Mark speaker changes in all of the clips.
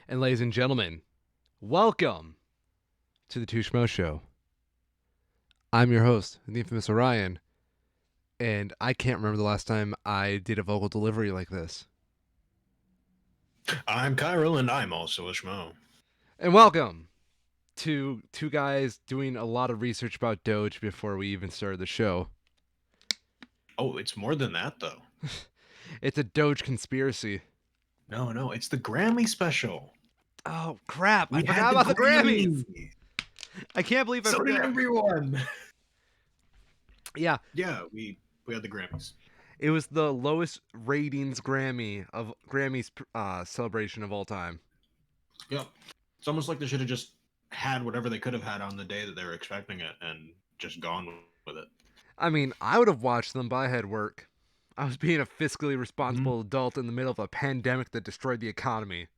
Speaker 1: And ladies and gentlemen, welcome to the Schmoes Show. I'm your host, the infamous Orion, and I can't remember the last time I did a vocal delivery like this.
Speaker 2: I'm Kyril, and I'm also a Schmo.
Speaker 1: And welcome to two guys doing a lot of research about Doge before we even started the show.
Speaker 2: Oh, it's more than that, though.
Speaker 1: It's a Doge conspiracy.
Speaker 2: No, it's the Grammy special.
Speaker 1: Oh, crap. I
Speaker 2: We
Speaker 1: forgot
Speaker 2: had
Speaker 1: about the Grammys.
Speaker 2: Grammys.
Speaker 1: I can't believe I
Speaker 2: So did
Speaker 1: forgot.
Speaker 2: everyone.
Speaker 1: Yeah,
Speaker 2: Yeah, we had the Grammys.
Speaker 1: it was the lowest ratings Grammy's celebration of all time.
Speaker 2: Yep. It's almost like they should have just had whatever they could have had on the day that they were expecting it and just gone with it.
Speaker 1: I mean, I would have watched them, but I had work. I was being a fiscally responsible adult in the middle of a pandemic that destroyed the economy.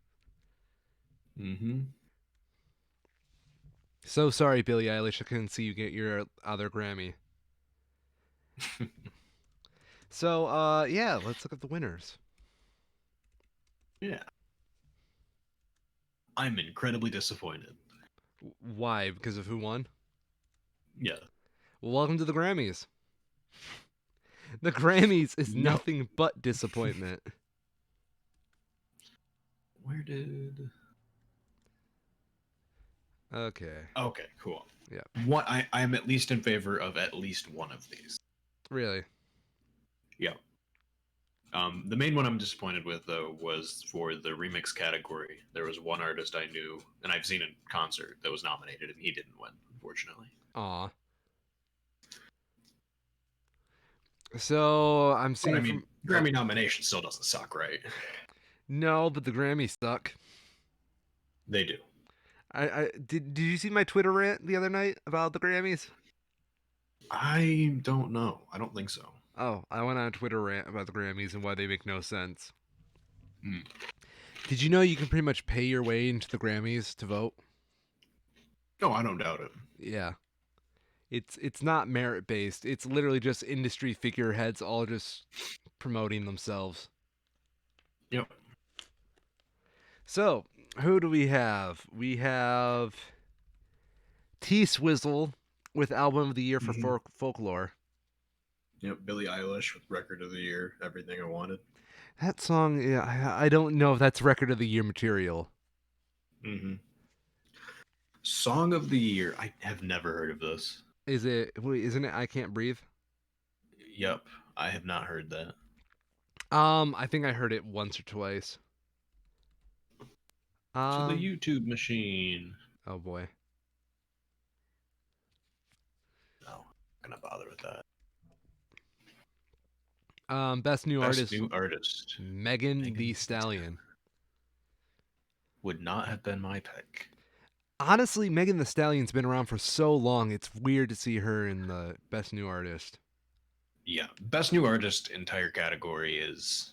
Speaker 2: Mm-hmm.
Speaker 1: So sorry, Billie Eilish, I couldn't see you get your other Grammy. So, yeah, let's look at the winners.
Speaker 2: Yeah. I'm incredibly disappointed.
Speaker 1: Why? Because of who won?
Speaker 2: Yeah.
Speaker 1: Well, welcome to the Grammys. The Grammys is
Speaker 2: No.
Speaker 1: nothing but disappointment.
Speaker 2: Where did...
Speaker 1: Okay.
Speaker 2: Okay, cool.
Speaker 1: Yeah.
Speaker 2: I'm at least in favor of at least one of these.
Speaker 1: Really?
Speaker 2: Yeah. The main one I'm disappointed with, though, was for the remix category. There was one artist I knew, and I've seen in concert, that was nominated, and he didn't win, unfortunately.
Speaker 1: Aw. So, I'm seeing
Speaker 2: But, I mean, Grammy nomination still doesn't suck, right?
Speaker 1: No, but the Grammys suck.
Speaker 2: They do.
Speaker 1: Did you see my Twitter rant the other night about the Grammys?
Speaker 2: I don't know. I don't think so.
Speaker 1: Oh, I went on a Twitter rant about the Grammys and why they make no sense.
Speaker 2: Hmm.
Speaker 1: Did you know you can pretty much pay your way into the Grammys to vote?
Speaker 2: No, I don't doubt it.
Speaker 1: Yeah. It's not merit based. It's literally just industry figureheads all just promoting themselves.
Speaker 2: Yep.
Speaker 1: So, who do we have? We have T Swizzle with Album of the Year for Folklore.
Speaker 2: Yep, Billie Eilish with Record of the Year, Everything I Wanted.
Speaker 1: That song, yeah, I don't know if that's Record of the Year material.
Speaker 2: Mm-hmm. Song of the Year. I have never heard of this.
Speaker 1: Isn't it I Can't Breathe?
Speaker 2: Yep, I have not heard that.
Speaker 1: I think I heard it once or twice.
Speaker 2: To the YouTube machine.
Speaker 1: Oh boy.
Speaker 2: No, I'm not gonna bother with that.
Speaker 1: Best new artist.
Speaker 2: New artist.
Speaker 1: Megan Thee Stallion.
Speaker 2: Would not have been my pick.
Speaker 1: Honestly, Megan Thee Stallion's been around for so long. It's weird to see her in the best new artist.
Speaker 2: Yeah, best new artist entire category is.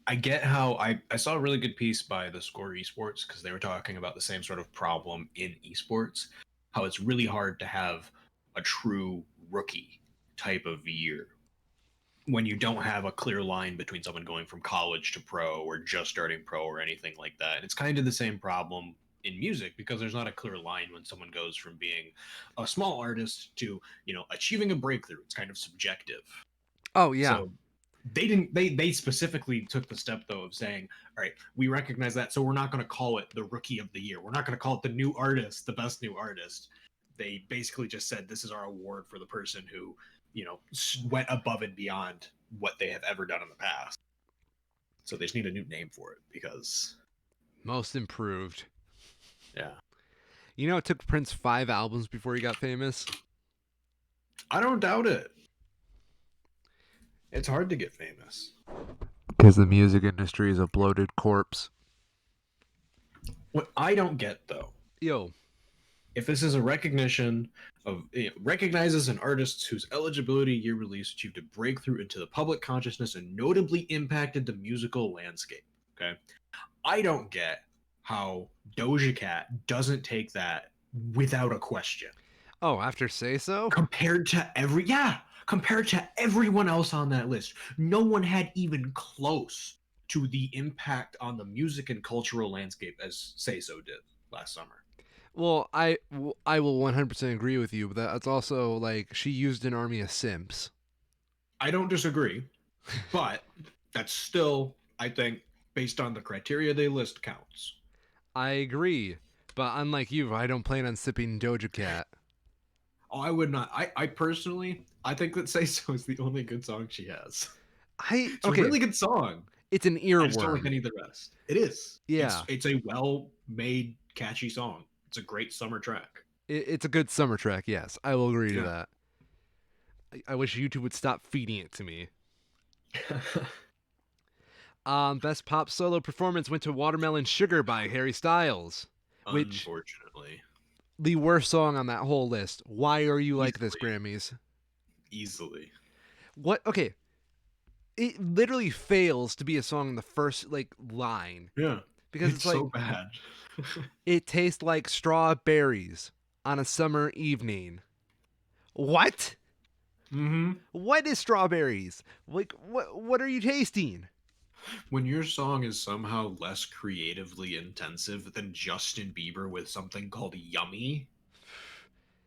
Speaker 2: I get how I saw a really good piece by the Score Esports because they were talking about the same sort of problem in esports, how it's really hard to have a true rookie type of year when you don't have a clear line between someone going from college to pro or just starting pro or anything like that. And it's kind of the same problem in music because there's not a clear line when someone goes from being a small artist to, achieving a breakthrough. It's kind of subjective.
Speaker 1: Oh yeah.
Speaker 2: So they specifically took the step though of saying, all right, we recognize that, so we're not going to call it the rookie of the year. We're not going to call it the new artist, the best new artist. They basically just said this is our award for the person who, went above and beyond what they have ever done in the past. So they just need a new name for it because
Speaker 1: most improved.
Speaker 2: Yeah.
Speaker 1: It took Prince 5 albums before he got famous.
Speaker 2: I don't doubt it. It's hard to get famous.
Speaker 1: Because the music industry is a bloated corpse.
Speaker 2: What I don't get, though, if this is a recognition of recognizes an artist whose eligibility year release achieved a breakthrough into the public consciousness and notably impacted the musical landscape. Okay, I don't get how Doja Cat doesn't take that without a question.
Speaker 1: Oh, after Say So?
Speaker 2: Compared to everyone else on that list, no one had even close to the impact on the music and cultural landscape as Say So did last summer.
Speaker 1: Well, I will 100% agree with you, but that's also like she used an army of simps.
Speaker 2: I don't disagree, but that's still, I think, based on the criteria they list, counts.
Speaker 1: I agree, but unlike you, I don't plan on sipping Doja Cat.
Speaker 2: Oh, I would not. I personally, I think that Say So is the only good song she has. It's a
Speaker 1: Okay,
Speaker 2: really good song.
Speaker 1: it's an
Speaker 2: I just don't like
Speaker 1: earworm.
Speaker 2: any of the rest. It is.
Speaker 1: Yeah,
Speaker 2: It's a well made, catchy song. It's a great summer track.
Speaker 1: it's a good summer track. Yes, I will agree to
Speaker 2: Yeah.
Speaker 1: that. I wish YouTube would stop feeding it to me. Best pop solo performance went to Watermelon Sugar by Harry Styles, which
Speaker 2: Unfortunately.
Speaker 1: the worst song on that whole list. Why are you like this,
Speaker 2: Easily.
Speaker 1: Grammys?
Speaker 2: Easily.
Speaker 1: What? Okay, it literally fails to be a song in the first like line
Speaker 2: Yeah.
Speaker 1: because
Speaker 2: It's
Speaker 1: it's like
Speaker 2: so bad.
Speaker 1: it tastes like strawberries on a summer evening. What?
Speaker 2: hmm
Speaker 1: What is strawberries? Like what are you tasting?
Speaker 2: When your song is somehow less creatively intensive than Justin Bieber with something called Yummy,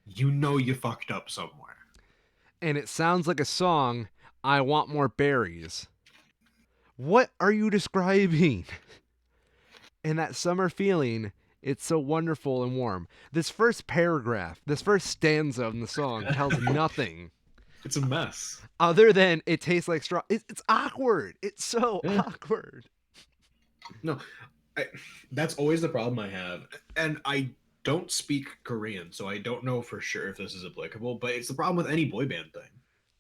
Speaker 2: you know you fucked up somewhere.
Speaker 1: And it sounds like a song I want more berries. What are you describing? And that summer feeling, it's so wonderful and warm. This first paragraph, this first stanza in the song tells nothing
Speaker 2: It's a mess.
Speaker 1: other than it tastes like straw. It's awkward. It's so
Speaker 2: Yeah.
Speaker 1: awkward.
Speaker 2: No, I, that's always the problem I have. And I don't speak Korean, so I don't know for sure if this is applicable, but it's the problem with any boy band thing.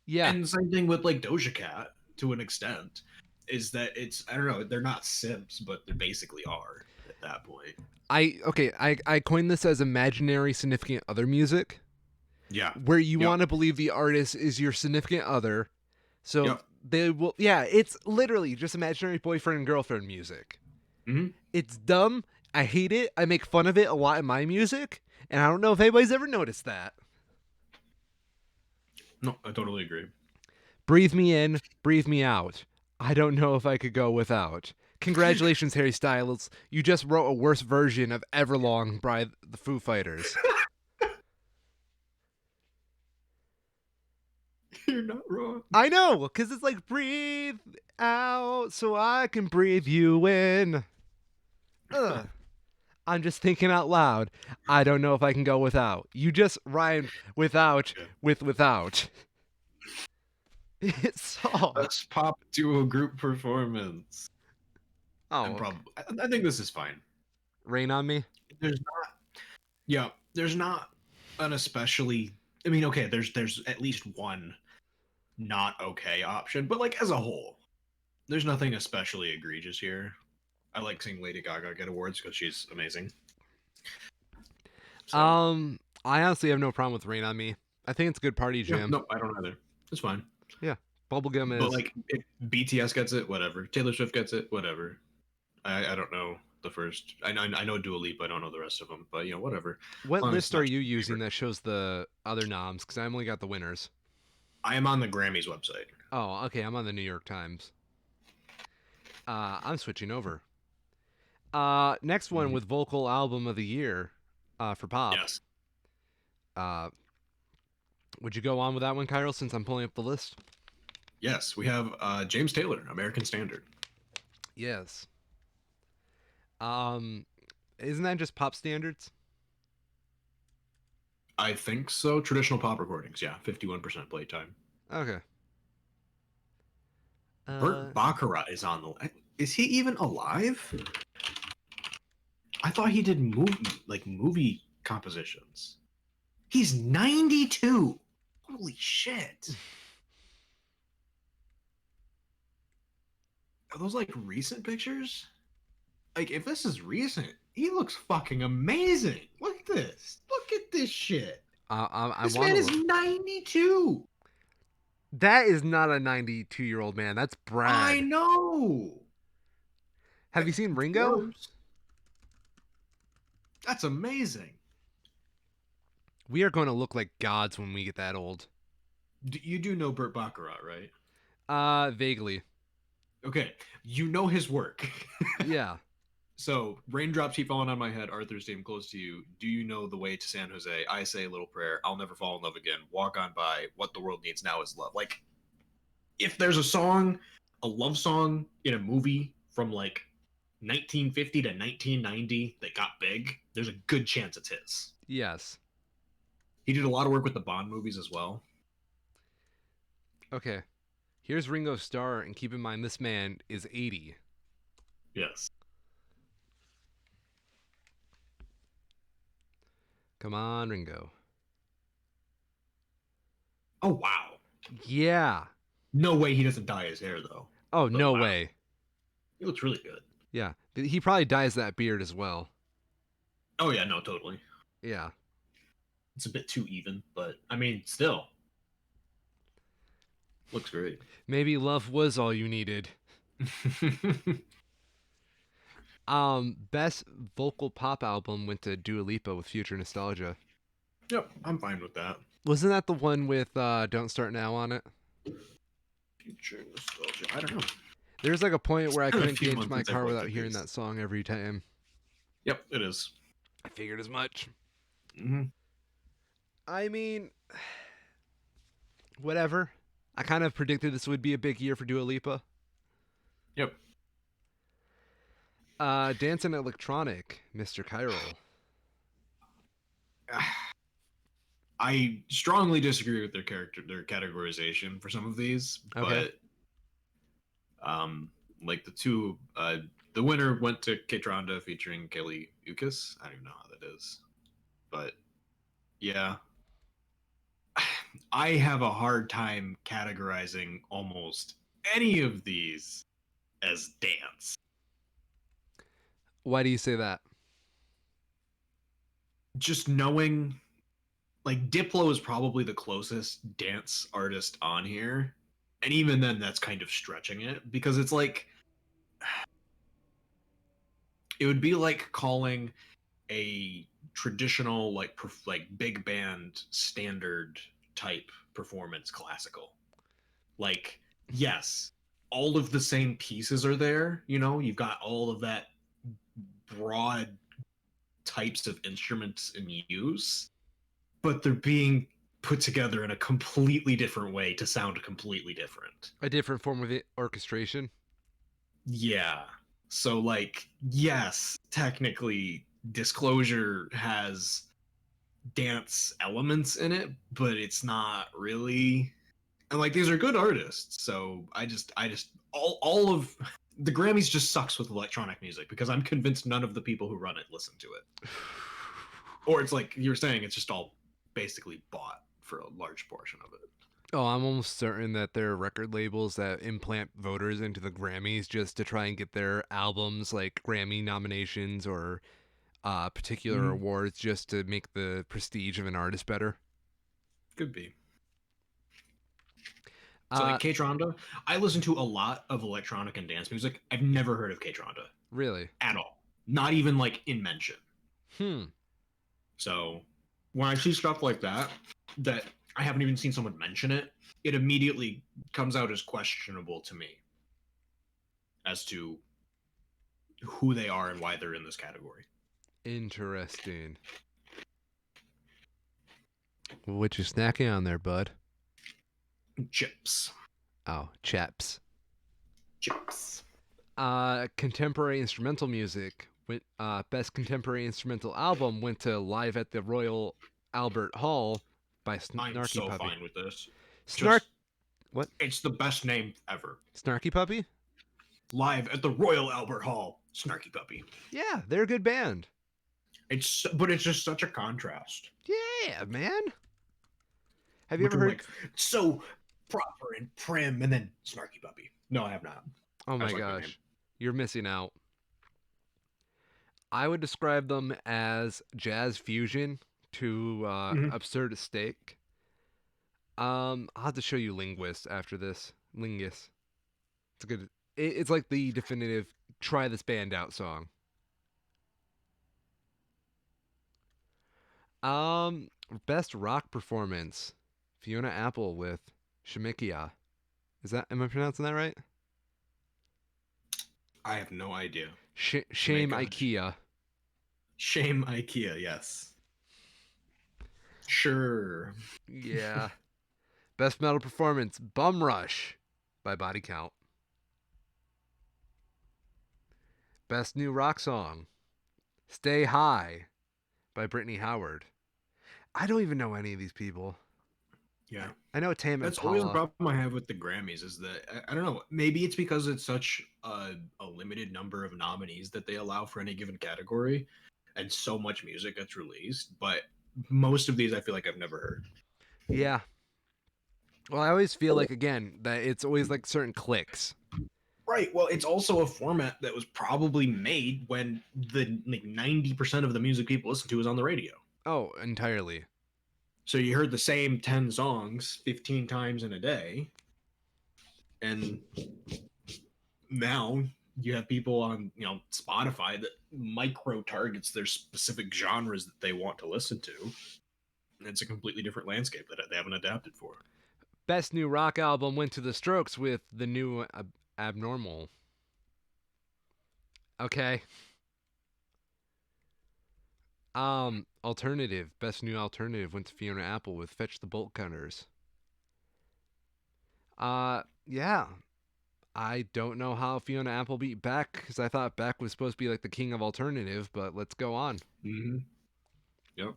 Speaker 1: Yeah.
Speaker 2: And the same thing with like Doja Cat to an extent, is that it's, I don't know, they're not simps, but they basically are at that point.
Speaker 1: I coined this as imaginary significant other music,
Speaker 2: Yeah.
Speaker 1: where you
Speaker 2: Yep.
Speaker 1: want to believe the artist is your significant other. So
Speaker 2: Yep.
Speaker 1: they will, yeah, it's literally just imaginary boyfriend and girlfriend music.
Speaker 2: hmm
Speaker 1: It's dumb. I hate it. I make fun of it a lot in my music, and I don't know if anybody's ever noticed that.
Speaker 2: No, I totally agree.
Speaker 1: Breathe me in, breathe me out. I don't know if I could go without. Congratulations, Harry Styles. You just wrote a worse version of Everlong by the Foo Fighters.
Speaker 2: You're not wrong.
Speaker 1: I know, because it's like breathe out so I can breathe you in. Ugh. I'm just thinking out loud. I don't know if I can go without. You just rhymed without
Speaker 2: Yeah.
Speaker 1: with without. It's all.
Speaker 2: Let's pop duo group performance. I'm
Speaker 1: Oh,
Speaker 2: probably. I think this is fine.
Speaker 1: rain on me.
Speaker 2: There's not. Yeah, there's not an especially. I mean, okay, there's at least one not okay option, but like as a whole, there's nothing especially egregious here. I like seeing Lady Gaga get awards because she's amazing. So,
Speaker 1: I honestly have no problem with rain on me. I think it's a good party
Speaker 2: yeah,
Speaker 1: jam.
Speaker 2: no, I don't either. It's fine.
Speaker 1: Yeah, bubblegum
Speaker 2: But
Speaker 1: is.
Speaker 2: like, if BTS gets it, whatever. Taylor Swift gets it, whatever. I don't know the first. I know Dua Lipa. I don't know the rest of them, but you know, whatever.
Speaker 1: What
Speaker 2: As long as it's
Speaker 1: list are
Speaker 2: not
Speaker 1: you
Speaker 2: Justin
Speaker 1: using
Speaker 2: Bieber.
Speaker 1: that shows the other noms? Because I only got the winners.
Speaker 2: I am on the Grammys website.
Speaker 1: Oh, okay. I'm on the New York Times. I'm switching over. Next one
Speaker 2: Mhm.
Speaker 1: with vocal album of the year, for pop.
Speaker 2: Yes.
Speaker 1: Uh, would you go on with that one, Kyril? Since I'm pulling up the list.
Speaker 2: Yes, we have James Taylor, American Standard.
Speaker 1: Yes. Um, isn't that just pop standards?
Speaker 2: I think so. Traditional pop recordings, yeah, 51% playtime.
Speaker 1: Okay.
Speaker 2: Burt Baccarat is on the. Is he even alive? I thought he did movie compositions. He's 92. Holy shit. Are those like recent pictures? Like, if this is recent, he looks fucking amazing. Look at this. Look at this shit.
Speaker 1: I
Speaker 2: This
Speaker 1: want
Speaker 2: man
Speaker 1: to
Speaker 2: is
Speaker 1: look.
Speaker 2: 92.
Speaker 1: That is not a 92-year-old man. That's
Speaker 2: I
Speaker 1: Brad.
Speaker 2: know.
Speaker 1: Have you seen Ringo?
Speaker 2: Worse. That's amazing.
Speaker 1: We are going to look like gods when we get that old.
Speaker 2: You do know Burt Baccarat, right?
Speaker 1: Vaguely.
Speaker 2: Okay, you know his work.
Speaker 1: Yeah.
Speaker 2: So, raindrops keep falling on my head. Arthur's Name Close to You. Do you know the way to San Jose? I say a little prayer. I'll never fall in love again. Walk on by. What the world needs now is love. Like, if there's a song, a love song in a movie from like 1950 to 1990 that got big, there's a good chance it's his.
Speaker 1: Yes.
Speaker 2: He did a lot of work with the Bond movies as well.
Speaker 1: Okay. Here's Ringo Starr, and keep in mind this man is 80.
Speaker 2: Yes.
Speaker 1: Come on, Ringo.
Speaker 2: Oh wow.
Speaker 1: Yeah.
Speaker 2: No way he doesn't dye his hair though.
Speaker 1: Oh,
Speaker 2: But
Speaker 1: no
Speaker 2: wow,
Speaker 1: way.
Speaker 2: he looks really good.
Speaker 1: Yeah. He probably dyes that beard as well.
Speaker 2: Oh yeah, no, totally.
Speaker 1: Yeah.
Speaker 2: It's a bit too even, but I mean, still looks great.
Speaker 1: Maybe love was all you needed. Best vocal pop album went to Dua Lipa with Future Nostalgia.
Speaker 2: Yep, I'm fine with that.
Speaker 1: Wasn't that the one with Don't Start Now on it?
Speaker 2: Future nostalgia. I don't know.
Speaker 1: There's like a point where I
Speaker 2: It's been a
Speaker 1: couldn't
Speaker 2: few
Speaker 1: get into
Speaker 2: months
Speaker 1: my
Speaker 2: since I've
Speaker 1: car
Speaker 2: looked
Speaker 1: without
Speaker 2: at
Speaker 1: hearing
Speaker 2: these.
Speaker 1: that song every time.
Speaker 2: Yep, it is.
Speaker 1: I figured as much.
Speaker 2: Mm-hmm.
Speaker 1: I mean, whatever. I kind of predicted this would be a big year for Dua Lipa.
Speaker 2: Yep.
Speaker 1: Dance and Electronic, Mr. Chiral.
Speaker 2: I strongly disagree with their categorization for some of these,
Speaker 1: Okay.
Speaker 2: but like the winner went to Katronda featuring Kelly Ukis. I don't even know how that is, but yeah, I have a hard time categorizing almost any of these as dance.
Speaker 1: Why do you say that?
Speaker 2: Just knowing, like, Diplo is probably the closest dance artist on here, and even then, that's kind of stretching it because it's like it would be like calling a traditional like big band standard type performance classical. Like, yes, all of the same pieces are there, you've got all of that broad types of instruments in use, but they're being put together in a completely different way to sound completely different.
Speaker 1: A different form of orchestration?
Speaker 2: Yeah. So, like, yes, technically Disclosure has dance elements in it, but it's not really. And like, these are good artists, so I just all of the Grammys just sucks with electronic music because I'm convinced none of the people who run it listen to it. Or it's like you're saying, it's just all basically bought for a large portion of it.
Speaker 1: Oh, I'm almost certain that there are record labels that implant voters into the Grammys just to try and get their albums like Grammy nominations or particular
Speaker 2: Mm-hmm.
Speaker 1: awards just to make the prestige of an artist better.
Speaker 2: Could be. So
Speaker 1: Uh,
Speaker 2: like K-Tronda, I listen to a lot of electronic and dance music. I've never heard of K-Tronda
Speaker 1: really?
Speaker 2: at all. Not even like in mention.
Speaker 1: Hmm.
Speaker 2: So when I see stuff like that I haven't even seen someone mention it, it immediately comes out as questionable to me as to who they are and why they're in this category.
Speaker 1: Interesting. What you snacking on there, bud?
Speaker 2: Chips.
Speaker 1: Oh, chaps.
Speaker 2: Chips.
Speaker 1: Contemporary instrumental music went. Best contemporary instrumental album went to "Live at the Royal Albert Hall" by
Speaker 2: I'm
Speaker 1: Snarky
Speaker 2: so
Speaker 1: Puppy.
Speaker 2: fine with this.
Speaker 1: Snark.
Speaker 2: Just,
Speaker 1: What?
Speaker 2: it's the best name ever.
Speaker 1: Snarky Puppy?
Speaker 2: Live at the Royal Albert Hall. Snarky Puppy.
Speaker 1: Yeah, they're a good band.
Speaker 2: But it's just such a contrast.
Speaker 1: Yeah, man. Have you ever
Speaker 2: Between
Speaker 1: heard?
Speaker 2: like so proper and prim and then Snarky Puppy. No, I have not.
Speaker 1: Oh
Speaker 2: I
Speaker 1: my
Speaker 2: just like the name.
Speaker 1: gosh, you're missing out. I would describe them as jazz fusion to
Speaker 2: Mhm.
Speaker 1: absurd steak. I'll have to show you Linguist after this. Lingus. It's a good. It's like the definitive try this band out song. Um, Best rock performance. Fiona Apple with Shemikia. Is that? Am I pronouncing that right?
Speaker 2: I have no idea.
Speaker 1: Shame
Speaker 2: Make a
Speaker 1: IKEA.
Speaker 2: shame IKEA. Yes. Sure.
Speaker 1: Yeah. Best metal performance, Bum Rush by Body Count. Best new rock song, Stay High by Brittany Howard. I don't even know any of these people.
Speaker 2: Yeah.
Speaker 1: I know Tame
Speaker 2: That's always a
Speaker 1: Impala.
Speaker 2: problem I have with the Grammys is that I don't know. Maybe it's because it's such a limited number of nominees that they allow for any given category, and so much music gets released. But most of these, I feel like I've never heard.
Speaker 1: Yeah. Well, I always feel like, again, that it's always like certain clicks.
Speaker 2: Right. Well, it's also a format that was probably made when the like 90% of the music people listen to is on the radio.
Speaker 1: Oh, entirely.
Speaker 2: So you heard the same 10 songs 15 times in a day, and now you have people on Spotify that micro targets their specific genres that they want to listen to, and it's a completely different landscape that they haven't adapted for.
Speaker 1: Best new rock album went to The Strokes with the new Abnormal. Okay. Alternative. Best new alternative went to Fiona Apple with Fetch the Bolt Cutters. Yeah. I don't know how Fiona Apple beat Beck because I thought Beck was supposed to be like the king of alternative, but let's go on.
Speaker 2: Mm-hmm. Yep.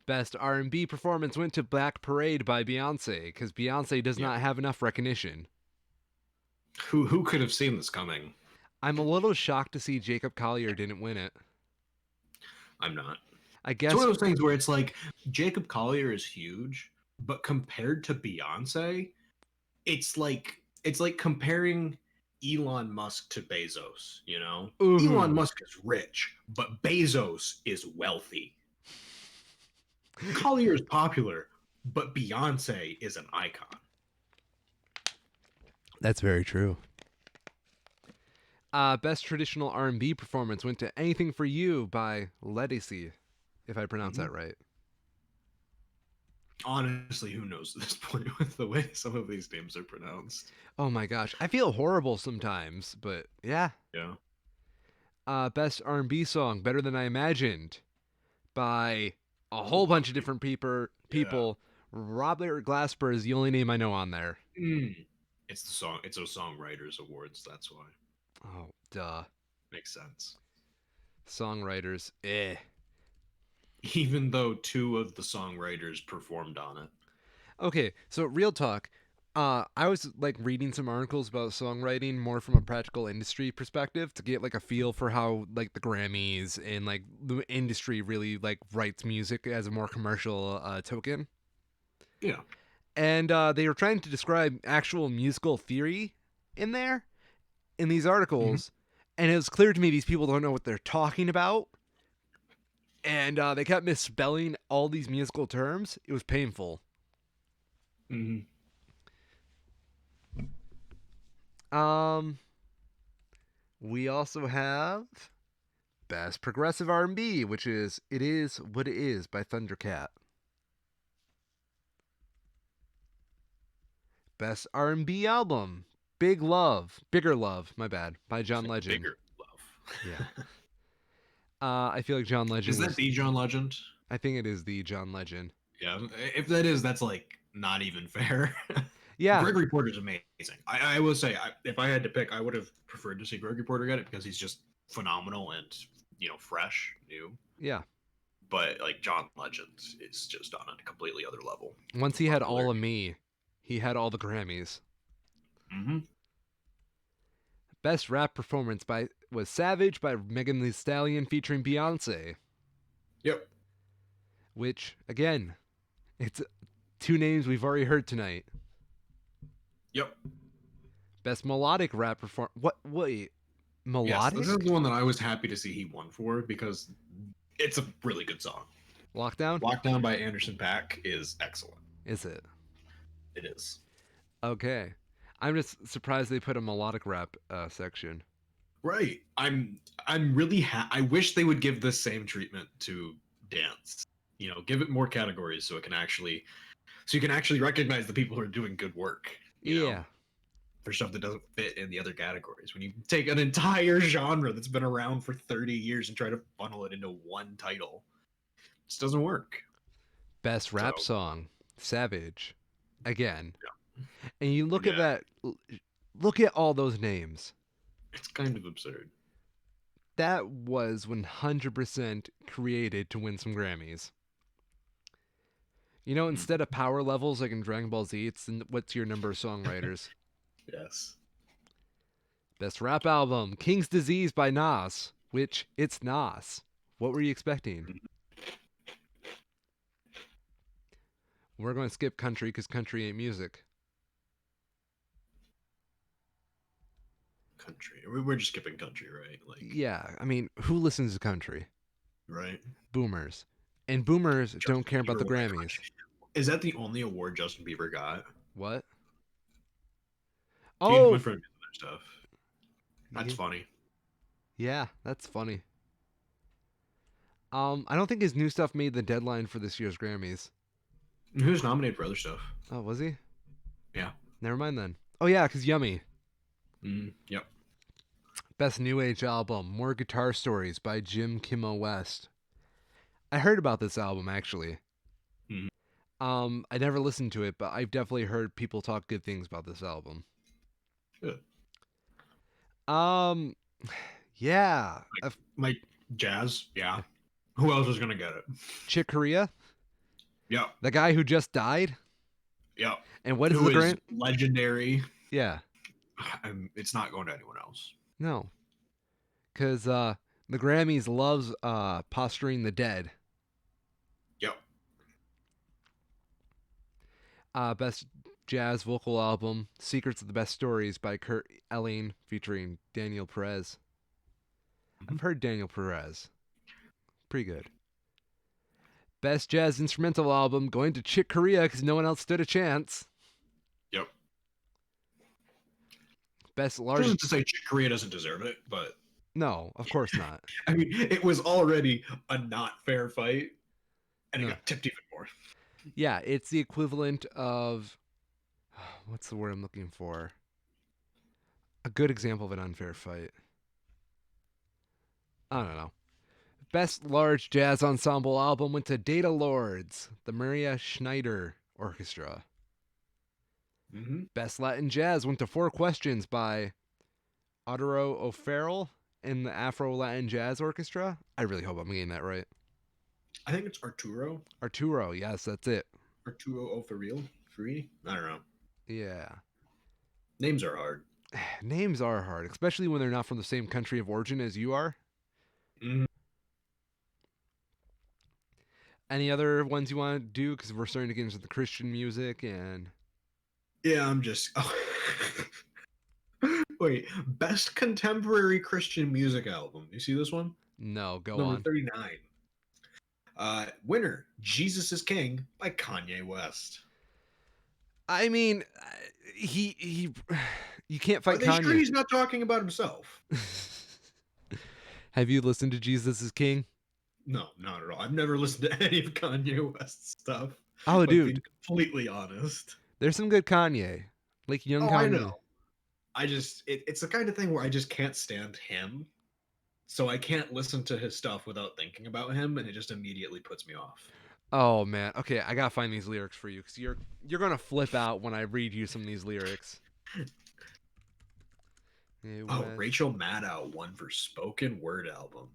Speaker 1: Best R&B performance went to Black Parade by Beyonce because Beyonce does
Speaker 2: Yeah.
Speaker 1: not have enough recognition.
Speaker 2: Who could have seen this coming?
Speaker 1: I'm a little shocked to see Jacob Collier didn't win it.
Speaker 2: I'm not.
Speaker 1: I
Speaker 2: It's one
Speaker 1: guess
Speaker 2: of those things where it's like Jacob Collier is huge, but compared to Beyonce, it's like comparing Elon Musk to Bezos, you know? Elon Musk is rich, but Bezos is wealthy. Collier is popular, but Beyonce is an icon.
Speaker 1: That's very true. Best traditional R&B performance went to Anything for You by Ledisi, if I pronounce that right.
Speaker 2: Honestly, who knows at this point with the way some of these names are pronounced?
Speaker 1: Oh my gosh, I feel horrible sometimes, but yeah.
Speaker 2: Yeah.
Speaker 1: Best R&B song, Better Than I Imagined, by a whole bunch of different people.
Speaker 2: Yeah.
Speaker 1: Robert Glasper is the only name I know on there.
Speaker 2: It's the song. It's those songwriters awards. That's why.
Speaker 1: Oh, duh.
Speaker 2: Makes sense.
Speaker 1: Songwriters,
Speaker 2: Even though two of the songwriters performed on it.
Speaker 1: Okay, so real talk. I was like reading some articles about songwriting more from a practical industry perspective to get like a feel for how like the Grammys and like the industry really like writes music as a more commercial token.
Speaker 2: Yeah.
Speaker 1: And they were trying to describe actual musical theory in there in these articles, and it was clear to me these people don't know what they're talking about, and they kept misspelling all these musical terms. It was painful.
Speaker 2: Mm-hmm.
Speaker 1: We also have Best Progressive R&B, which is It Is What It Is by Thundercat. Best R&B album, Bigger Love, my bad, by John Legend.
Speaker 2: Bigger Love.
Speaker 1: Yeah. I feel like John Legend
Speaker 2: Is that the John Legend?
Speaker 1: I think it is the John Legend.
Speaker 2: Yeah. If that is, that's like not even fair.
Speaker 1: Yeah.
Speaker 2: Gregory Porter's amazing. I will say, if I had to pick, I would have preferred to see Gregory Porter get it because he's just phenomenal and fresh, new.
Speaker 1: Yeah.
Speaker 2: But like John Legend is just on a completely other level.
Speaker 1: Once he had All of Me, he had all the Grammys.
Speaker 2: Mm-hmm.
Speaker 1: Best rap performance was Savage by Megan Thee Stallion featuring Beyonce.
Speaker 2: Yep.
Speaker 1: Which, again, it's two names we've already heard tonight.
Speaker 2: Yep.
Speaker 1: Best melodic rap performance. Wait. Melodic?
Speaker 2: Yes, this is the one that I was happy to see he won for because it's a really good song.
Speaker 1: Lockdown?
Speaker 2: Lockdown by Anderson .Paak is excellent.
Speaker 1: Is it?
Speaker 2: It is.
Speaker 1: Okay. I'm just surprised they put a melodic rap section.
Speaker 2: Right. I'm really I wish they would give this same treatment to dance. Give it more categories so you can actually recognize the people who are doing good work.
Speaker 1: Yeah.
Speaker 2: for stuff that doesn't fit in the other categories. When you take an entire genre that's been around for 30 years and try to funnel it into one title, it just doesn't work.
Speaker 1: Best rap
Speaker 2: So,
Speaker 1: song, Savage. Again.
Speaker 2: yeah.
Speaker 1: And you look at
Speaker 2: Yeah.
Speaker 1: that, look at all those names.
Speaker 2: It's kind of absurd.
Speaker 1: That was 100% created to win some Grammys. You know, instead of power levels like in Dragon Ball Z, it's what's your number of songwriters.
Speaker 2: Yes.
Speaker 1: Best rap album, King's Disease by Nas, which it's Nas. What were you expecting? We're going to skip country because country ain't music.
Speaker 2: Country. We're just skipping country, right? Like,
Speaker 1: yeah, I mean, who listens to country?
Speaker 2: right?
Speaker 1: Boomers. And boomers
Speaker 2: Justin
Speaker 1: don't care about the
Speaker 2: Bieber
Speaker 1: Grammys.
Speaker 2: Is that the only award Justin Bieber got?
Speaker 1: What?
Speaker 2: He
Speaker 1: Oh!
Speaker 2: went for other stuff. That's funny.
Speaker 1: Yeah, that's funny. I don't think his new stuff made the deadline for this year's Grammys.
Speaker 2: He was nominated for other stuff.
Speaker 1: Oh, was he?
Speaker 2: Yeah.
Speaker 1: Never mind then. Oh yeah, because Yummy.
Speaker 2: Yep.
Speaker 1: Best New Age album, More Guitar Stories by Jim Kimmel West. I heard about this album actually. I never listened to it, but I've definitely heard people talk good things about this album.
Speaker 2: Good.
Speaker 1: Yeah.
Speaker 2: Like jazz, yeah. Who else was gonna get it?
Speaker 1: Chick Corea?
Speaker 2: Yeah.
Speaker 1: The guy who just died?
Speaker 2: Yeah.
Speaker 1: And what is
Speaker 2: Who
Speaker 1: the
Speaker 2: is
Speaker 1: grant?
Speaker 2: legendary.
Speaker 1: Yeah.
Speaker 2: It's not going to anyone else.
Speaker 1: No. Because the Grammys loves posturing the dead.
Speaker 2: Yep.
Speaker 1: Best Jazz Vocal Album, Secrets of the Best Stories by Kurt Elling featuring Daniel Perez. I've heard Daniel Perez. Pretty good. Best Jazz Instrumental Album, going to Chick Corea because no one else stood a chance.
Speaker 2: Yep.
Speaker 1: Best large.
Speaker 2: Doesn't to say Chick Corea doesn't deserve it, but
Speaker 1: no, of course not.
Speaker 2: I mean, it was already a not fair fight, and it got tipped even more.
Speaker 1: Yeah, it's the equivalent of what's the word I'm looking for? A good example of an unfair fight. I don't know. Best large jazz ensemble album went to Data Lords, the Maria Schneider Orchestra. Best Latin jazz went to Four Questions by Arturo O'Farrell and the Afro Latin Jazz Orchestra. I really hope I'm getting that right.
Speaker 2: I think it's Arturo.
Speaker 1: Arturo, yes, that's it.
Speaker 2: Arturo O'Farrell? Free? I don't know.
Speaker 1: Yeah.
Speaker 2: Names are hard.
Speaker 1: Names are hard, especially when they're not from the same country of origin as you are. Any other ones you want to do? Because we're starting to get into the Christian music and...
Speaker 2: Yeah, I'm just... Oh. Wait, Best Contemporary Christian Music Album. You see this one?
Speaker 1: No, go
Speaker 2: Number
Speaker 1: on.
Speaker 2: 39. Winner, Jesus is King by Kanye West.
Speaker 1: I mean, he you can't fight Kanye.
Speaker 2: Are they sure he's not talking about himself?
Speaker 1: Have you listened to Jesus is King?
Speaker 2: No, not at all. I've never listened to any of Kanye West's stuff.
Speaker 1: Oh, dude.
Speaker 2: Being completely honest.
Speaker 1: There's some good Kanye. Like young Kanye.
Speaker 2: I know. It's the kind of thing where I just can't stand him. So I can't listen to his stuff without thinking about him, and it just immediately puts me off.
Speaker 1: Oh man, okay, I gotta find these lyrics for you because you're gonna flip out when I read you some of these lyrics.
Speaker 2: Rachel Maddow won for spoken word album.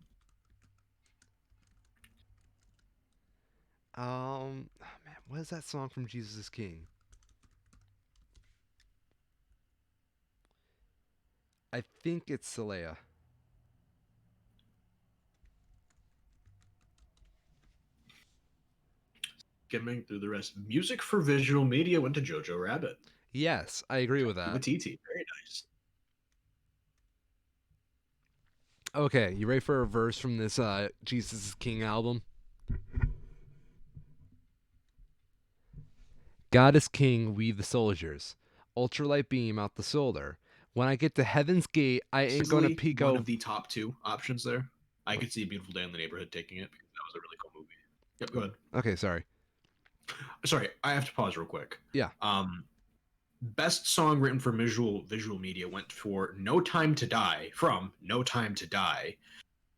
Speaker 1: Man, what is that song from Jesus is King? I think it's Celea.
Speaker 2: Skimming through the rest. Music for visual media went to Jojo Rabbit.
Speaker 1: Yes, I agree with that.
Speaker 2: Matiti, very nice.
Speaker 1: Okay, you ready for a verse from this Jesus is King album? God is king, we the soldiers. Ultralight beam out the solar. When I get to heaven's gate, I ain't gonna peek
Speaker 2: one of the top two options there. I could see A Beautiful Day in the Neighborhood taking it because that was a really cool movie. Yep, go ahead.
Speaker 1: Okay, sorry.
Speaker 2: Sorry, I have to pause real quick.
Speaker 1: Yeah.
Speaker 2: Best song written for visual media went for No Time to Die from No Time to Die,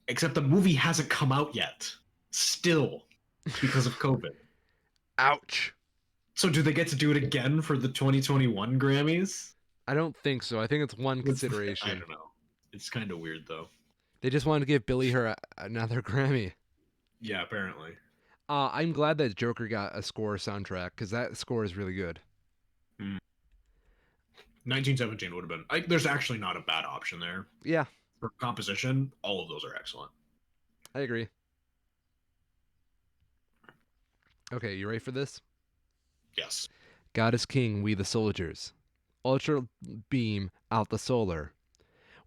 Speaker 2: except the movie hasn't come out yet. Still, because of COVID.
Speaker 1: Ouch.
Speaker 2: So do they get to do it again for the 2021 Grammys?
Speaker 1: I don't think so. I think it's one
Speaker 2: I
Speaker 1: consideration.
Speaker 2: don't know. It's kind of weird though.
Speaker 1: They just wanted to give Billy her another Grammy.
Speaker 2: Yeah, apparently.
Speaker 1: I'm glad that Joker got a score soundtrack because that score is really good.
Speaker 2: 1917 would have been. There's actually not a bad option there
Speaker 1: Yeah,
Speaker 2: for composition. All of those are excellent.
Speaker 1: I agree. Okay, you ready for this?
Speaker 2: Yes.
Speaker 1: God is king, we the soldiers. Ultra beam out the solar.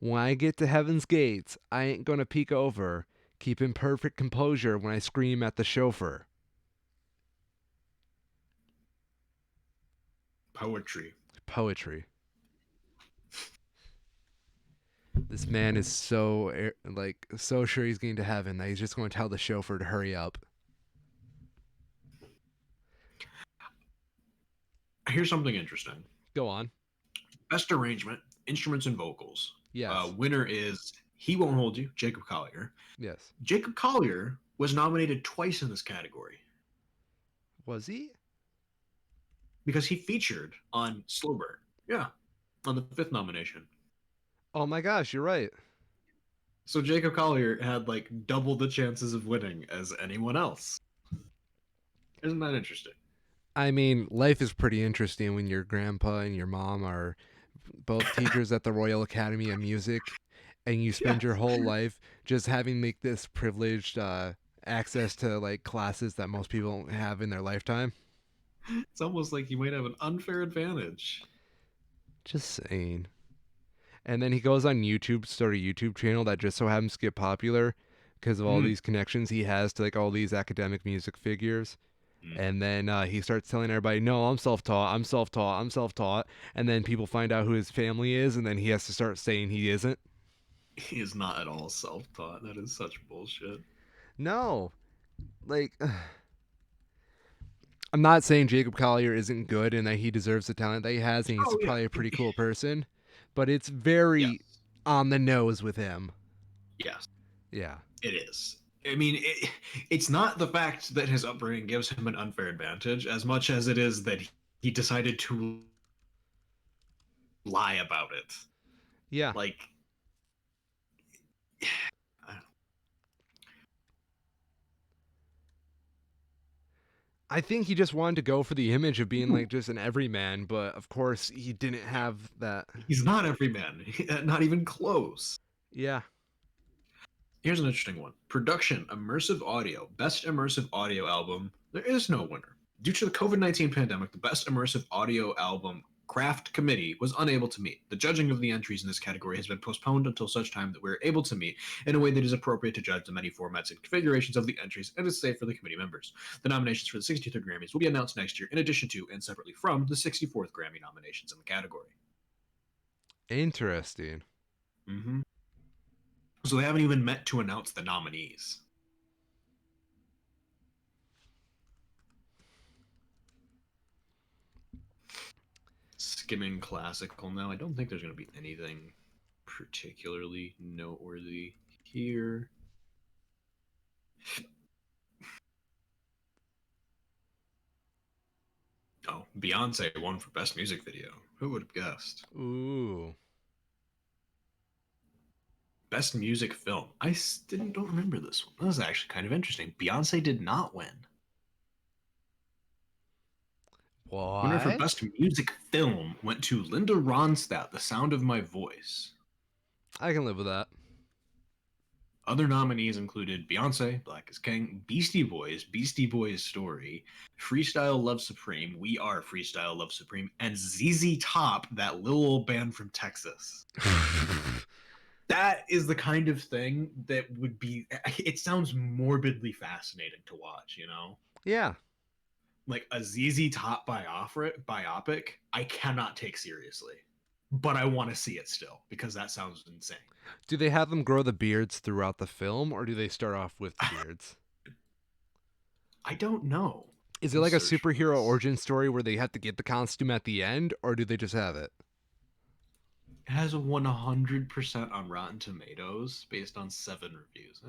Speaker 1: When I get to heaven's gates, I ain't gonna peek over. Keeping perfect composure when I scream at the chauffeur.
Speaker 2: Poetry.
Speaker 1: Poetry. This man is so so sure he's getting to heaven that he's just going to tell the chauffeur to hurry up.
Speaker 2: Here's something interesting.
Speaker 1: Go on.
Speaker 2: Best arrangement, instruments and vocals.
Speaker 1: Yes.
Speaker 2: Winner is He Won't Hold You, Jacob Collier.
Speaker 1: Yes.
Speaker 2: Jacob Collier was nominated twice in this category
Speaker 1: Was he?
Speaker 2: because he featured on Slow Burn. Yeah, on the 5th nomination.
Speaker 1: Oh my gosh, you're right.
Speaker 2: So Jacob Collier had like double the chances of winning as anyone else. Isn't that interesting?
Speaker 1: I mean, life is pretty interesting when your grandpa and your mom are both teachers at the Royal Academy of Music, and you spend your whole life just having like this privileged access to like classes that most people don't have in their lifetime.
Speaker 2: It's almost like you might have an unfair advantage.
Speaker 1: Just saying. And then he goes on YouTube, start a YouTube channel that just so happens to get popular because of all these connections he has to like all these academic music figures. And then he starts telling everybody, no, I'm self-taught, I'm self-taught, I'm self-taught. And then people find out who his family is, and then he has to start saying he isn't.
Speaker 2: He is not at all self-taught. That is such bullshit.
Speaker 1: No. Like, I'm not saying Jacob Collier isn't good and that he deserves the talent that he has, and he's probably a pretty cool person. But it's very on the nose with him.
Speaker 2: Yes.
Speaker 1: Yeah.
Speaker 2: It is. I mean, it's not the fact that his upbringing gives him an unfair advantage as much as it is that he decided to lie about it.
Speaker 1: Yeah.
Speaker 2: Like,
Speaker 1: I think he just wanted to go for the image of being like just an everyman, but of course he didn't have that.
Speaker 2: He's not everyman. Not even close.
Speaker 1: Yeah.
Speaker 2: Here's an interesting one. Production, immersive audio, best immersive audio album. There is no winner. Due to the COVID-19 pandemic, the best immersive audio album craft committee was unable to meet. The judging of the entries in this category has been postponed until such time that we're able to meet in a way that is appropriate to judge the many formats and configurations of the entries and is safe for the committee members. The nominations for the 63rd Grammys will be announced next year in addition to and separately from the 64th Grammy nominations in the category.
Speaker 1: Interesting.
Speaker 2: Mm-hmm. So they haven't even met to announce the nominees. Skimming classical now. I don't think there's going to be anything particularly noteworthy here. Oh, Beyonce won for Best Music Video. Who would have guessed?
Speaker 1: Ooh.
Speaker 2: Best Music Film. I don't remember this one. That was actually kind of interesting. Beyonce did not win.
Speaker 1: What?
Speaker 2: Winner for Best Music Film went to Linda Ronstadt, The Sound of My Voice.
Speaker 1: I can live with that.
Speaker 2: Other nominees included Beyonce, Black is King, Beastie Boys Story, Freestyle Love Supreme, We Are Freestyle Love Supreme, and ZZ Top, that little old band from Texas. That is the kind of thing that would be, it sounds morbidly fascinating to watch, you know?
Speaker 1: Yeah.
Speaker 2: Like a ZZ Top biopic, I cannot take seriously. But I want to see it still because that sounds insane.
Speaker 1: Do they have them grow the beards throughout the film, or do they start off with the beards?
Speaker 2: I don't know.
Speaker 1: Is it
Speaker 2: Let's
Speaker 1: like a
Speaker 2: search for
Speaker 1: superhero
Speaker 2: this.
Speaker 1: origin story where they have to get the costume at the end, or do they just have it?
Speaker 2: It has a 100% on Rotten Tomatoes based on 7 reviews.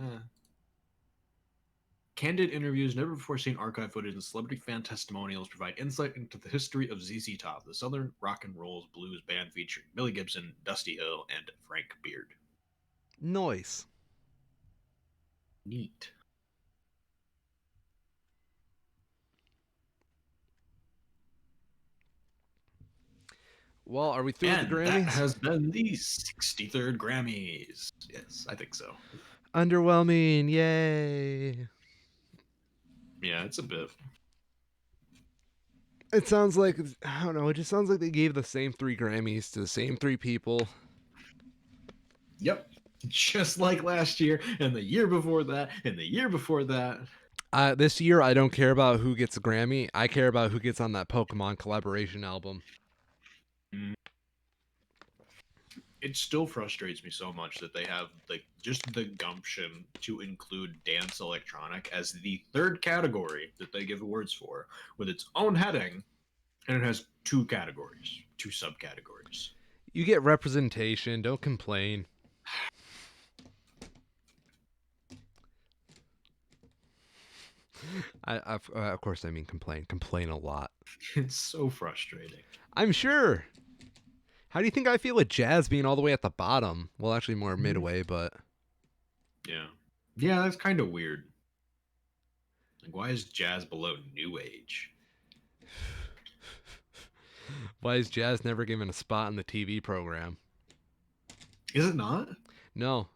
Speaker 2: Candid interviews, never before seen archive footage, and celebrity fan testimonials provide insight into the history of ZZ Top, the Southern rock and roll blues band featuring Billy Gibson, Dusty Hill, and Frank Beard.
Speaker 1: Noise.
Speaker 2: Neat.
Speaker 1: Well, are we through with the
Speaker 2: And that
Speaker 1: Grammys?
Speaker 2: has been the 63rd Grammys. Yes, I think so.
Speaker 1: Underwhelming. Yay.
Speaker 2: Yeah, it's a bit.
Speaker 1: It sounds like, I don't know, it just sounds like they gave the same 3 Grammys to the same 3 people.
Speaker 2: Yep. Just like last year, and the year before that, and the year before that.
Speaker 1: This year, I don't care about who gets a Grammy. I care about who gets on that Pokemon collaboration album.
Speaker 2: Mm. It still frustrates me so much that they have like just the gumption to include dance electronic as the third category that they give awards for, with its own heading, and it has 2 categories, 2 subcategories.
Speaker 1: You get representation. Don't complain. Of course, I mean complain. Complain a lot.
Speaker 2: It's so frustrating.
Speaker 1: I'm sure. How do you think I feel with jazz being all the way at the bottom? Well, actually, more midway, but
Speaker 2: Yeah. Yeah, that's kind of weird. Like, why is jazz below new age?
Speaker 1: why is jazz never given a spot in the TV program?
Speaker 2: Is it not?
Speaker 1: No.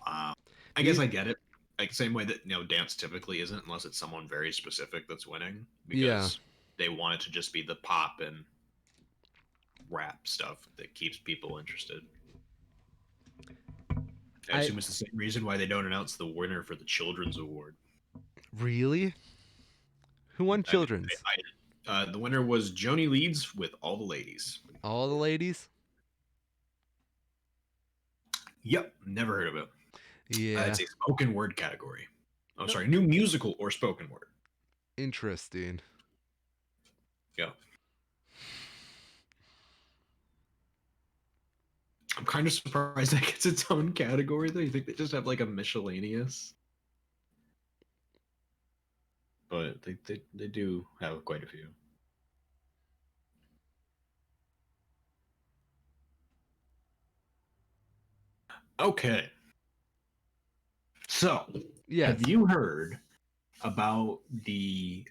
Speaker 2: Wow. I guess
Speaker 1: These,
Speaker 2: I get it. Like same way that dance typically isn't unless it's someone very specific that's winning
Speaker 1: yeah.
Speaker 2: because they want it to just be the pop and rap stuff that keeps people interested. I
Speaker 1: I
Speaker 2: assume it's the same reason why they don't announce the winner for the children's award.
Speaker 1: really. Who won
Speaker 2: I mean,
Speaker 1: children's?
Speaker 2: the winner was Joni Leeds with All the Ladies.
Speaker 1: All the ladies.
Speaker 2: Yep, never heard of it.
Speaker 1: Yeah.
Speaker 2: It's a spoken word category. Oh, sorry, new musical or spoken word.
Speaker 1: Interesting.
Speaker 2: Yeah. I'm kind of surprised that gets its own category though. You think they just have like a miscellaneous? But they do have quite a few. Okay. So,
Speaker 1: Yes.
Speaker 2: have you heard about the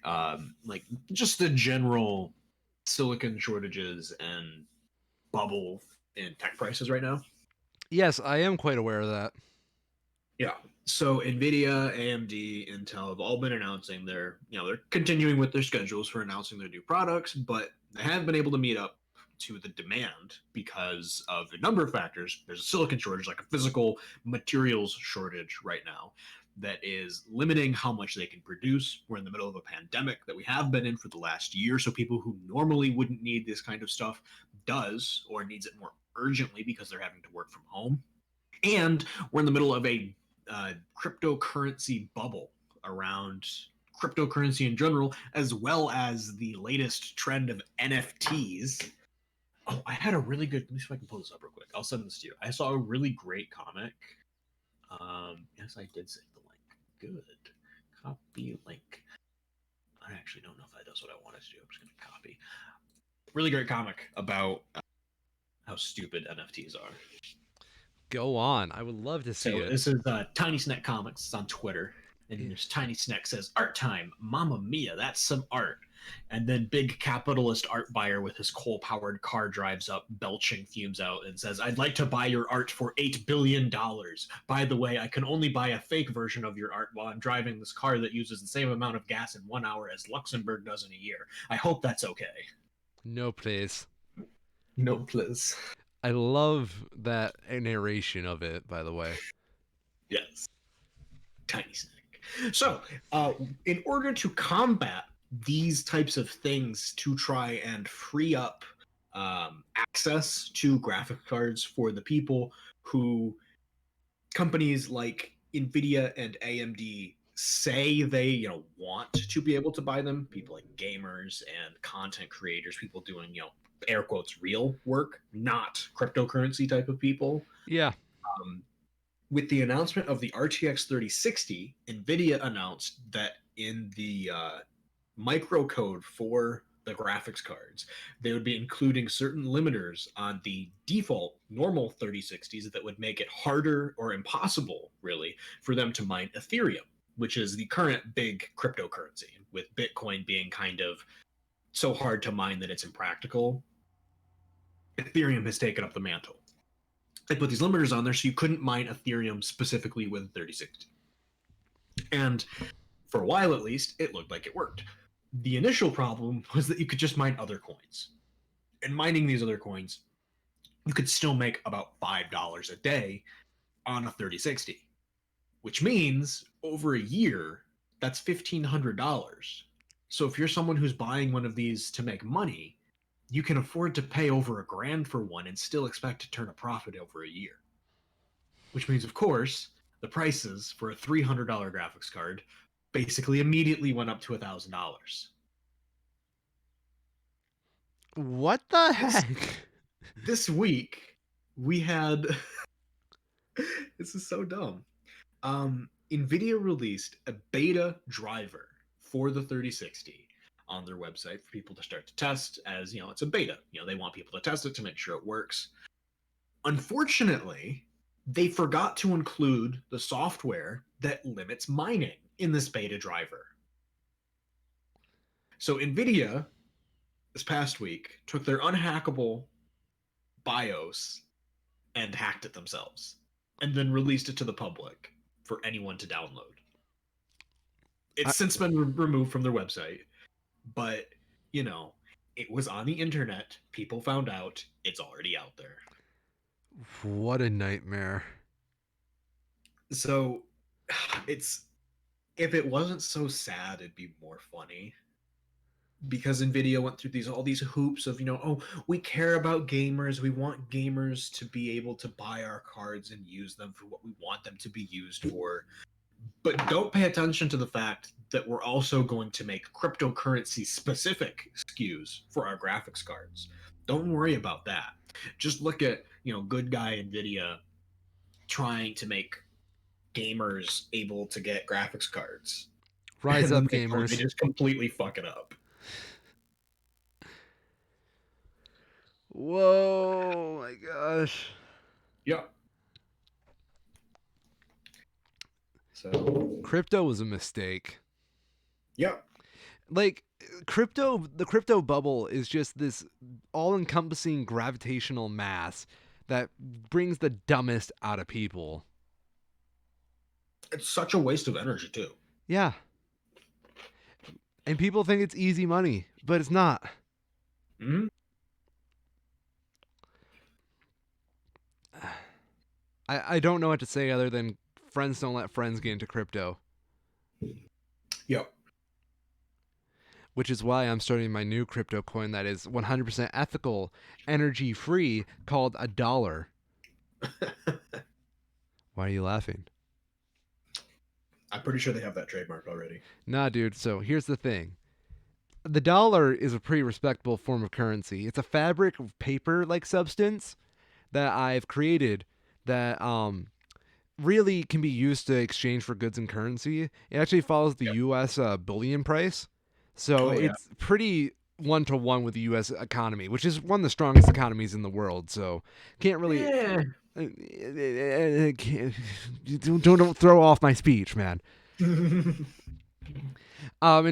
Speaker 2: like just the general silicon shortages and bubble in tech prices right now?
Speaker 1: Yes, I am quite aware of that.
Speaker 2: Yeah. So Nvidia, AMD, Intel have all been announcing they're continuing with their schedules for announcing their new products, but they haven't been able to meet up to the demand because of a number of factors. There's a silicon shortage, like a physical materials shortage right now that is limiting how much they can produce. We're in the middle of a pandemic that we have been in for the last year, so people who normally wouldn't need this kind of stuff does or needs it more urgently because they're having to work from home. And we're in the middle of a cryptocurrency bubble around cryptocurrency in general, as well as the latest trend of NFTs. Oh, I had a really good. Let me see if I can pull this up real quick. I'll send this to you. I saw a really great comic. Yes, I did save the link. Good. Copy link. I actually don't know if that does what I wanted to do. I'm just going to copy. Really great comic about how stupid NFTs are.
Speaker 1: Go on. I would love to see
Speaker 2: So
Speaker 1: it.
Speaker 2: this is Tiny Snack Comics. It's on Twitter. And there's Tiny Snack says, "Art time. Mamma mia, that's some art." And then big capitalist art buyer with his coal-powered car drives up, belching fumes out, and says, "I'd like to buy your art for $8 billion. By the way, I can only buy a fake version of your art while I'm driving this car that uses the same amount of gas in 1 hour as Luxembourg does in a year. I hope that's okay."
Speaker 1: No, please.
Speaker 2: No, please.
Speaker 1: I love that narration of it, by the way.
Speaker 2: Yes. Tiny Snack. So, in order to combat these types of things to try and free up access to graphic cards for the people who companies like Nvidia and AMD say they want to be able to buy them, people like gamers and content creators, people doing air quotes real work, not cryptocurrency type of people.
Speaker 1: Yeah.
Speaker 2: um, with the announcement of the RTX 3060, Nvidia announced that in the microcode for the graphics cards, they would be including certain limiters on the default normal 3060s that would make it harder or impossible, really, for them to mine Ethereum, which is the current big cryptocurrency, with Bitcoin being kind of so hard to mine that it's impractical. Ethereum has taken up the mantle. They put these limiters on there so you couldn't mine Ethereum specifically with 3060. And for a while at least, it looked like it worked. The initial problem was that you could just mine other coins. And mining these other coins, you could still make about $5 a day on a 3060, which means over a year, that's $1,500. So if you're someone who's buying one of these to make money, you can afford to pay over $1,000 for one and still expect to turn a profit over a year. Which means, of course, the prices for a $300 graphics card basically immediately went up to $1,000.
Speaker 1: What the
Speaker 2: This
Speaker 1: heck?
Speaker 2: this week we had this is so dumb. Nvidia released a beta driver for the 3060 on their website for people to start to test, as it's a beta. They want people to test it to make sure it works. Unfortunately, they forgot to include the software that limits mining in this beta driver. So Nvidia this past week took their unhackable BIOS and hacked it themselves, and then released it to the public for anyone to download.
Speaker 1: I,
Speaker 2: It's since been removed from their website, but it was on the internet. People found out. It's already out there.
Speaker 1: what a nightmare.
Speaker 2: So it's if it wasn't so sad, it'd be more funny. Because Nvidia went through all these hoops of oh, we care about gamers, we want gamers to be able to buy our cards and use them for what we want them to be used for, but don't pay attention to the fact that we're also going to make cryptocurrency specific SKUs for our graphics cards. Don't worry about that. Just look at good guy Nvidia trying to make gamers able to get graphics cards,
Speaker 1: Rise
Speaker 2: and then
Speaker 1: up,
Speaker 2: they
Speaker 1: gamers.
Speaker 2: just completely fuck it up.
Speaker 1: Whoa, my gosh.
Speaker 2: Yeah. So,
Speaker 1: Crypto was a mistake.
Speaker 2: yeah.
Speaker 1: Like, the crypto bubble is just this all-encompassing gravitational mass that brings the dumbest out of people.
Speaker 2: It's such a waste of energy too.
Speaker 1: Yeah. And people think it's easy money, but it's not.
Speaker 2: Mm-hmm.
Speaker 1: I don't know what to say other than friends don't let friends get into crypto.
Speaker 2: Yep.
Speaker 1: Which is why I'm starting my new crypto coin that is 100% ethical, energy free, called a dollar. Why are you laughing?
Speaker 2: I'm pretty sure they have that trademarked already.
Speaker 1: Nah, dude. So here's the thing. The dollar is a pretty respectable form of currency. It's a fabric paper like substance that I've created that really can be used to exchange for goods and currency. It actually follows the
Speaker 2: Yep.
Speaker 1: U.S. Bullion price. So
Speaker 2: Oh yeah.
Speaker 1: it's pretty one-to-one with the U.S. economy, which is one of the strongest economies in the world. So can't really...
Speaker 2: Yeah.
Speaker 1: Don't throw off my speech, man. In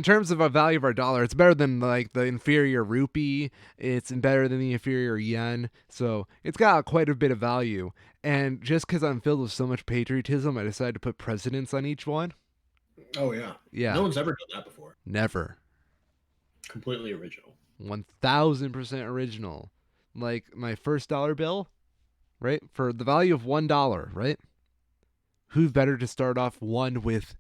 Speaker 1: terms of a value of our dollar, it's better than like the inferior rupee. It's better than the inferior yen. So it's got quite a bit of value. And just because I'm filled with so much patriotism, I decided to put presidents on each one.
Speaker 2: Oh yeah.
Speaker 1: Yeah,
Speaker 2: No one's ever done that before.
Speaker 1: never.
Speaker 2: Completely original.
Speaker 1: 1000% original. Like my first dollar bill, right? For the value of $1, right? Who's better to start off one with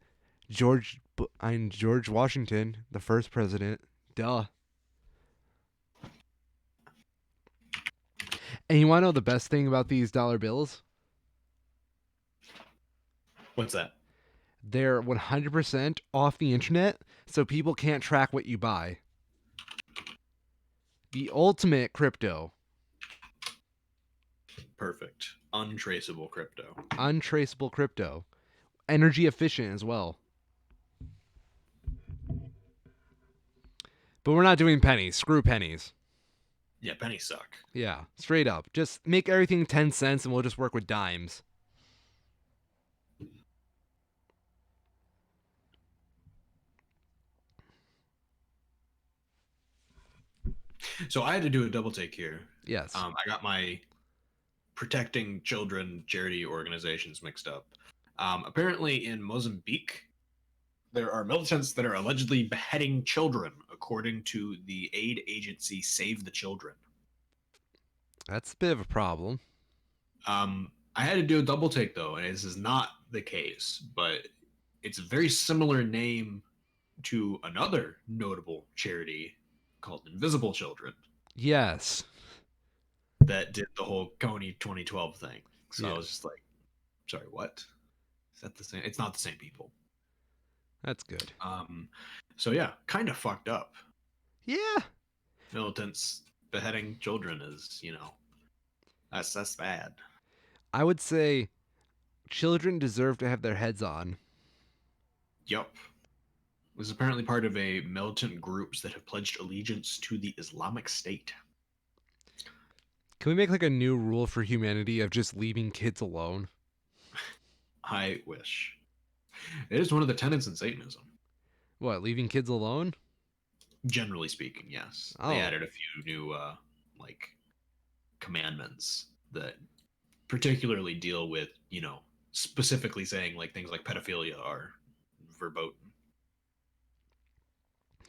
Speaker 1: George Washington, the first president. Duh. And you want to know the best thing about these dollar bills?
Speaker 2: What's that?
Speaker 1: They're 100% off the internet, so people can't track what you buy. The ultimate crypto.
Speaker 2: Perfect. Untraceable crypto.
Speaker 1: Untraceable crypto. Energy efficient as well. But we're not doing pennies. Screw pennies.
Speaker 2: Yeah, pennies suck.
Speaker 1: Yeah, straight up. Just make everything 10 cents and we'll just work with dimes.
Speaker 2: So I had to do a double take here.
Speaker 1: Yes.
Speaker 2: I got my protecting children charity organizations mixed up. Apparently, in Mozambique, there are militants that are allegedly beheading children, according to the aid agency Save the Children.
Speaker 1: That's a bit of a problem.
Speaker 2: I had to do a double take though, and this is not the case, but it's a very similar name to another notable charity called Invisible Children
Speaker 1: Yes.
Speaker 2: that did the whole Kony 2012 thing. So I
Speaker 1: Yeah.
Speaker 2: was just like, sorry, what? Is that the same? It's not the same people.
Speaker 1: That's good.
Speaker 2: So yeah, kind of fucked up.
Speaker 1: Yeah.
Speaker 2: Militants beheading children is, that's bad.
Speaker 1: I would say children deserve to have their heads on.
Speaker 2: Yup. Was apparently part of a militant groups that have pledged allegiance to the Islamic State.
Speaker 1: Can we make like a new rule for humanity of just leaving kids alone?
Speaker 2: I wish. It is one of the tenets in Satanism.
Speaker 1: What, leaving kids alone?
Speaker 2: Generally speaking, yes.
Speaker 1: Oh.
Speaker 2: They added a few new like commandments that particularly deal with, specifically saying like things like pedophilia are verboten.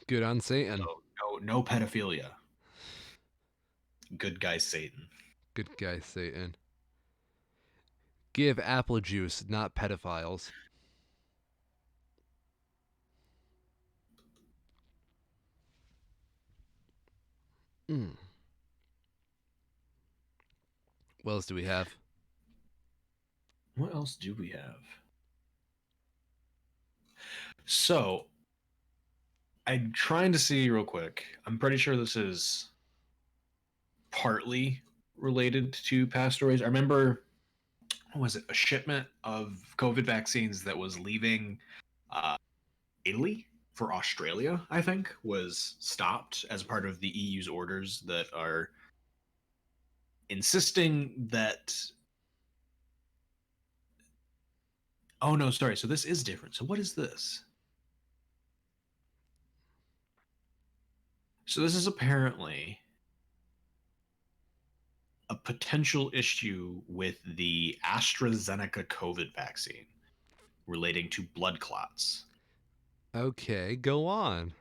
Speaker 1: Good on Satan.
Speaker 2: So no pedophilia. Good guy Satan.
Speaker 1: Good guy Satan. Give apple juice, not pedophiles. Mm. What else do we have?
Speaker 2: What else do we have? So, I'm trying to see real quick. I'm pretty sure this is partly related to past stories. I remember, what was it, a shipment of COVID vaccines that was leaving Italy for Australia, I think, was stopped as part of the EU's orders that are insisting that. Oh, no, sorry. So this is different. So what is this? So this is apparently a potential issue with the AstraZeneca COVID vaccine relating to blood clots.
Speaker 1: Okay, go on.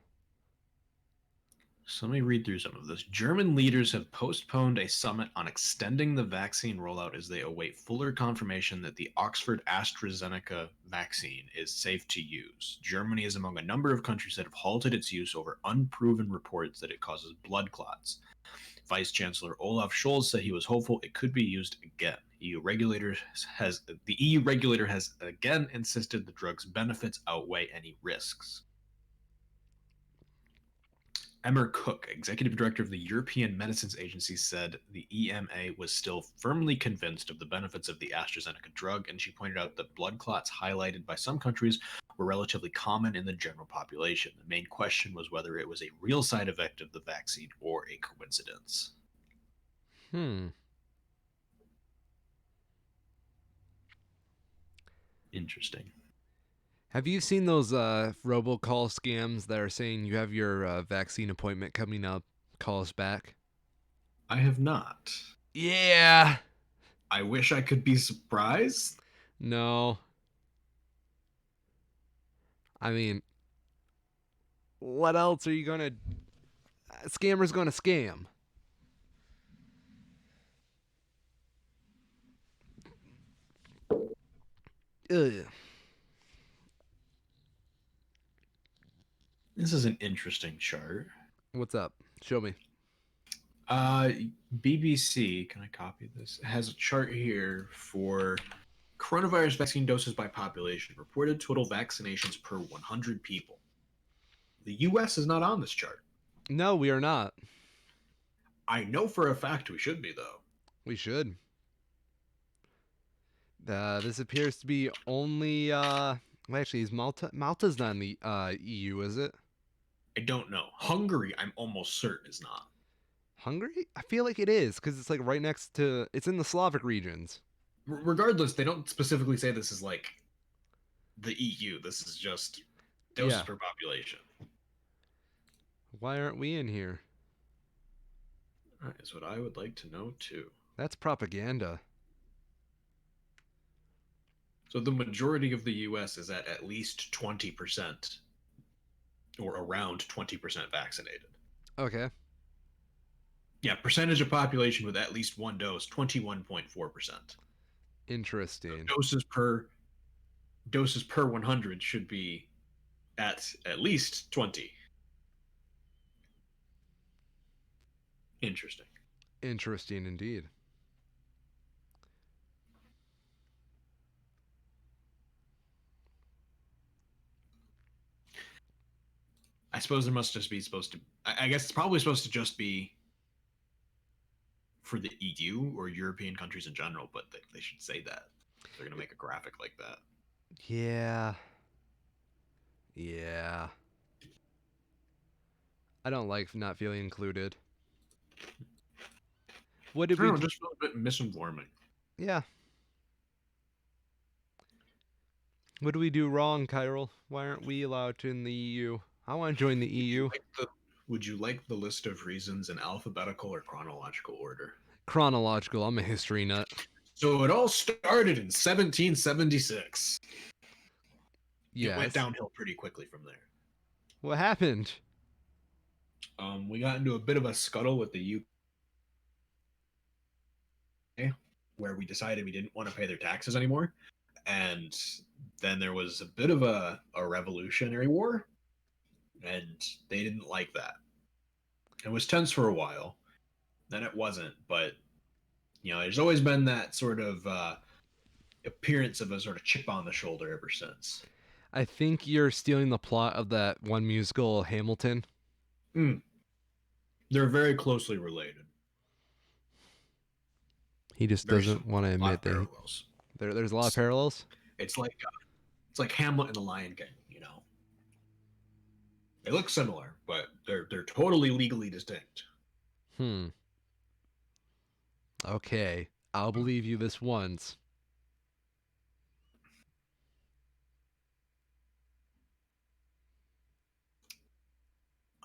Speaker 2: So let me read through some of this. German leaders have postponed a summit on extending the vaccine rollout as they await fuller confirmation that the Oxford AstraZeneca vaccine is safe to use. Germany is among a number of countries that have halted its use over unproven reports that it causes blood clots. Vice Chancellor Olaf Scholz said he was hopeful it could be used again. The EU regulator has again insisted the drug's benefits outweigh any risks. Emmer Cook, executive director of the European Medicines Agency, said the EMA was still firmly convinced of the benefits of the AstraZeneca drug, and she pointed out that blood clots highlighted by some countries were relatively common in the general population. The main question was whether it was a real side effect of the vaccine or a coincidence. Interesting.
Speaker 1: Have you seen those robocall scams that are saying you have your vaccine appointment coming up? Call us back.
Speaker 2: I have not.
Speaker 1: Yeah.
Speaker 2: I wish I could be surprised.
Speaker 1: No. I mean, what else are you gonna? Scammer's gonna scam. Ugh.
Speaker 2: This is an interesting chart.
Speaker 1: What's up? Show me.
Speaker 2: BBC, can I copy this? It has a chart here for Coronavirus vaccine doses by population. Reported total vaccinations per 100 people. The U.S. is not on this chart.
Speaker 1: No, we are not.
Speaker 2: I know for a fact we should be, though.
Speaker 1: We should. This appears to be only. Well, actually, is Malta's not in the EU, is it?
Speaker 2: I don't know. Hungary, I'm almost certain, is not.
Speaker 1: Hungary? I feel like it is because it's like right next to. It's in the Slavic regions.
Speaker 2: Regardless, they don't specifically say this is like the EU. This is just doses
Speaker 1: Yeah.
Speaker 2: per population.
Speaker 1: Why aren't we in here?
Speaker 2: That is what I would like to know too.
Speaker 1: That's propaganda.
Speaker 2: So the majority of the US is at least 20% or around 20% vaccinated.
Speaker 1: Okay.
Speaker 2: Yeah, percentage of population with at least one dose, 21.4%.
Speaker 1: Interesting.
Speaker 2: Doses per 100 should be at least 20. Interesting.
Speaker 1: Interesting indeed.
Speaker 2: I suppose there must just be supposed to. I guess it's probably supposed to just be for the EU or European countries in general, but they should say that. They're gonna make a graphic like that.
Speaker 1: Yeah. Yeah. I don't like not feeling included. What did
Speaker 2: I
Speaker 1: we
Speaker 2: don't know,
Speaker 1: do?
Speaker 2: just feel a bit misinforming.
Speaker 1: Yeah. What do we do wrong, Kyril? Why aren't we allowed to in the EU? I want to join the EU.
Speaker 2: Would you like the list of reasons in alphabetical or chronological order?
Speaker 1: Chronological. I'm a history nut.
Speaker 2: So it all started in 1776. It went
Speaker 1: Yes.
Speaker 2: downhill pretty quickly from there.
Speaker 1: What happened?
Speaker 2: We got into a bit of a scuttle with the UK, where we decided we didn't want to pay their taxes anymore, and then there was a bit of a revolutionary war, and they didn't like that. It was tense for a while. Then it wasn't, but there's always been that sort of appearance of a sort of chip on the shoulder ever since.
Speaker 1: I think you're stealing the plot of that one musical, Hamilton.
Speaker 2: They're very closely related.
Speaker 1: He just
Speaker 2: Very
Speaker 1: doesn't want to admit that
Speaker 2: parallels.
Speaker 1: There's a lot of parallels.
Speaker 2: It's like Hamlet and the Lion King. They look similar, but they're totally legally distinct.
Speaker 1: Okay, I'll believe you this once.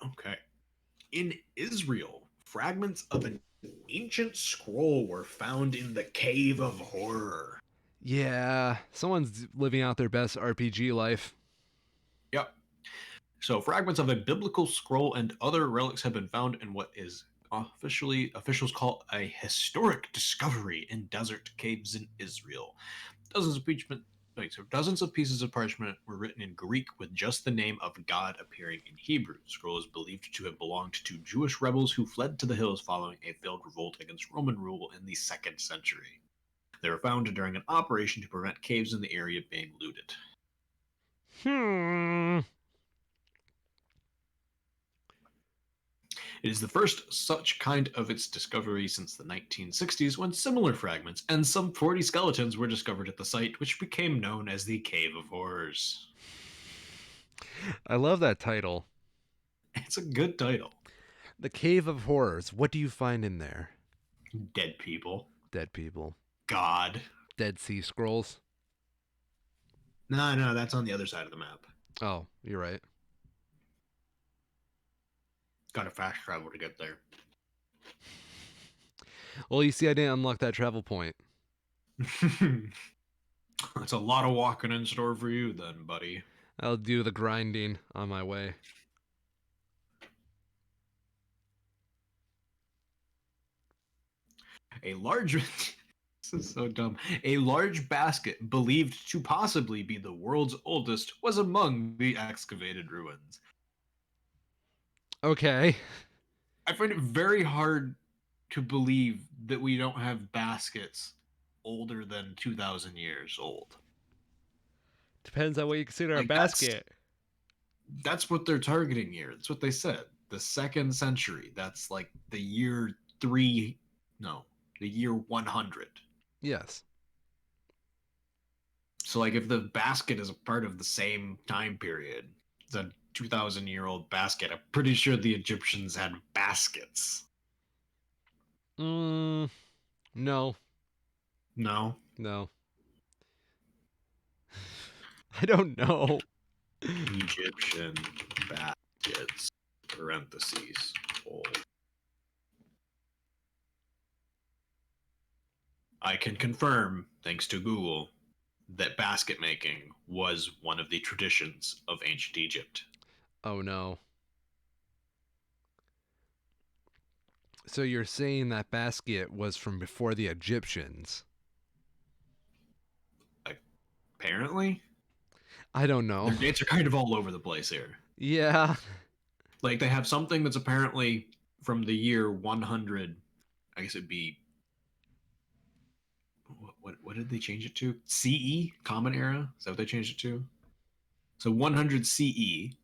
Speaker 2: Okay. In Israel, fragments of an ancient scroll were found in the Cave of Horror.
Speaker 1: Yeah, someone's living out their best RPG life.
Speaker 2: Yep. So fragments of a biblical scroll and other relics have been found in what is officials call a historic discovery in desert caves in Israel. Dozens of pieces of parchment were written in Greek with just the name of God appearing in Hebrew. The scroll is believed to have belonged to Jewish rebels who fled to the hills following a failed revolt against Roman rule in the 2nd century. They were found during an operation to prevent caves in the area being looted. It is the first such kind of its discovery since the 1960s, when similar fragments and some 40 skeletons were discovered at the site, which became known as the Cave of Horrors.
Speaker 1: I love that title.
Speaker 2: It's a good title.
Speaker 1: The Cave of Horrors. What do you find in there?
Speaker 2: Dead people.
Speaker 1: Dead people.
Speaker 2: God.
Speaker 1: Dead Sea Scrolls.
Speaker 2: No, that's on the other side of the map.
Speaker 1: Oh, you're right.
Speaker 2: Got to fast travel to get there.
Speaker 1: Well, you see, I didn't unlock that travel point.
Speaker 2: That's a lot of walking in store for you then, buddy.
Speaker 1: I'll do the grinding on my way.
Speaker 2: A large... This is so dumb. A large basket, believed to possibly be the world's oldest, was among the excavated ruins.
Speaker 1: Okay.
Speaker 2: I find it very hard to believe that we don't have baskets older than 2,000 years old.
Speaker 1: Depends on what you consider a
Speaker 2: Like
Speaker 1: basket.
Speaker 2: that's what they're targeting here. That's what they said. The 2nd century. That's like the year 3 no, the year 100.
Speaker 1: Yes.
Speaker 2: So like if the basket is a part of the same time period, it's a 2,000-year-old basket. I'm pretty sure the Egyptians had baskets.
Speaker 1: No.
Speaker 2: No.
Speaker 1: No. I don't know.
Speaker 2: Egyptian baskets, parentheses, old. I can confirm, thanks to Google, that basket making was one of the traditions of ancient Egypt.
Speaker 1: Oh no. So you're saying that basket was from before the Egyptians?
Speaker 2: Apparently,
Speaker 1: I don't know.
Speaker 2: their dates are kind of all over the place here.
Speaker 1: Yeah.
Speaker 2: Like they have something that's apparently from the year 100. I guess it'd be what did they change it to? CE, Common Era. Is that what they changed it to? So 100 CE.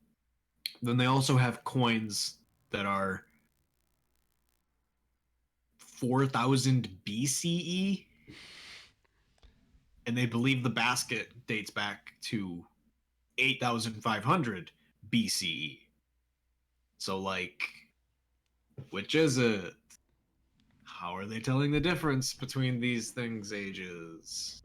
Speaker 2: Then they also have coins that are 4,000 BCE, and they believe the basket dates back to 8,500 BCE. So, like, which is it? How are they telling the difference between these things' ages?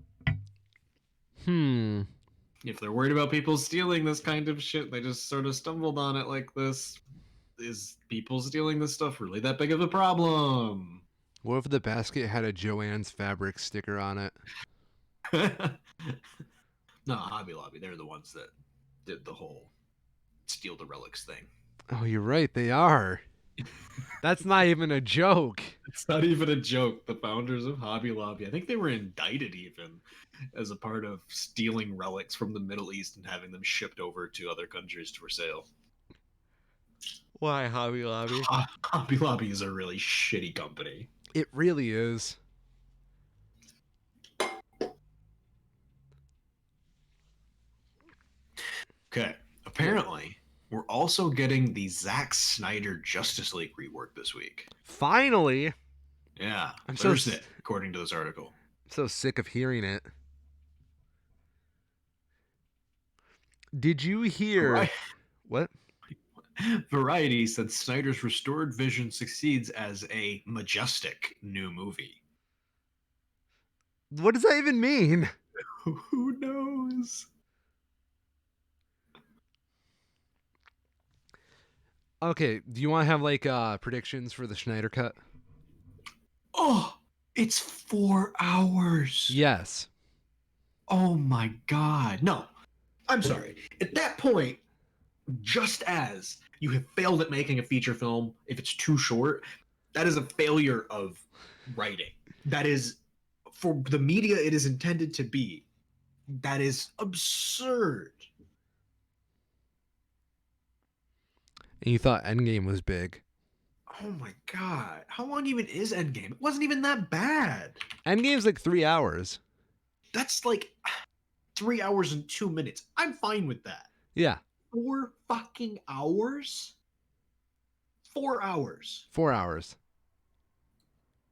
Speaker 2: If they're worried about people stealing this kind of shit, they just sort of stumbled on it like this. Is people stealing this stuff really that big of a problem?
Speaker 1: What if the basket had a Joann's fabric sticker on it?
Speaker 2: No, Hobby Lobby, they're the ones that did the whole steal the relics thing.
Speaker 1: Oh, you're right. They are. That's not even a joke.
Speaker 2: It's not even a joke. The founders of Hobby Lobby, I think they were indicted even as a part of stealing relics from the Middle East and having them shipped over to other countries for sale.
Speaker 1: Why Hobby Lobby?
Speaker 2: Hobby Lobby is a really shitty company.
Speaker 1: It really is.
Speaker 2: Okay. Apparently, we're also getting the Zack Snyder Justice League rework this week.
Speaker 1: Finally.
Speaker 2: Yeah,
Speaker 1: I'm
Speaker 2: Thursday, according to this article.
Speaker 1: so sick of hearing it. Did you hear? What?
Speaker 2: Variety said Snyder's restored vision succeeds as a majestic new movie.
Speaker 1: What does that even mean?
Speaker 2: Who knows?
Speaker 1: Okay, do you want to have like predictions for the Snyder cut?
Speaker 2: Oh, it's 4 hours.
Speaker 1: Yes.
Speaker 2: Oh my god. No, I'm sorry. At that point, just as you have failed at making a feature film, if it's too short, that is a failure of writing. That is, for the media it is intended to be, that is absurd.
Speaker 1: And you thought Endgame was big.
Speaker 2: Oh my god. How long even is Endgame? It wasn't even that bad.
Speaker 1: Endgame's like 3 hours.
Speaker 2: That's like 3 hours and 2 minutes. I'm fine with that.
Speaker 1: Yeah.
Speaker 2: 4 fucking hours? 4 hours.
Speaker 1: 4 hours.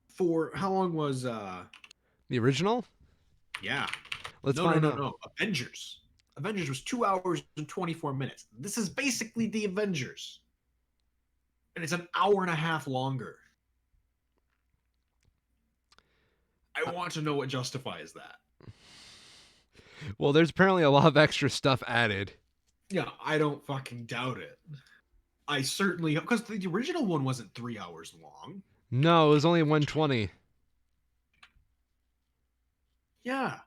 Speaker 2: For how long was
Speaker 1: The original?
Speaker 2: yeah.
Speaker 1: Let's find out.
Speaker 2: No. Avengers. Avengers was 2 hours and 24 minutes. This is basically the Avengers. And it's an hour and a half longer. I want to know what justifies that.
Speaker 1: Well, there's apparently a lot of extra stuff added.
Speaker 2: Yeah, I don't fucking doubt it. I certainly, because the original one wasn't 3 hours long.
Speaker 1: No, it was only 120.
Speaker 2: Yeah.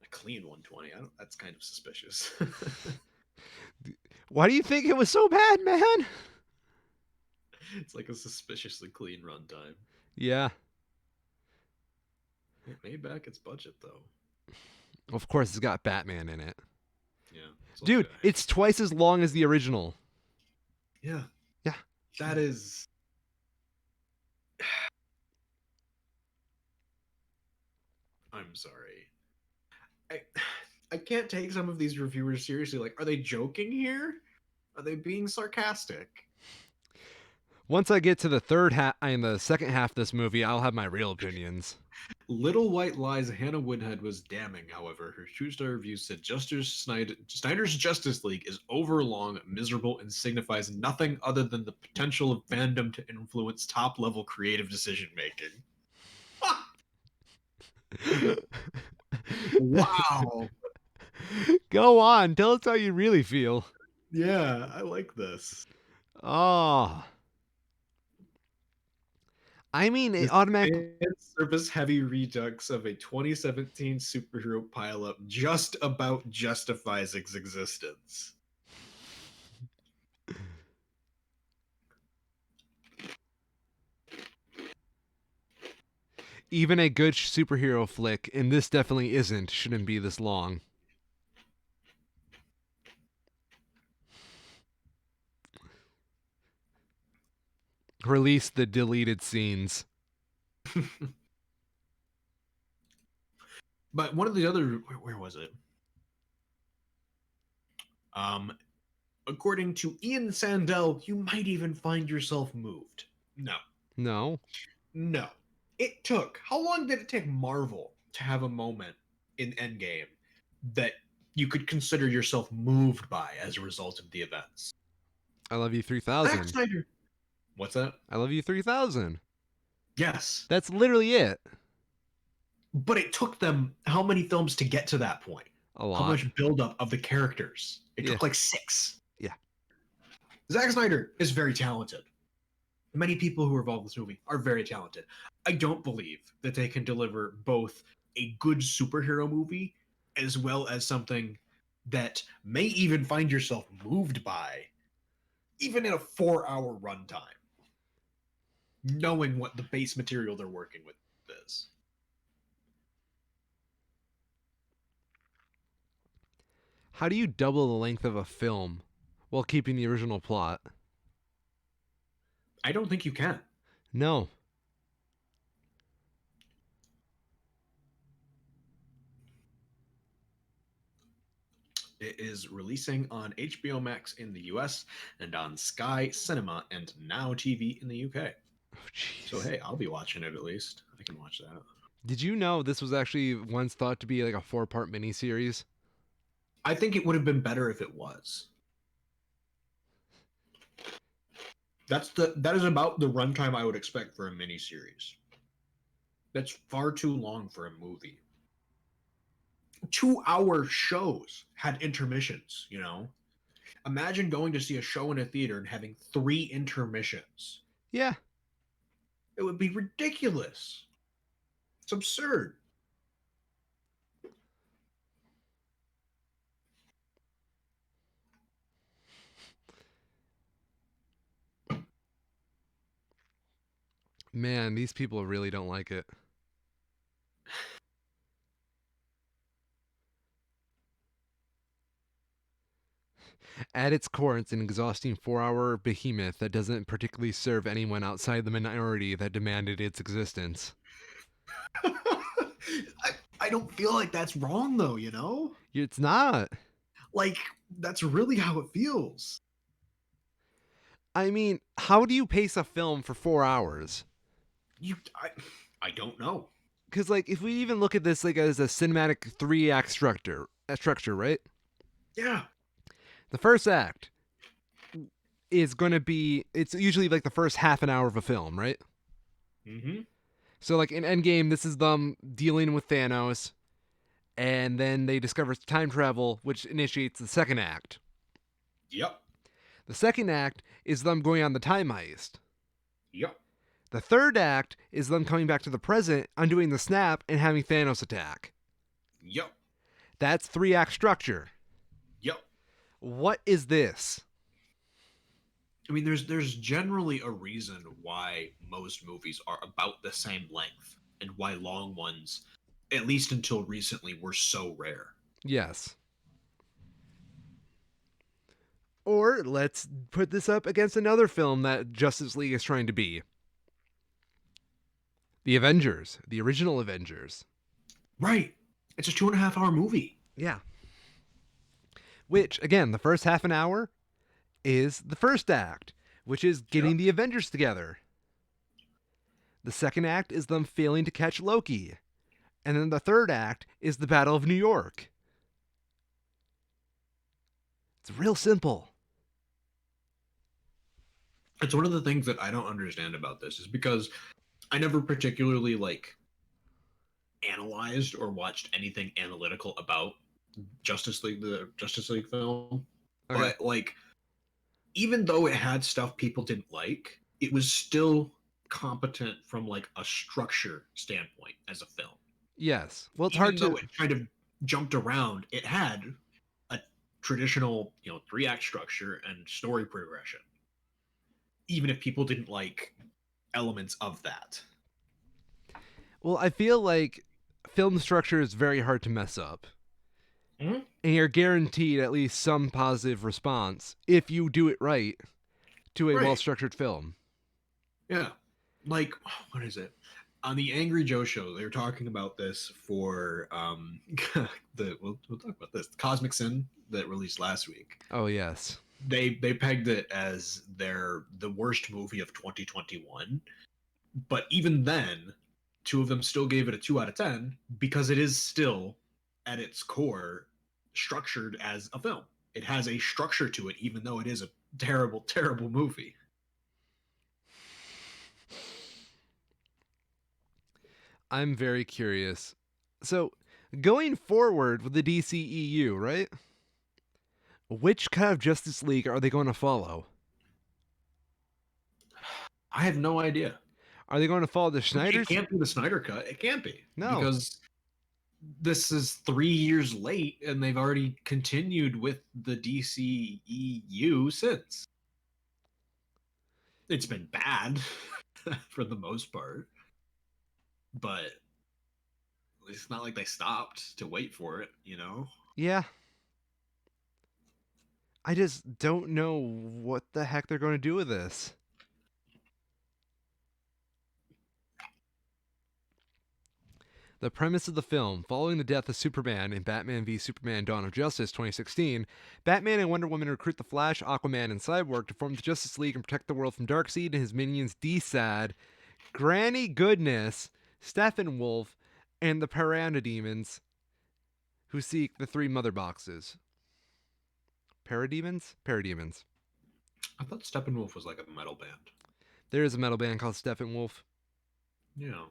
Speaker 2: A clean 120. That's kind of suspicious.
Speaker 1: Why do you think it was so bad, man?
Speaker 2: It's like a suspiciously clean runtime.
Speaker 1: Yeah.
Speaker 2: It made back its budget, though.
Speaker 1: Of course, it's got Batman in it.
Speaker 2: Yeah.
Speaker 1: Dude, it's twice as long as the original.
Speaker 2: Yeah.
Speaker 1: Yeah.
Speaker 2: That is... I'm sorry. I I can't take some of these reviewers seriously. Like, are they joking here? Are they being sarcastic?
Speaker 1: Once I get to the third half and the second half of this movie, I'll have my real opinions.
Speaker 2: Little White Lies Hannah Winhead was damning, however. Her two-star review said Snyder's Justice League is overlong, miserable, and signifies nothing other than the potential of fandom to influence top-level creative decision-making. Wow.
Speaker 1: Go on, tell us how you really feel.
Speaker 2: Yeah, I like this.
Speaker 1: Oh. I mean, it
Speaker 2: This
Speaker 1: automatically.
Speaker 2: fan service heavy redux of a 2017 superhero pileup just about justifies its existence.
Speaker 1: Even a good superhero flick, and this definitely isn't, shouldn't be this long. Release the deleted scenes.
Speaker 2: But one of the other, where was it? According to Ian Sandell, you might even find yourself moved. No,
Speaker 1: No.
Speaker 2: no. It took, how long did it take Marvel to have a moment in Endgame that you could consider yourself moved by as a result of the events?
Speaker 1: I love you
Speaker 2: Zack
Speaker 1: 3000.
Speaker 2: Snyder. What's that?
Speaker 1: I love you 3000.
Speaker 2: Yes.
Speaker 1: That's literally it.
Speaker 2: But it took them how many films to get to that point?
Speaker 1: A lot.
Speaker 2: How much buildup of the characters? It
Speaker 1: Yeah.
Speaker 2: took like 6.
Speaker 1: Yeah.
Speaker 2: Zack Snyder is very talented. Many people who are involved in this movie are very talented. I don't believe that they can deliver both a good superhero movie as well as something that may even find yourself moved by, even in a 4-hour runtime, knowing what the base material they're working with is.
Speaker 1: How do you double the length of a film while keeping the original plot?
Speaker 2: I don't think you can.
Speaker 1: No.
Speaker 2: It is releasing on HBO Max in the US and on Sky Cinema and Now TV in the UK.
Speaker 1: Oh, jeez.
Speaker 2: So hey, I'll be watching it at least. I can watch that.
Speaker 1: Did you know this was actually once thought to be like a 4-part miniseries?
Speaker 2: I think it would have been better if it was. That is about the runtime I would expect for a miniseries. That's far too long for a movie. 2-hour shows had intermissions, you know? Imagine going to see a show in a theater and having 3 intermissions.
Speaker 1: Yeah.
Speaker 2: It would be ridiculous. It's absurd.
Speaker 1: Man, these people really don't like it. At its core, it's an exhausting 4-hour behemoth that doesn't particularly serve anyone outside the minority that demanded its existence.
Speaker 2: I don't feel like that's wrong though, you know?
Speaker 1: It's not.
Speaker 2: Like, that's really how it feels.
Speaker 1: I mean, how do you pace a film for 4 hours?
Speaker 2: I don't know.
Speaker 1: Because, like, if we even look at this like as a cinematic 3-act structure, right?
Speaker 2: Yeah.
Speaker 1: The first act is going to be, it's usually like the first half an hour of a film, right?
Speaker 2: Mm-hmm.
Speaker 1: So, like, in Endgame, this is them dealing with Thanos, and then they discover time travel, which initiates the second act.
Speaker 2: Yep.
Speaker 1: The second act is them going on the time heist.
Speaker 2: Yep.
Speaker 1: The third act is them coming back to the present, undoing the snap, and having Thanos attack.
Speaker 2: Yep.
Speaker 1: That's 3-act structure.
Speaker 2: Yep.
Speaker 1: What is this?
Speaker 2: I mean, there's generally a reason why most movies are about the same length and why long ones, at least until recently, were so rare.
Speaker 1: Yes. Or let's put this up against another film that Justice League is trying to be. The Avengers. The original Avengers.
Speaker 2: Right. It's a 2.5 hour movie.
Speaker 1: Yeah. Which, again, the first half an hour is the first act, which is
Speaker 2: Yep.
Speaker 1: getting the Avengers together. The second act is them failing to catch Loki. And then the third act is the Battle of New York. It's real simple.
Speaker 2: It's one of the things that I don't understand about this is because I never particularly like analyzed or watched anything analytical about Justice League, the Justice League film.
Speaker 1: Okay.
Speaker 2: But like, even though it had stuff people didn't like, it was still competent from like a structure standpoint as a film.
Speaker 1: Yes. Well, it's hard
Speaker 2: Even though
Speaker 1: to.
Speaker 2: it kind of jumped around, it had a traditional, 3-act structure and story progression. Even if people didn't like elements of that.
Speaker 1: Well, I feel like film structure is very hard to mess up.
Speaker 2: Mm-hmm.
Speaker 1: And you're guaranteed at least some positive response if you do it right to a
Speaker 2: Right.
Speaker 1: well structured film.
Speaker 2: Yeah. Like, what is it? On the Angry Joe show, they were talking about this for we'll talk about this Cosmic Sin that released last week.
Speaker 1: Oh, yes.
Speaker 2: They pegged it as the worst movie of 2021, but even then, two of them still gave it a 2 out of 10 because it is still at its core structured as a film. It has a structure to it, even though it is a terrible, terrible movie.
Speaker 1: I'm very curious. So, going forward with the DCEU, right? Which cut of Justice League are they going to follow?
Speaker 2: I have no idea.
Speaker 1: Are they going to follow the
Speaker 2: It
Speaker 1: Snyder's?
Speaker 2: can't be the Snyder cut. It can't be.
Speaker 1: No.
Speaker 2: Because this is 3 years late and they've already continued with the DCEU since. It's been bad for the most part. But it's not like they stopped to wait for it.
Speaker 1: Yeah. I just don't know what the heck they're going to do with this. The premise of the film, following the death of Superman in Batman v Superman Dawn of Justice 2016, Batman and Wonder Woman recruit the Flash, Aquaman, and Cyborg to form the Justice League and protect the world from Darkseid and his minions D-Sad, Granny Goodness, Steppenwolf, and the Parademons, who seek the 3 mother boxes. Parademons? Parademons.
Speaker 2: I thought Steppenwolf was like a metal band.
Speaker 1: There is a metal band called Steppenwolf.
Speaker 2: Yeah.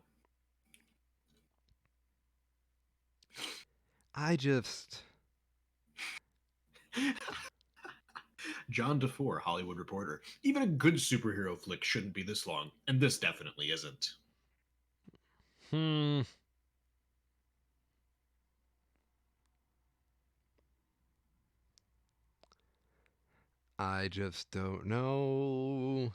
Speaker 1: I just...
Speaker 2: John DeFore, Hollywood Reporter. Even a good superhero flick shouldn't be this long, and this definitely isn't.
Speaker 1: I just don't know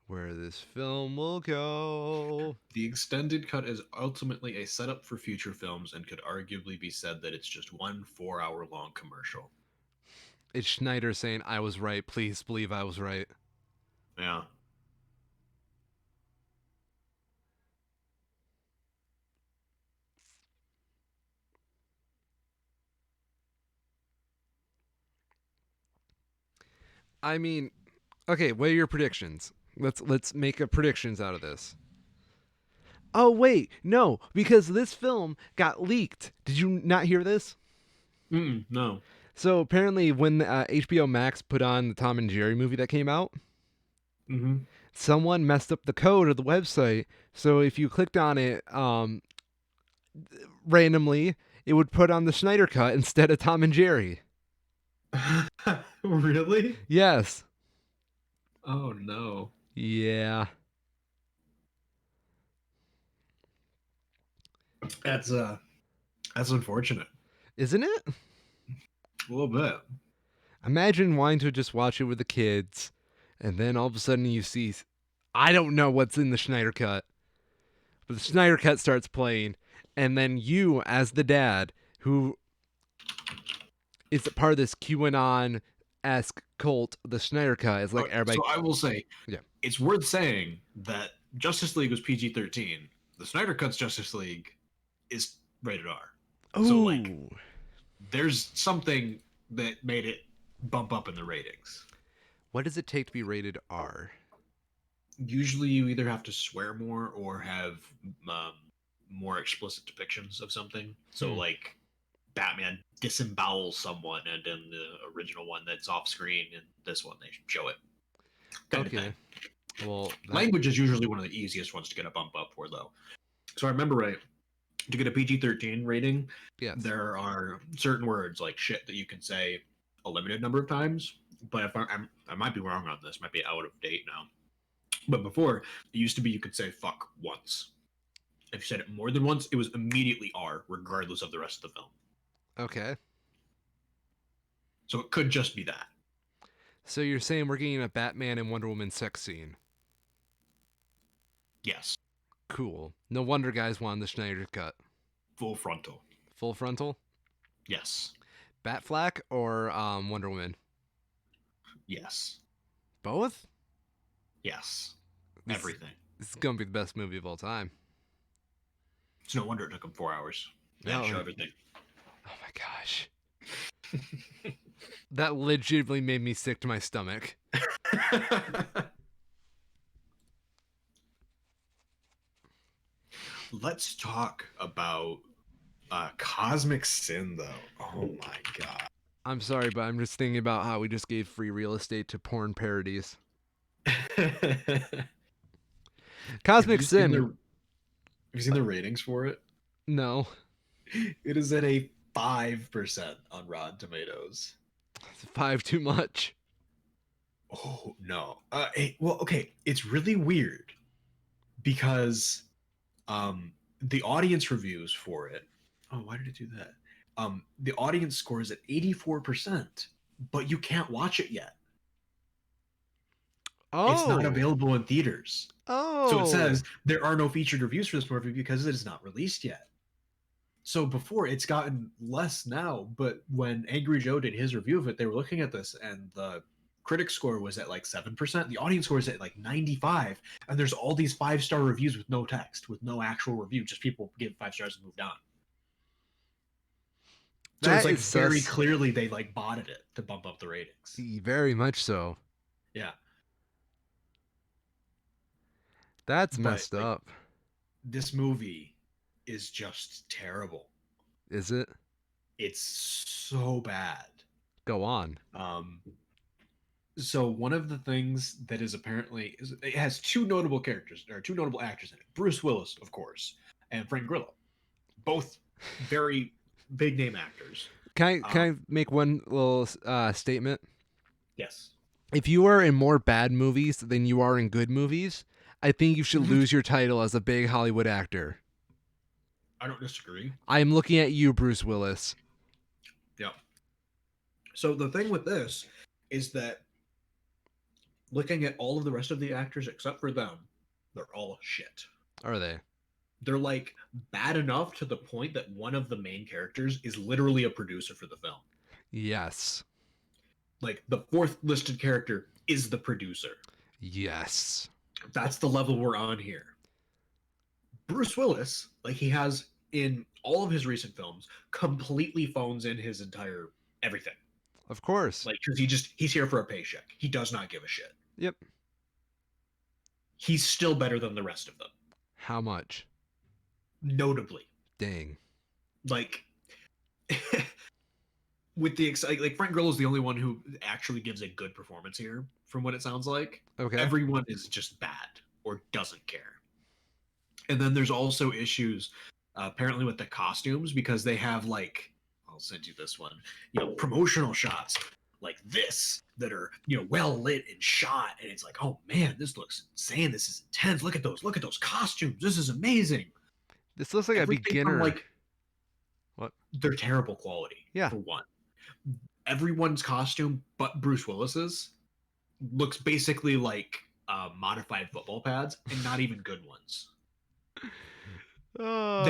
Speaker 1: where this film will go.
Speaker 2: The extended cut is ultimately a setup for future films and could arguably be said that it's just one 4-hour long commercial.
Speaker 1: It's Snyder saying, I was right. Please believe I was right.
Speaker 2: Yeah.
Speaker 1: I mean, okay, what are your predictions? Let's make a predictions out of this. Oh wait, no, because this film got leaked. Did you not hear this?
Speaker 2: No.
Speaker 1: So apparently, when HBO Max put on the Tom and Jerry movie that came out, someone messed up the code of the website. So if you clicked on it randomly, it would put on the Snyder cut instead of Tom and Jerry.
Speaker 2: Really?
Speaker 1: Yes.
Speaker 2: Oh no.
Speaker 1: Yeah.
Speaker 2: That's unfortunate.
Speaker 1: Isn't it?
Speaker 2: A little bit.
Speaker 1: Imagine wanting to just watch it with the kids, and then all of a sudden you see, I don't know what's in the Snyder cut, but the Snyder cut starts playing, and then you, as the dad, who is a part of this QAnon-esque cult, the Snyder cut is like everybody.
Speaker 2: So I will say,
Speaker 1: Yeah.
Speaker 2: it's worth saying that Justice League was PG-13. The Snyder Cut's Justice League is rated R. So like,
Speaker 1: Ooh.
Speaker 2: there's something that made it bump up in the ratings.
Speaker 1: What does it take to be rated R?
Speaker 2: Usually, you either have to swear more or have um, more explicit depictions of something. So
Speaker 1: Hmm.
Speaker 2: like, Batman disembowels someone, and in the original one that's off screen, and this one they show it, kind of thing.
Speaker 1: Okay. Well, that
Speaker 2: Language is usually one of the easiest ones to get a bump up for, though. So I remember right, to get a PG-13 rating,
Speaker 1: yes.
Speaker 2: there are certain words like shit that you can say a limited number of times. But if I might be wrong on this, might be out of date now. But before, it used to be you could say fuck once. If you said it more than once, it was immediately R, regardless of the rest of the film.
Speaker 1: Okay.
Speaker 2: So it could just be that.
Speaker 1: So you're saying we're getting a Batman and Wonder Woman sex scene?
Speaker 2: Yes,
Speaker 1: Cool. No wonder guys wanted the Snyder cut.
Speaker 2: full frontal.
Speaker 1: Full frontal?
Speaker 2: Yes,
Speaker 1: Batflack or Wonder Woman?
Speaker 2: yes,
Speaker 1: Both?
Speaker 2: yes.
Speaker 1: This,
Speaker 2: Everything.
Speaker 1: this is gonna be the best movie of all time.
Speaker 2: It's no wonder it took them 4 hours. They had to show everything.
Speaker 1: Oh my gosh. That legitimately made me sick to my stomach.
Speaker 2: Let's talk about Cosmic Sin, though. Oh my god.
Speaker 1: I'm sorry, but I'm just thinking about how we just gave free real estate to porn parodies.
Speaker 2: have
Speaker 1: Cosmic
Speaker 2: you seen
Speaker 1: Sin.
Speaker 2: the Have you seen the ratings for it?
Speaker 1: No.
Speaker 2: It is at a 5% on Rotten Tomatoes.
Speaker 1: It's 5 too much.
Speaker 2: Oh no. Well, okay. It's really weird because the audience reviews for it. Oh, why did it do that? The audience score is at 84%, but you can't watch it yet. It's not
Speaker 1: Oh.
Speaker 2: available in theaters. So it
Speaker 1: Oh.
Speaker 2: says there are no featured reviews for this movie because it is not released yet. So before it's gotten less now, but when Angry Joe did his review of it, they were looking at this and the critic score was at like 7%. The audience score is at like 95. And there's all these 5-star reviews with no text, with no actual review, just people give 5 stars and moved on. So it's
Speaker 1: That
Speaker 2: like
Speaker 1: is
Speaker 2: very
Speaker 1: sus.
Speaker 2: clearly they like botted it to bump up the ratings.
Speaker 1: Very much so.
Speaker 2: Yeah.
Speaker 1: That's
Speaker 2: But
Speaker 1: messed
Speaker 2: like
Speaker 1: up.
Speaker 2: this movie is just terrible.
Speaker 1: Is it?
Speaker 2: It's so bad.
Speaker 1: Go on.
Speaker 2: So one of the things that is apparently it has two notable characters or two notable actors in it. Bruce Willis, of course, and Frank Grillo. Both very big name actors.
Speaker 1: Can I make one little statement?
Speaker 2: Yes.
Speaker 1: If you are in more bad movies than you are in good movies, I think you should lose your title as a big Hollywood actor.
Speaker 2: I don't disagree.
Speaker 1: I am looking at you, Bruce Willis.
Speaker 2: Yeah. So the thing with this is that looking at all of the rest of the actors except for them, they're all shit.
Speaker 1: Are they?
Speaker 2: They're like bad enough to the point that one of the main characters is literally a producer for the film.
Speaker 1: Yes.
Speaker 2: Like the fourth listed character is the producer.
Speaker 1: Yes.
Speaker 2: That's the level we're on here. Bruce Willis, like he has in all of his recent films, completely phones in his entire everything.
Speaker 1: Of course.
Speaker 2: Like, because he's here for a paycheck. He does not give a shit.
Speaker 1: Yep.
Speaker 2: He's still better than the rest of them.
Speaker 1: How much?
Speaker 2: Notably.
Speaker 1: Dang.
Speaker 2: Like, with the like Frank Grillo is the only one who actually gives a good performance here, from what it sounds like.
Speaker 1: Okay.
Speaker 2: Everyone is just bad or doesn't care. And then there's also issues apparently with the costumes because they have like I'll send you this one, promotional shots like this that are well lit and shot, and it's like, oh man, this looks insane. This is intense. Look at those costumes. This is amazing.
Speaker 1: This looks like
Speaker 2: Everything
Speaker 1: a beginner.
Speaker 2: from, like,
Speaker 1: what?
Speaker 2: They're terrible quality.
Speaker 1: Yeah.
Speaker 2: For one, everyone's costume but Bruce Willis's looks basically like modified football pads, and not even good ones. They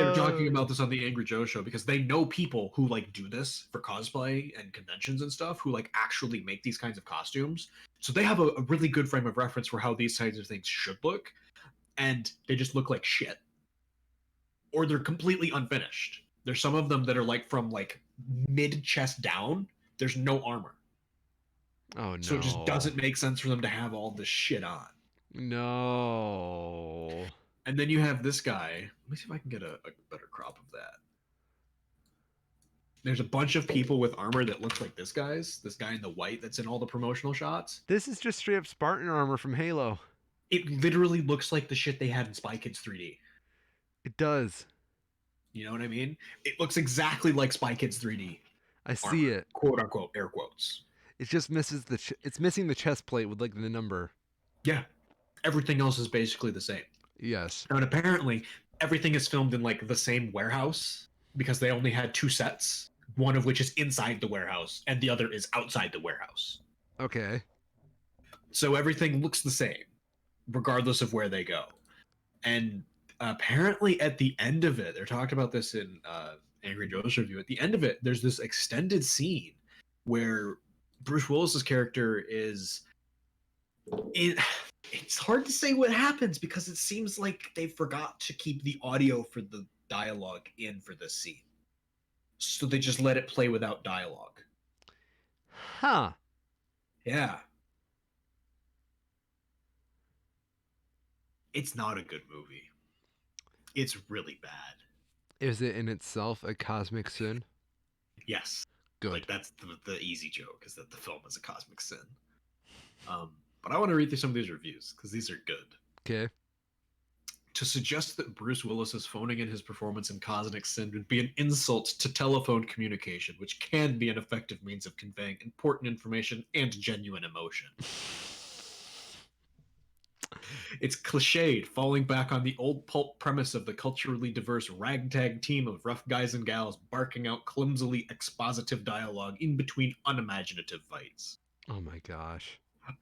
Speaker 2: were talking about this on the Angry Joe show because they know people who like do this for cosplay and conventions and stuff who like actually make these kinds of costumes. So they have a really good frame of reference for how these kinds of things should look, and they just look like shit. Or they're completely unfinished. There's some of them that are like from like mid chest down. There's no armor.
Speaker 1: Oh
Speaker 2: So it just
Speaker 1: no.
Speaker 2: doesn't make sense for them to have all this shit on.
Speaker 1: No.
Speaker 2: And then you have this guy. Let me see if I can get a better crop of that. There's a bunch of people with armor that looks like this guy's. This guy in the white that's in all the promotional shots.
Speaker 1: This is just straight up Spartan armor from Halo.
Speaker 2: It literally looks like the shit they had in Spy Kids 3D.
Speaker 1: It does.
Speaker 2: You know what I mean? It looks exactly like Spy Kids 3D
Speaker 1: I see
Speaker 2: armor,
Speaker 1: it.
Speaker 2: quote unquote, air quotes.
Speaker 1: It just misses it's missing the chest plate with like the number.
Speaker 2: Yeah, everything else is basically the same.
Speaker 1: Yes.
Speaker 2: And apparently, everything is filmed in like the same warehouse because they only had 2 sets, one of which is inside the warehouse and the other is outside the warehouse.
Speaker 1: Okay.
Speaker 2: So everything looks the same, regardless of where they go. And apparently, at the end of it, they're talking about this in Angry Joe's review. At the end of it, there's this extended scene where Bruce Willis's character is in. It's hard to say what happens because it seems like they forgot to keep the audio for the dialogue in for this scene. So they just let it play without dialogue.
Speaker 1: Huh.
Speaker 2: Yeah. It's not a good movie. It's really bad.
Speaker 1: Is it in itself a cosmic sin?
Speaker 2: Yes.
Speaker 1: Good.
Speaker 2: Like that's the easy joke is that the film is a cosmic sin. But I want to read through some of these reviews because these are good.
Speaker 1: Okay.
Speaker 2: To suggest that Bruce Willis is phoning in his performance in Cosmic Sin would be an insult to telephone communication, which can be an effective means of conveying important information and genuine emotion. It's cliched, falling back on the old pulp premise of the culturally diverse ragtag team of rough guys and gals barking out clumsily expositive dialogue in between unimaginative fights.
Speaker 1: Oh my gosh.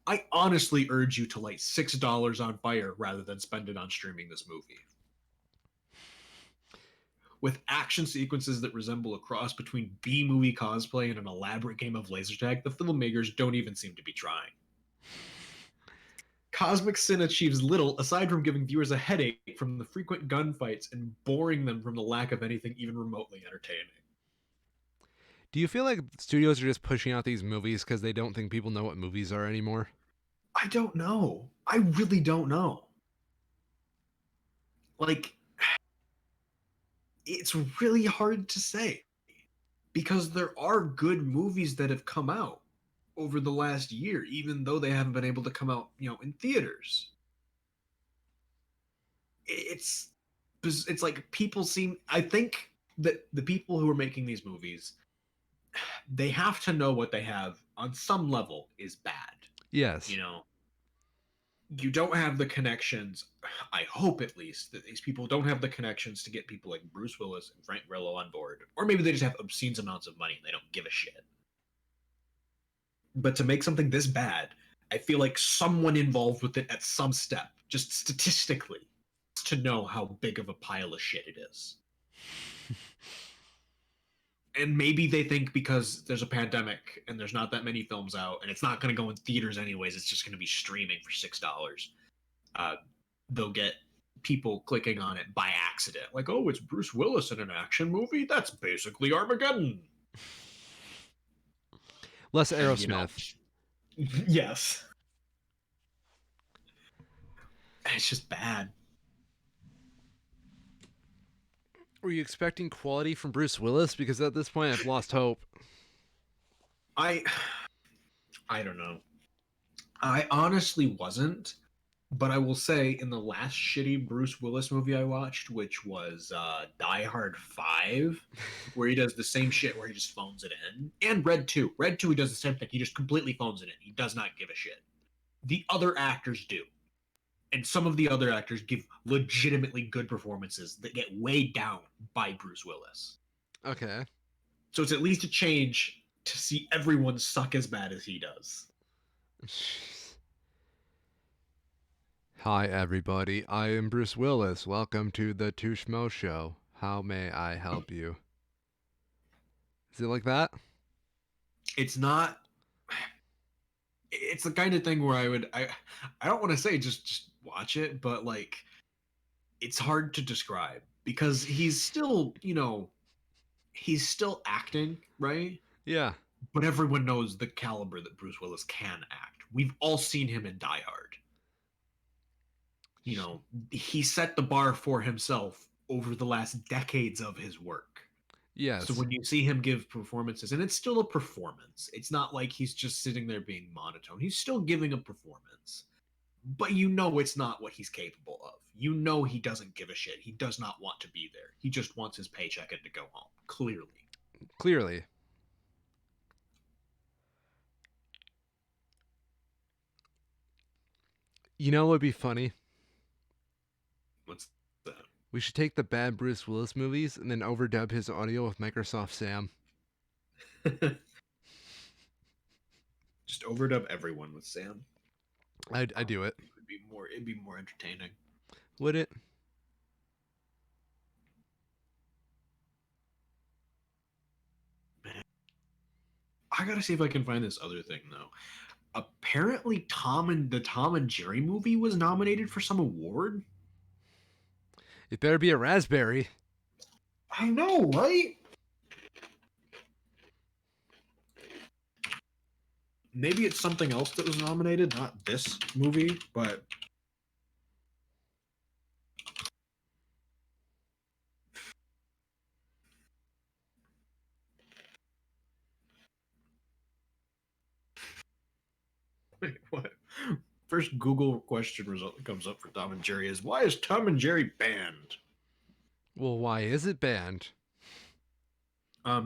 Speaker 2: I honestly urge you to light $6 on fire rather than spend it on streaming this movie. With action sequences that resemble a cross between B-movie cosplay and an elaborate game of laser tag, the filmmakers don't even seem to be trying. Cosmic Sin achieves little aside from giving viewers a headache from the frequent gunfights and boring them from the lack of anything even remotely entertaining.
Speaker 1: Do you feel like studios are just pushing out these movies because they don't think people know what movies are anymore?
Speaker 2: I don't know. I really don't know. Like, it's really hard to say because there are good movies that have come out over the last year, even though they haven't been able to come out, in theaters. It's like people seem. I think that the people who are making these movies, they have to know what they have on some level is bad.
Speaker 1: Yes.
Speaker 2: You don't have the connections. I hope at least that these people don't have the connections to get people like Bruce Willis and Frank Grillo on board, or maybe they just have obscene amounts of money and they don't give a shit. But to make something this bad, I feel like someone involved with it at some step, just statistically, to know how big of a pile of shit it is. And maybe they think because there's a pandemic and there's not that many films out and it's not going to go in theaters anyways, it's just going to be streaming for $6. They'll get people clicking on it by accident. Like, oh, it's Bruce Willis in an action movie? That's basically Armageddon.
Speaker 1: Less Aerosmith.
Speaker 2: Yes. It's just bad.
Speaker 1: Were you expecting quality from Bruce Willis? Because at this point, I've lost hope.
Speaker 2: I don't know. I honestly wasn't, but I will say in the last shitty Bruce Willis movie I watched, which was Die Hard 5, where he does the same shit where he just phones it in, and Red 2. Red 2, he does the same thing. He just completely phones it in. He does not give a shit. The other actors do. And some of the other actors give legitimately good performances that get weighed down by Bruce Willis.
Speaker 1: Okay.
Speaker 2: So it's at least a change to see everyone suck as bad as he does.
Speaker 1: Hi, everybody. I am Bruce Willis. Welcome to the Schmoes Show. How may I help you? Is it like that?
Speaker 2: It's not. It's the kind of thing where I don't want to say just watch it, but like, it's hard to describe because he's still, he's still acting, right?
Speaker 1: Yeah.
Speaker 2: But everyone knows the caliber that Bruce Willis can act. We've all seen him in Die Hard. You know, he set the bar for himself over the last decades of his work. So
Speaker 1: Yes.
Speaker 2: when you see him give performances, and it's still a performance, it's not like he's just sitting there being monotone. He's still giving a performance, but you know it's not what he's capable of. You know he doesn't give a shit. He does not want to be there. He just wants his paycheck and to go home. Clearly.
Speaker 1: Clearly. You know what would be funny?
Speaker 2: What's that?
Speaker 1: We should take the bad Bruce Willis movies and then overdub his audio with Microsoft Sam.
Speaker 2: Just overdub everyone with Sam.
Speaker 1: I do it.
Speaker 2: It'd be more entertaining.
Speaker 1: Would it?
Speaker 2: Man, I gotta see if I can find this other thing though. Apparently, the Tom and Jerry movie was nominated for some award.
Speaker 1: It better be a raspberry.
Speaker 2: I know, right? Maybe it's something else that was nominated, not this movie, but wait, what? First Google question result that comes up for Tom and Jerry is why is Tom and Jerry banned?
Speaker 1: Well, why is it banned?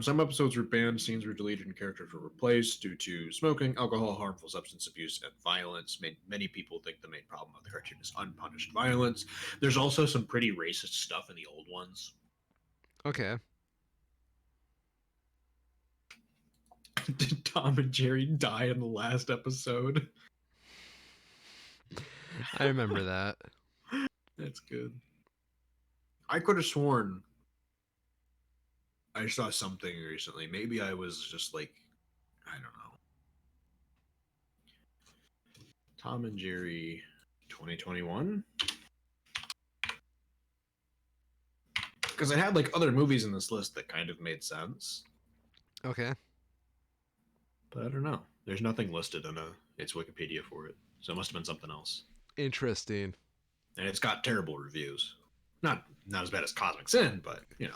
Speaker 2: Some episodes were banned, scenes were deleted, and characters were replaced due to smoking, alcohol, harmful substance abuse, and violence. Many people think the main problem of the cartoon is unpunished violence. There's also some pretty racist stuff in the old ones.
Speaker 1: Okay.
Speaker 2: Did Tom and Jerry die in the last episode?
Speaker 1: I remember that.
Speaker 2: That's good. I could have sworn I saw something recently. Maybe I was just like, I don't know. Tom and Jerry 2021? Because I had like other movies in this list that kind of made sense.
Speaker 1: Okay.
Speaker 2: But I don't know. There's nothing listed in its Wikipedia for it. So it must have been something else.
Speaker 1: Interesting.
Speaker 2: And it's got terrible reviews. Not as bad as Cosmic Sin, but you know.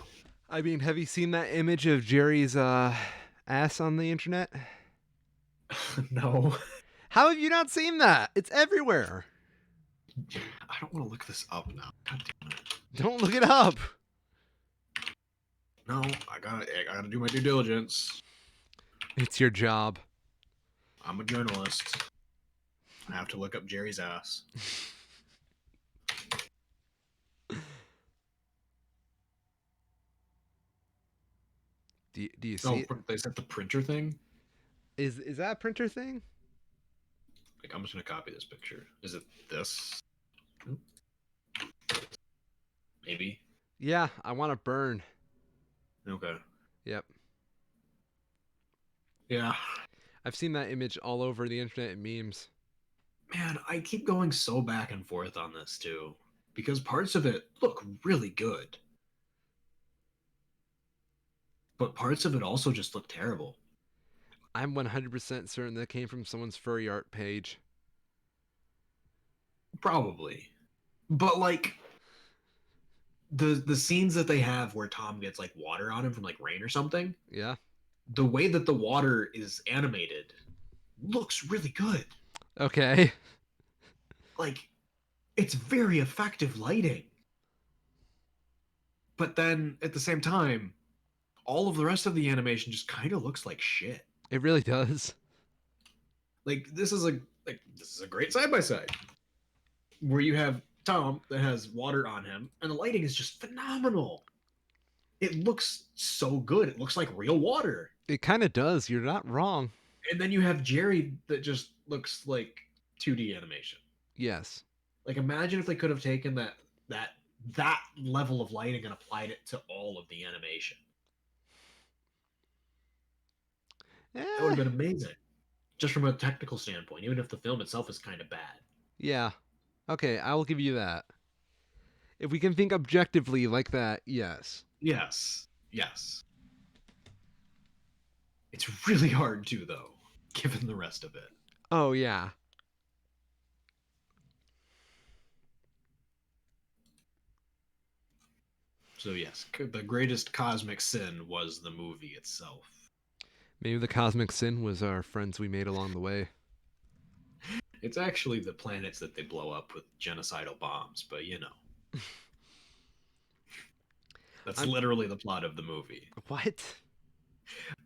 Speaker 1: I mean, have you seen that image of Jerry's ass on the internet?
Speaker 2: No.
Speaker 1: How have you not seen that? It's everywhere.
Speaker 2: I don't want to look this up now. God damn it.
Speaker 1: Don't look it up.
Speaker 2: No, I gotta do my due diligence.
Speaker 1: It's your job.
Speaker 2: I'm a journalist. I have to look up Jerry's ass.
Speaker 1: Do you see it?
Speaker 2: They said the printer thing?
Speaker 1: Is that a printer thing?
Speaker 2: Like, I'm just gonna copy this picture. Is it this? Maybe.
Speaker 1: Yeah, I want to burn.
Speaker 2: Okay.
Speaker 1: Yep.
Speaker 2: Yeah.
Speaker 1: I've seen that image all over the internet and memes.
Speaker 2: Man, I keep going so back and forth on this too. Because parts of it look really good. But parts of it also just look terrible.
Speaker 1: I'm 100% certain that came from someone's furry art page.
Speaker 2: Probably. But like the scenes that they have where Tom gets like water on him from like rain or something,
Speaker 1: Yeah.
Speaker 2: the way that the water is animated looks really good.
Speaker 1: Okay.
Speaker 2: Like, it's very effective lighting. But then at the same time, all of the rest of the animation just kind of looks like shit.
Speaker 1: It really does.
Speaker 2: Like this is a great side by side where you have Tom that has water on him and the lighting is just phenomenal. It looks so good. It looks like real water.
Speaker 1: It kind of does. You're not wrong.
Speaker 2: And then you have Jerry that just looks like 2D animation.
Speaker 1: Yes.
Speaker 2: Like imagine if they could have taken that level of lighting and applied it to all of the animation. That would have been amazing. Just from a technical standpoint, even if the film itself is kind of bad.
Speaker 1: Yeah. Okay, I will give you that. If we can think objectively like that, yes.
Speaker 2: Yes. Yes. It's really hard to, though, given the rest of it.
Speaker 1: Oh yeah.
Speaker 2: So yes, the greatest cosmic sin was the movie itself.
Speaker 1: Maybe the cosmic sin was our friends we made along the way.
Speaker 2: It's actually the planets that they blow up with genocidal bombs, but that's
Speaker 1: I'm
Speaker 2: literally the plot of the movie.
Speaker 1: what?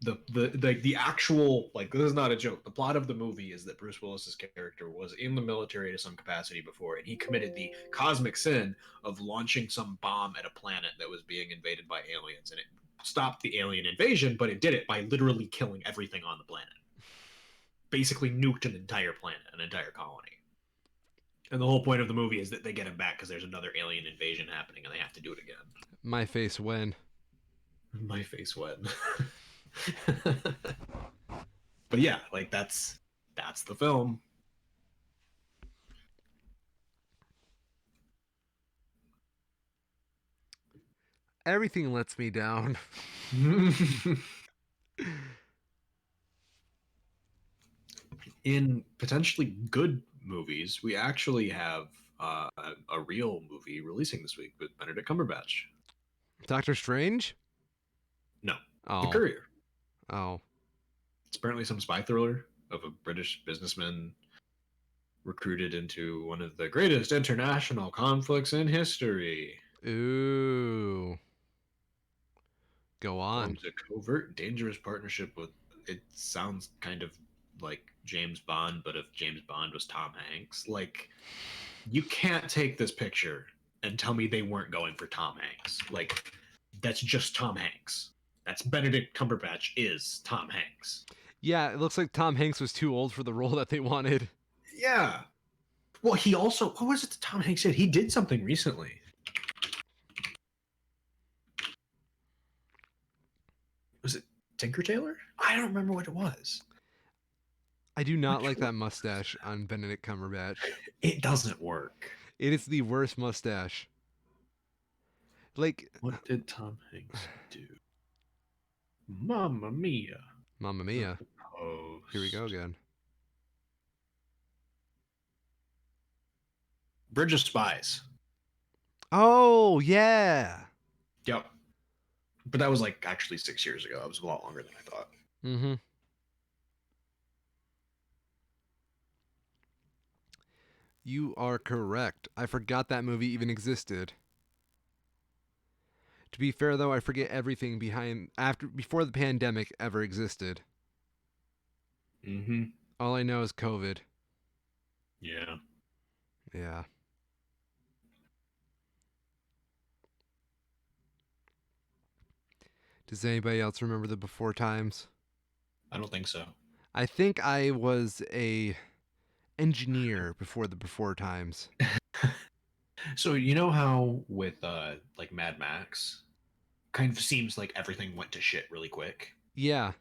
Speaker 2: The actual, like, this is not a joke. The plot of the movie is that Bruce Willis's character was in the military to some capacity before, and he committed the cosmic sin of launching some bomb at a planet that was being invaded by aliens, and it stopped the alien invasion, but it did it by literally killing everything on the planet. Basically nuked an entire planet, an entire colony. And the whole point of the movie is that they get him back because there's another alien invasion happening and they have to do it again.
Speaker 1: My face when.
Speaker 2: My face wet. But yeah, like that's the film.
Speaker 1: Everything lets me down.
Speaker 2: In potentially good movies, we actually have a real movie releasing this week with Benedict Cumberbatch.
Speaker 1: Doctor Strange?
Speaker 2: No, The
Speaker 1: Oh.
Speaker 2: Courier.
Speaker 1: Oh.
Speaker 2: It's apparently some spy thriller of a British businessman recruited into one of the greatest international conflicts in history.
Speaker 1: Ooh. Go on.
Speaker 2: Forms a covert, dangerous partnership with. It sounds kind of like James Bond, but if James Bond was Tom Hanks, like, you can't take this picture and tell me they weren't going for Tom Hanks. Like, that's just Tom Hanks. That's Benedict Cumberbatch is Tom Hanks.
Speaker 1: Yeah, it looks like Tom Hanks was too old for the role that they wanted.
Speaker 2: Yeah. Well, he also, what was it that Tom Hanks did? He did something recently. Was it Tinker Tailor? I don't remember what it was.
Speaker 1: I do not like that mustache on Benedict Cumberbatch.
Speaker 2: It doesn't work.
Speaker 1: It is the worst mustache. Like,
Speaker 2: What did Tom Hanks do? Mamma Mia.
Speaker 1: Mamma Mia.
Speaker 2: Oh,
Speaker 1: Here we go again.
Speaker 2: Bridge of Spies.
Speaker 1: Oh, yeah.
Speaker 2: Yep. But that was like actually 6 years ago. That was a lot longer than I thought.
Speaker 1: Mm-hmm. You are correct. I forgot that movie even existed. To be fair, though, I forget everything before the pandemic ever existed.
Speaker 2: Mm-hmm.
Speaker 1: All I know is COVID.
Speaker 2: Yeah.
Speaker 1: Yeah. Does anybody else remember the before times?
Speaker 2: I don't think so.
Speaker 1: I think I was a engineer before the before times.
Speaker 2: So you know how with like Mad Max, kind of seems like everything went to shit really quick.
Speaker 1: Yeah.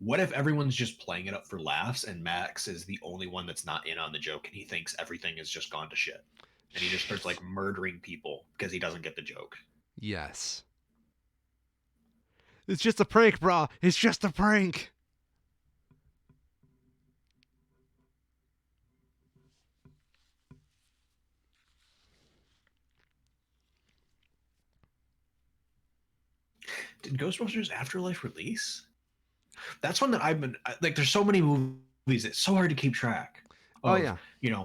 Speaker 2: What if everyone's just playing it up for laughs and Max is the only one that's not in on the joke and he thinks everything has just gone to shit? And he just starts like murdering people because he doesn't get the joke.
Speaker 1: Yes. It's just a prank, brah. It's just a prank.
Speaker 2: Did Ghostbusters Afterlife release? That's one that I've been like. There's so many movies. It's so hard to keep track
Speaker 1: Oh,
Speaker 2: of.
Speaker 1: yeah.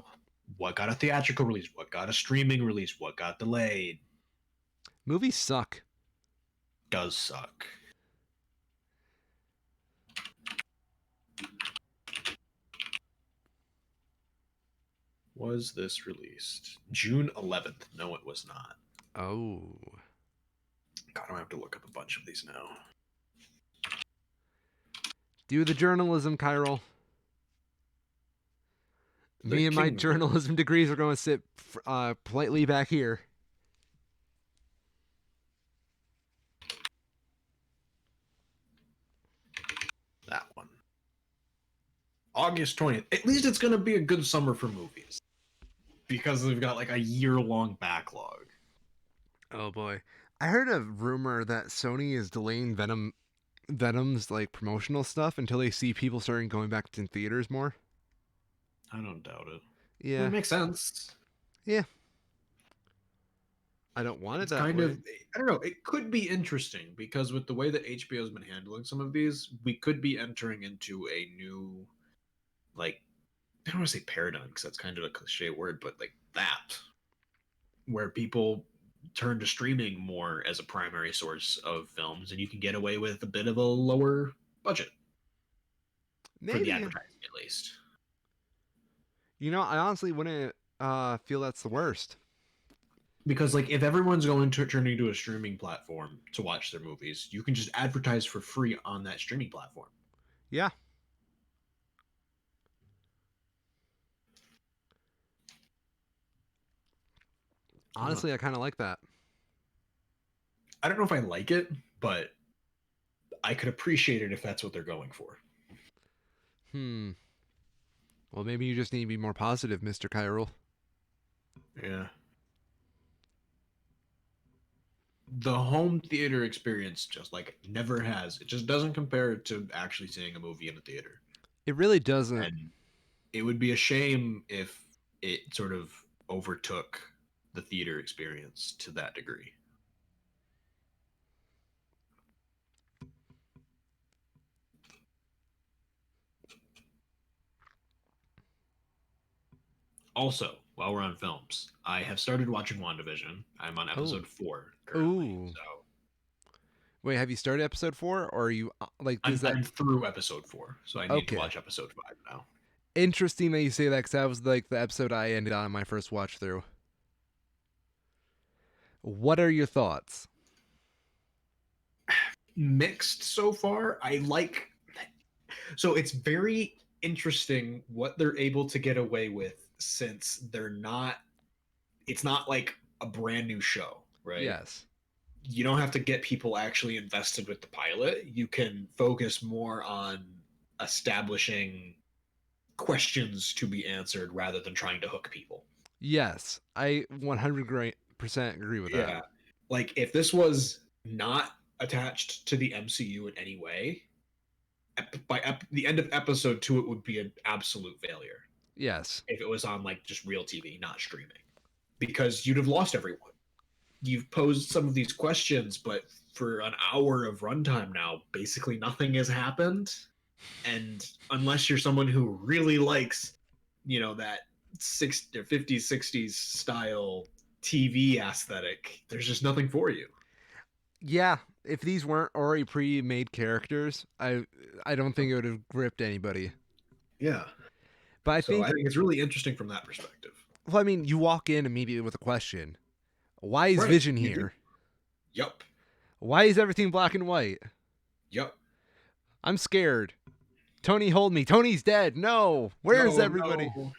Speaker 2: What got a theatrical release, what got a streaming release, what got delayed.
Speaker 1: Movies suck.
Speaker 2: Does suck. Was this released June 11th? No, it was not.
Speaker 1: Oh.
Speaker 2: God, I have to look up a bunch of these now.
Speaker 1: Do the journalism, Kyril. Me and my journalism degrees are going to sit politely back here.
Speaker 2: That one. August 20th. At least it's going to be a good summer for movies. Because they've got like a year-long backlog.
Speaker 1: Oh boy. I heard a rumor that Sony is delaying Venom Venom's like promotional stuff until they see people starting going back to theaters more.
Speaker 2: I don't doubt it. It
Speaker 1: Yeah,
Speaker 2: makes sense.
Speaker 1: yeah. I don't want it
Speaker 2: It's
Speaker 1: that
Speaker 2: kind of,
Speaker 1: way.
Speaker 2: I don't know, it could be interesting because with the way that HBO's been handling some of these, we could be entering into a new, like, I don't want to say paradigm because that's kind of a cliche word, but like that, where people turn to streaming more as a primary source of films and you can get away with a bit of a lower budget for the
Speaker 1: Maybe.
Speaker 2: advertising at least.
Speaker 1: I honestly wouldn't feel that's the worst.
Speaker 2: Because like if everyone's going to turning to a streaming platform to watch their movies, you can just advertise for free on that streaming platform.
Speaker 1: Yeah. Honestly, I kind of like that.
Speaker 2: I don't know if I like it, but I could appreciate it if that's what they're going for.
Speaker 1: Hmm. Well, maybe you just need to be more positive, Mr. Kyril.
Speaker 2: Yeah. The home theater experience just like never has. It just doesn't compare to actually seeing a movie in a theater.
Speaker 1: It really doesn't.
Speaker 2: And it would be a shame if it sort of overtook the theater experience to that degree. Also, while we're on films, I have started watching WandaVision. I'm on
Speaker 1: Oh.
Speaker 2: episode 4 currently.
Speaker 1: Ooh.
Speaker 2: So
Speaker 1: Wait, have you started episode 4 or are you like is that
Speaker 2: I'm through episode 4. So I need to
Speaker 1: okay?
Speaker 2: watch episode 5 now.
Speaker 1: Interesting that you say that because that was like the episode I ended on my first watch through. What are your thoughts?
Speaker 2: Mixed so far. I like. So it's very interesting what they're able to get away with since they're not. It's not like a brand new show, right?
Speaker 1: Yes.
Speaker 2: You don't have to get people actually invested with the pilot. You can focus more on establishing questions to be answered rather than trying to hook people.
Speaker 1: Yes. I 100% agree with that.
Speaker 2: Yeah. Like if this was not attached to the MCU in any way, the end of episode 2 it would be an absolute failure
Speaker 1: Yes.
Speaker 2: if it was on like just real TV, not streaming. Because you'd have lost everyone. You've posed some of these questions, but for an hour of runtime now, basically nothing has happened. And unless you're someone who really likes, that 60s or 50s, 60s style TV aesthetic, there's just nothing for you.
Speaker 1: Yeah, if these weren't already pre-made characters, I don't think it would have gripped anybody.
Speaker 2: Yeah.
Speaker 1: But I
Speaker 2: So I
Speaker 1: think
Speaker 2: think it's really interesting from that perspective.
Speaker 1: well, I mean, you walk in immediately with a question. Why is
Speaker 2: Right.
Speaker 1: Vision
Speaker 2: You do.
Speaker 1: here?
Speaker 2: Yep.
Speaker 1: Why is everything black and white?
Speaker 2: Yep.
Speaker 1: I'm scared. Tony, hold me. Tony's dead. No. Where's
Speaker 2: No,
Speaker 1: everybody?
Speaker 2: no.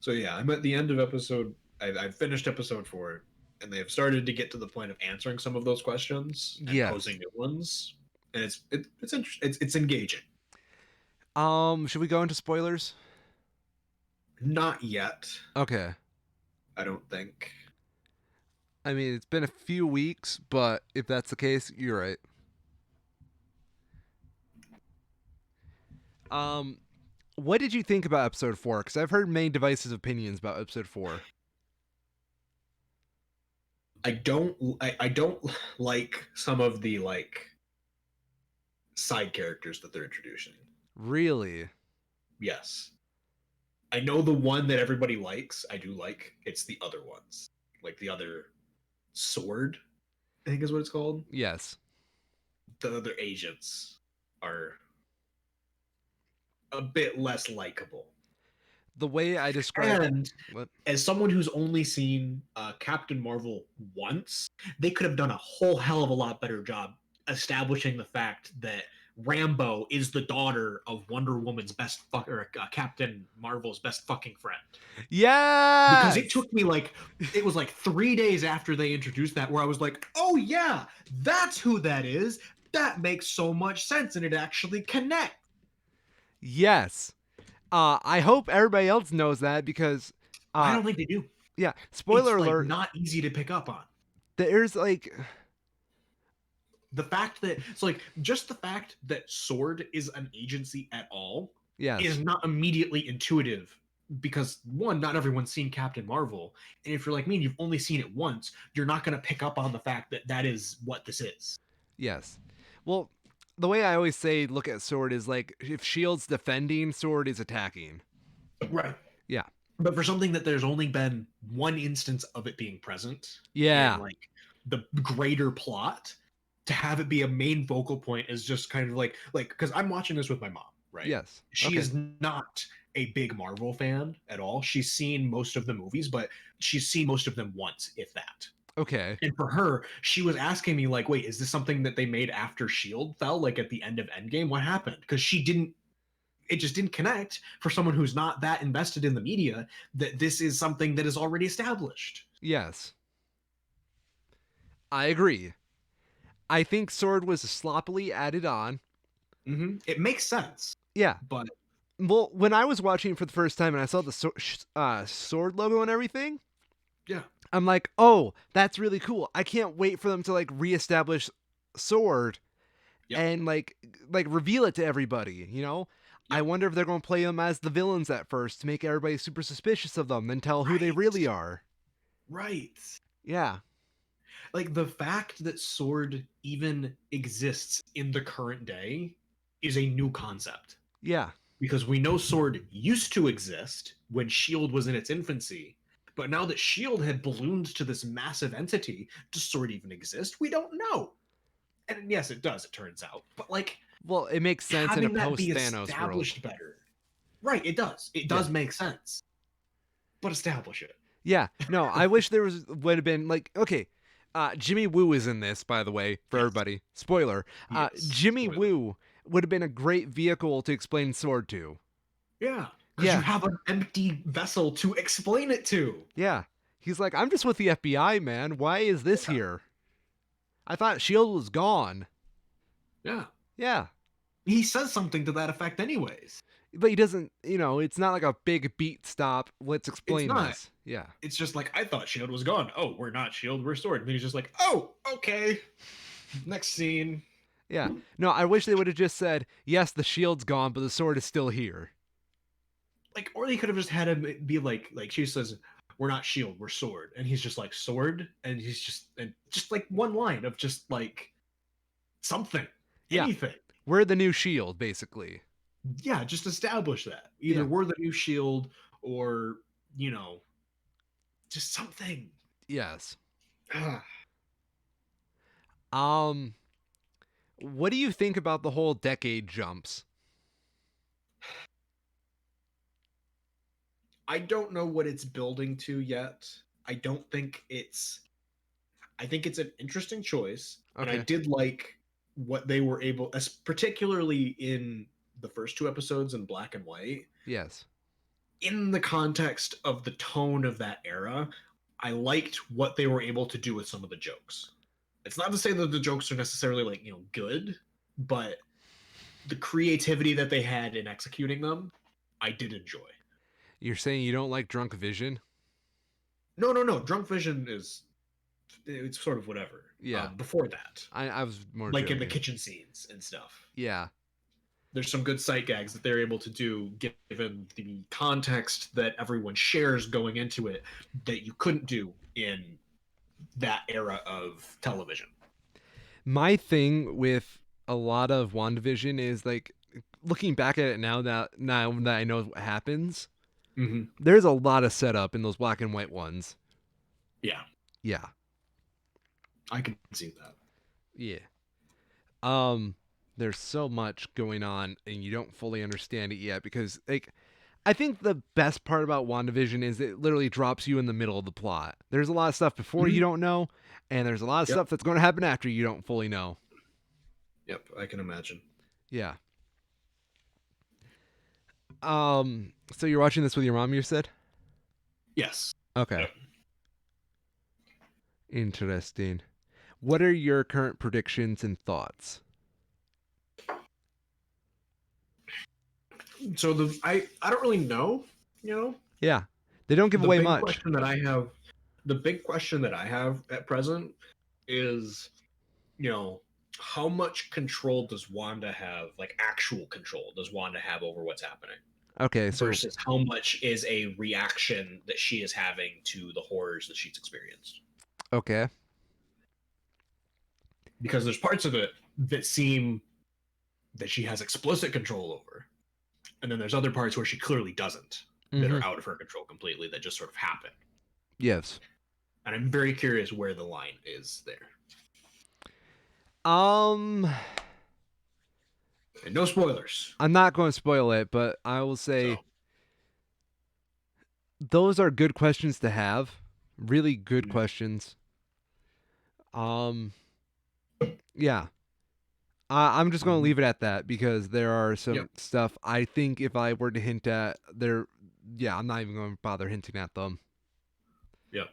Speaker 2: So yeah, I'm at the end of episode. I've finished episode 4, and they have started to get to the point of answering some of those questions and
Speaker 1: Yes.
Speaker 2: posing new ones, and it's interesting. It's engaging.
Speaker 1: Should we go into spoilers?
Speaker 2: Not yet.
Speaker 1: Okay.
Speaker 2: I don't think.
Speaker 1: I mean, it's been a few weeks, but if that's the case, you're right. What did you think about episode 4? Because I've heard many divisive opinions about episode 4.
Speaker 2: I don't like some of the side characters that they're introducing.
Speaker 1: Really?
Speaker 2: Yes. I know the one that everybody likes. I do like. It's the other ones. Like the other sword, I think is what it's called.
Speaker 1: Yes.
Speaker 2: The other agents are a bit less likable.
Speaker 1: The way I describe
Speaker 2: And
Speaker 1: what?
Speaker 2: as someone who's only seen Captain Marvel once, they could have done a whole hell of a lot better job establishing the fact that Rambo is the daughter of Wonder Woman's best Captain Marvel's best fucking friend.
Speaker 1: Yeah.
Speaker 2: Because it took me it was like 3 days after they introduced that where I was like, oh yeah, that's who that is. That makes so much sense and it actually connects.
Speaker 1: Yes. I hope everybody else knows that because
Speaker 2: I don't think they do.
Speaker 1: Yeah, spoiler
Speaker 2: it's
Speaker 1: alert.
Speaker 2: Not easy to pick up on.
Speaker 1: There's
Speaker 2: The fact that it's like just the fact that Sword is an agency at all
Speaker 1: Yes.
Speaker 2: is not immediately intuitive because one, not everyone's seen Captain Marvel, and if you're like me and you've only seen it once, you're not going to pick up on the fact that that is what this is.
Speaker 1: Yes. Well, the way I always say look at Sword is like if Shield's defending, Sword is attacking.
Speaker 2: Right.
Speaker 1: Yeah.
Speaker 2: But for something that there's only been one instance of it being present
Speaker 1: Yeah.
Speaker 2: in like the greater plot, to have it be a main focal point is just kind of like because I'm watching this with my mom, right?
Speaker 1: Yes.
Speaker 2: She
Speaker 1: Okay.
Speaker 2: is not a big Marvel fan at all. She's seen most of the movies, but she's seen most of them once, if that.
Speaker 1: Okay.
Speaker 2: And for her, she was asking me like, "Wait, is this something that they made after Shield fell, like at the end of Endgame? What happened?" Because she didn't. It just didn't connect for someone who's not that invested in the media that this is something that is already established.
Speaker 1: Yes. I agree. I think Sword was sloppily added on.
Speaker 2: Mm-hmm. It makes sense,
Speaker 1: Yeah.
Speaker 2: but
Speaker 1: Well, when I was watching it for the first time and I saw the Sword logo and everything,
Speaker 2: yeah,
Speaker 1: I'm like, oh, that's really cool. I can't wait for them to like reestablish Sword
Speaker 2: yep,
Speaker 1: and like reveal it to everybody, you know? I
Speaker 2: yep,
Speaker 1: wonder if they're going to play them as the villains at first to make everybody super suspicious of them, then tell who they
Speaker 2: right,
Speaker 1: really are.
Speaker 2: right.
Speaker 1: Yeah.
Speaker 2: Like the fact that Sword even exists in the current day is a new concept
Speaker 1: Yeah.
Speaker 2: because we know Sword used to exist when Shield was in its infancy, but now that Shield had ballooned to this massive entity, does Sword even exist? We don't know. And yes, it does, it turns out. But like
Speaker 1: Well, it makes sense in a
Speaker 2: having that
Speaker 1: post
Speaker 2: be
Speaker 1: Thanos world.
Speaker 2: established better. Right, it does. It
Speaker 1: Yeah.
Speaker 2: does make sense. But establish it.
Speaker 1: Yeah. No, I wish there would have been like, okay, Jimmy Woo is in this, by the way, for
Speaker 2: Yes,
Speaker 1: everybody. Spoiler.
Speaker 2: he is.
Speaker 1: Jimmy
Speaker 2: Spoiler.
Speaker 1: Woo would have been a great vehicle to explain Sword to.
Speaker 2: Yeah, because you
Speaker 1: Yeah.
Speaker 2: have an empty vessel to explain it to.
Speaker 1: Yeah. He's like, I'm just with the FBI, man. Why is this
Speaker 2: Yeah.
Speaker 1: here? I thought Shield was gone.
Speaker 2: Yeah.
Speaker 1: Yeah.
Speaker 2: He says something to that effect, anyways.
Speaker 1: But he doesn't, it's not like a big beat stop. Let's
Speaker 2: It's
Speaker 1: explain
Speaker 2: not.
Speaker 1: this. Yeah.
Speaker 2: It's just like, I thought Shield was gone. Oh, we're not Shield, we're Sword. And then he's just like, oh, okay. Next scene.
Speaker 1: Yeah. No, I wish they would have just said, yes, the shield's gone, but the sword is still here.
Speaker 2: Like, or they could have just had him be like she says, we're not Shield, we're Sword. And he's just like, Sword? And he's just like one line of just like something,
Speaker 1: Yeah.
Speaker 2: anything.
Speaker 1: We're the new shield, basically.
Speaker 2: Yeah, just establish that. Either
Speaker 1: Yeah.
Speaker 2: we're the new Shield or, just something.
Speaker 1: Yes.
Speaker 2: Ah,
Speaker 1: Um, what do you think about the whole decade jumps?
Speaker 2: I don't know what it's building to yet. I don't think it's I think it's an interesting choice. And I
Speaker 1: Okay.
Speaker 2: did like what they were able, particularly in the first two episodes in black and white,
Speaker 1: Yes.
Speaker 2: in the context of the tone of that era, I liked what they were able to do with some of the jokes. It's not to say that the jokes are necessarily like, good, but the creativity that they had in executing them, I did enjoy.
Speaker 1: You're saying you don't like Drunk Vision?
Speaker 2: No, no, no. Drunk Vision is it's sort of whatever.
Speaker 1: Yeah.
Speaker 2: Before that,
Speaker 1: I was more
Speaker 2: like
Speaker 1: joking.
Speaker 2: in the kitchen scenes and stuff.
Speaker 1: Yeah.
Speaker 2: There's some good sight gags that they're able to do given the context that everyone shares going into it that you couldn't do in that era of television.
Speaker 1: My thing with a lot of WandaVision is like looking back at it now that I know what happens,
Speaker 2: Mm-hmm.
Speaker 1: there's a lot of setup in those black and white ones.
Speaker 2: Yeah,
Speaker 1: Yeah.
Speaker 2: I can see that.
Speaker 1: Yeah. There's so much going on and you don't fully understand it yet because like I think the best part about WandaVision is it literally drops you in the middle of the plot. There's a lot of stuff before you don't know, and there's a lot of
Speaker 2: Yep.
Speaker 1: stuff that's going to happen after you don't fully know.
Speaker 2: Yep, I can imagine.
Speaker 1: Yeah. So you're watching this with your mom, you said?
Speaker 2: Yes.
Speaker 1: Okay.
Speaker 2: Yep.
Speaker 1: Interesting. What are your current predictions and thoughts?
Speaker 2: So I don't really know,
Speaker 1: Yeah. They don't give
Speaker 2: the
Speaker 1: away
Speaker 2: big
Speaker 1: much.
Speaker 2: question that I have the big question that I have at present is, how much control does Wanda have, like actual control does Wanda have over what's happening?
Speaker 1: Okay, so
Speaker 2: Versus how much is a reaction that she is having to the horrors that she's experienced.
Speaker 1: okay.
Speaker 2: Because there's parts of it that seem that she has explicit control over. And then there's other parts where she clearly doesn't, that
Speaker 1: Mm-hmm.
Speaker 2: are out of her control completely, that just sort of happen.
Speaker 1: Yes.
Speaker 2: And I'm very curious where the line is there.
Speaker 1: Um,
Speaker 2: And no spoilers.
Speaker 1: I'm not going to spoil it, but I will
Speaker 2: So,
Speaker 1: say those are good questions to have. Really good questions. Um, yeah. I'm just going to leave it at that because there are
Speaker 2: yep.
Speaker 1: some stuff I think if I were to hint at there, yeah, I'm not even going to bother hinting at them.
Speaker 2: Yep.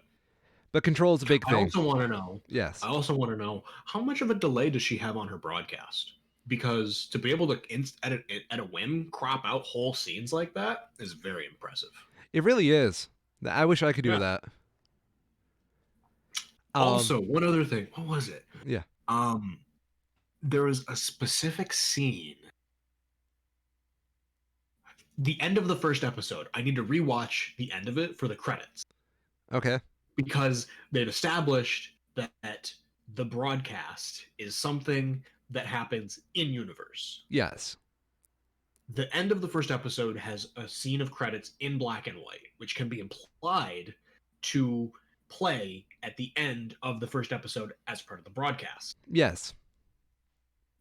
Speaker 1: But control is a big
Speaker 2: I
Speaker 1: thing.
Speaker 2: also want to know.
Speaker 1: Yes.
Speaker 2: I also want to know how much of a delay does she have on her broadcast? Because to be able to at a whim crop out whole scenes like that is very impressive.
Speaker 1: It really is. I wish I could do
Speaker 2: Yeah.
Speaker 1: that.
Speaker 2: Also, one other thing. What was it?
Speaker 1: Yeah.
Speaker 2: There was a specific scene. The end of the first episode. I need to rewatch the end of it for the credits
Speaker 1: Okay.
Speaker 2: because they've established that the broadcast is something that happens in universe.
Speaker 1: Yes.
Speaker 2: The end of the first episode has a scene of credits in black and white, which can be implied to play at the end of the first episode as part of the broadcast.
Speaker 1: Yes.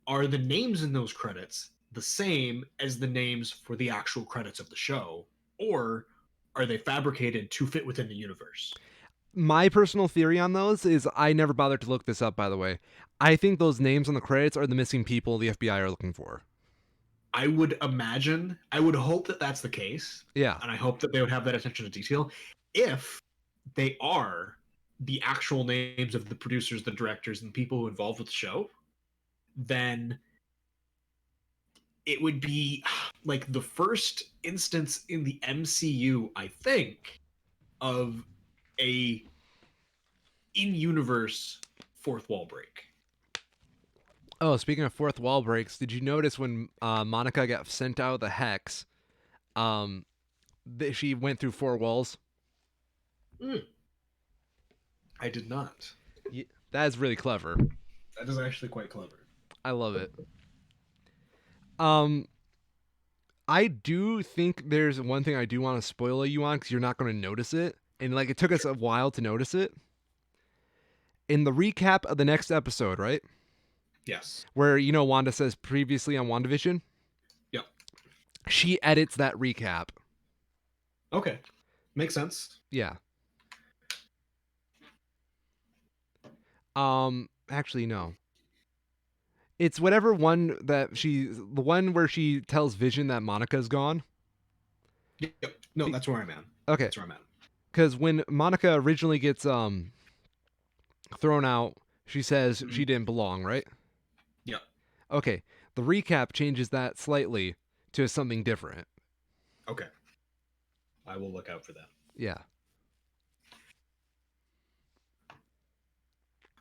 Speaker 2: Are the names in those credits the same as the names for the actual credits of the show, or are they fabricated to fit within the universe?
Speaker 1: My personal theory on those is I never bothered to look this up, by the way. I think those names on the credits are the missing people the FBI are looking for.
Speaker 2: I would imagine, I would hope that that's the case.
Speaker 1: Yeah.
Speaker 2: And I hope that they would have that attention to detail. If they are the actual names of the producers, the directors, and the people who are involved with the show, then it would be like the first instance in the MCU, I think, of a in-universe fourth wall break.
Speaker 1: Oh, speaking of fourth wall breaks, did you notice when Monica got sent out of the hex, she went through four walls?
Speaker 2: I did not.
Speaker 1: Yeah, that is really clever.
Speaker 2: That is actually quite clever.
Speaker 1: I love it. I do think there's one thing I do want to spoil you on because you're not going to notice it. And like it took us a while to notice it. In the recap of the next episode, right?
Speaker 2: Yes.
Speaker 1: Where, Wanda says previously on WandaVision.
Speaker 2: Yep.
Speaker 1: She edits that recap.
Speaker 2: Okay. Makes sense.
Speaker 1: Yeah. Actually, no. It's whatever one the one where she tells Vision that Monica's gone.
Speaker 2: Yep. No, that's where I'm at.
Speaker 1: Okay.
Speaker 2: That's where I'm at.
Speaker 1: Because when Monica originally gets thrown out, she says she didn't belong, right?
Speaker 2: Yep.
Speaker 1: Okay. The recap changes that slightly to something different.
Speaker 2: Okay. I will look out for that.
Speaker 1: Yeah.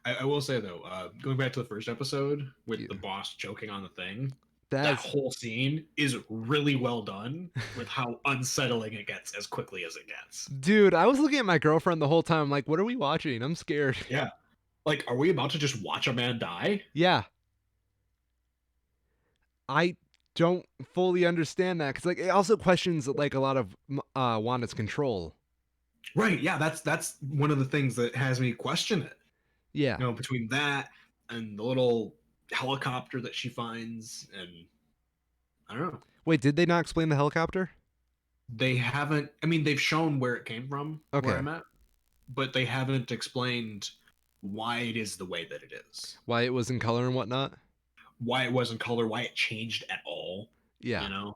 Speaker 2: I will say though, going back to the first episode with the boss choking on the thing, that whole scene is really well done with how unsettling it gets as quickly as it gets.
Speaker 1: Dude, I was looking at my girlfriend the whole time. I'm like, what are we watching? I'm scared.
Speaker 2: Yeah. Like, are we about to just watch a man die?
Speaker 1: Yeah. I don't fully understand that because like it also questions like a lot of Wanda's control.
Speaker 2: Right. Yeah. That's one of the things that has me question it.
Speaker 1: Yeah.
Speaker 2: Between that and the little helicopter that she finds, and I don't know.
Speaker 1: Wait, did they not explain the helicopter?
Speaker 2: They haven't. I mean, they've shown where it came from,
Speaker 1: okay,
Speaker 2: where I'm at, but they haven't explained why it is the way that it is.
Speaker 1: Why it was in color and whatnot.
Speaker 2: Why it was in color. Why it changed at all.
Speaker 1: Yeah.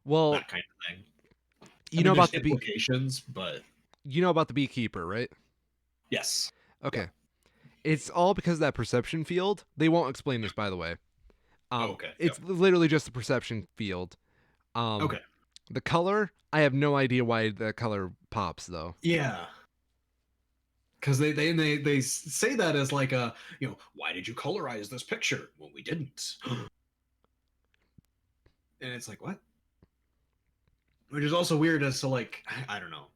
Speaker 1: Well,
Speaker 2: that kind of thing.
Speaker 1: You know about the
Speaker 2: implications, but
Speaker 1: you know about the beekeeper, right?
Speaker 2: Yes.
Speaker 1: Okay. Yeah. It's all because of that perception field. They won't explain this, by the way.
Speaker 2: Okay.
Speaker 1: It's literally just the perception field.
Speaker 2: Okay.
Speaker 1: The color, I have no idea why the color pops, though.
Speaker 2: Yeah. because they say that as like a, why did you colorize this picture? Well, we didn't. And it's like, what? Which is also weird as to, like, I don't know.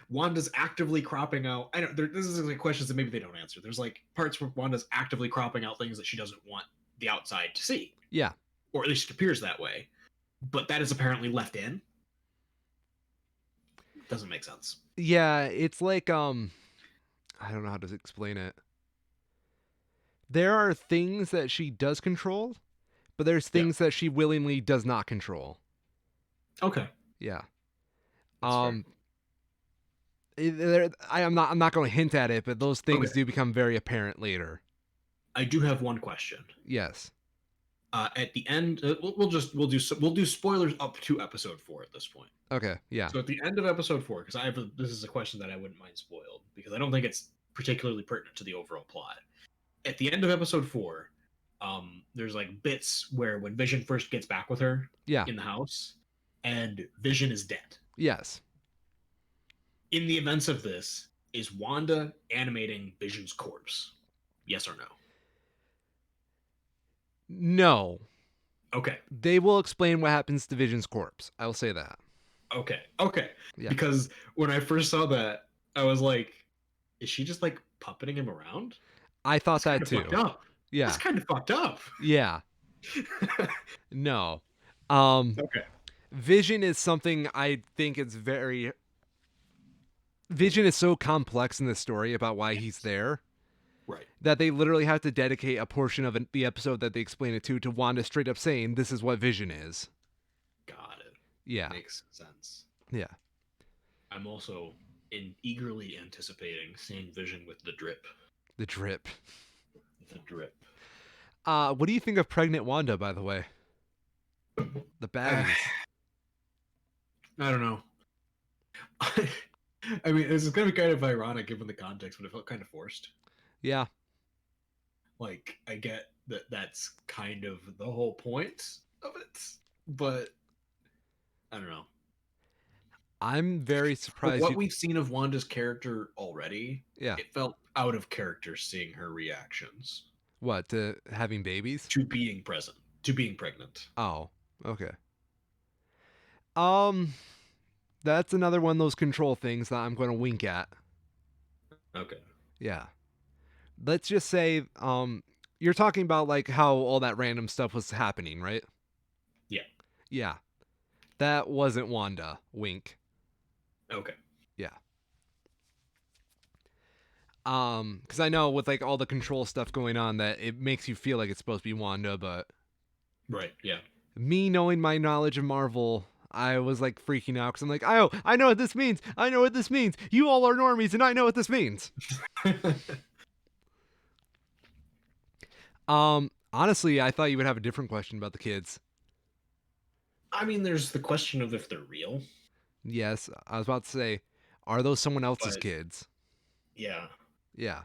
Speaker 2: Wanda's actively cropping out. I don't. This is like questions that maybe they don't answer. There's like parts where Wanda's actively cropping out things that she doesn't want the outside to see.
Speaker 1: Yeah.
Speaker 2: Or at least it appears that way. But that is apparently left in. Doesn't make sense.
Speaker 1: Yeah, it's like I don't know how to explain it. There are things that she does control, but there's things that she willingly does not control.
Speaker 2: Okay.
Speaker 1: Yeah.
Speaker 2: That's fair.
Speaker 1: I'm not going to hint at it, but those things do become very apparent later.
Speaker 2: I do have one question.
Speaker 1: Yes.
Speaker 2: At the end, we'll do spoilers up to episode 4 at this point.
Speaker 1: Okay. Yeah.
Speaker 2: So at the end of episode 4, because this is a question that I wouldn't mind spoiled because I don't think it's particularly pertinent to the overall plot. At the end of episode 4, there's like bits where when Vision first gets back with her, in the house, and Vision is dead.
Speaker 1: Yes.
Speaker 2: In the events of this, is Wanda animating Vision's corpse? Yes or no?
Speaker 1: No.
Speaker 2: Okay.
Speaker 1: They will explain what happens to Vision's corpse. I will say that.
Speaker 2: Okay.
Speaker 1: Yeah.
Speaker 2: Because when I first saw that, I was like, is she just like puppeting him around?
Speaker 1: I thought that too.
Speaker 2: Fucked up.
Speaker 1: Yeah.
Speaker 2: That's kind of fucked up.
Speaker 1: Yeah. No.
Speaker 2: Okay.
Speaker 1: Vision is something I think it's very... Vision is so complex in this story about why he's there.
Speaker 2: Right.
Speaker 1: That they literally have to dedicate a portion of the episode that they explain it to Wanda straight up saying, this is what Vision is.
Speaker 2: Got it.
Speaker 1: Yeah.
Speaker 2: Makes sense.
Speaker 1: Yeah.
Speaker 2: I'm also eagerly anticipating seeing Vision with the drip.
Speaker 1: The drip.
Speaker 2: The drip.
Speaker 1: What do you think of Pregnant Wanda, by the way? The baddies.
Speaker 2: I don't know. I mean, this is going to be kind of ironic given the context, but it felt kind of forced.
Speaker 1: Yeah.
Speaker 2: Like, I get that that's kind of the whole point of it, but I don't know.
Speaker 1: I'm very surprised.
Speaker 2: What we've seen of Wanda's character already,
Speaker 1: yeah,
Speaker 2: it felt out of character seeing her reactions.
Speaker 1: What, to having babies?
Speaker 2: To being present. To being pregnant.
Speaker 1: Oh, okay. That's another one of those control things that I'm going to wink at.
Speaker 2: Okay.
Speaker 1: Yeah. Let's just say, you're talking about like how all that random stuff was happening, right?
Speaker 2: Yeah.
Speaker 1: Yeah. That wasn't Wanda. Wink.
Speaker 2: Okay.
Speaker 1: Yeah. Because I know with like all the control stuff going on that it makes you feel like it's supposed to be Wanda, but
Speaker 2: right, yeah.
Speaker 1: Me knowing my knowledge of Marvel, I was like freaking out because I'm like, oh, I know what this means. I know what this means. You all are normies, and I know what this means. Honestly, I thought you would have a different question about the kids.
Speaker 2: I mean, there's the question of if they're real.
Speaker 1: Yes, I was about to say, are those someone else's kids?
Speaker 2: Yeah.
Speaker 1: Yeah.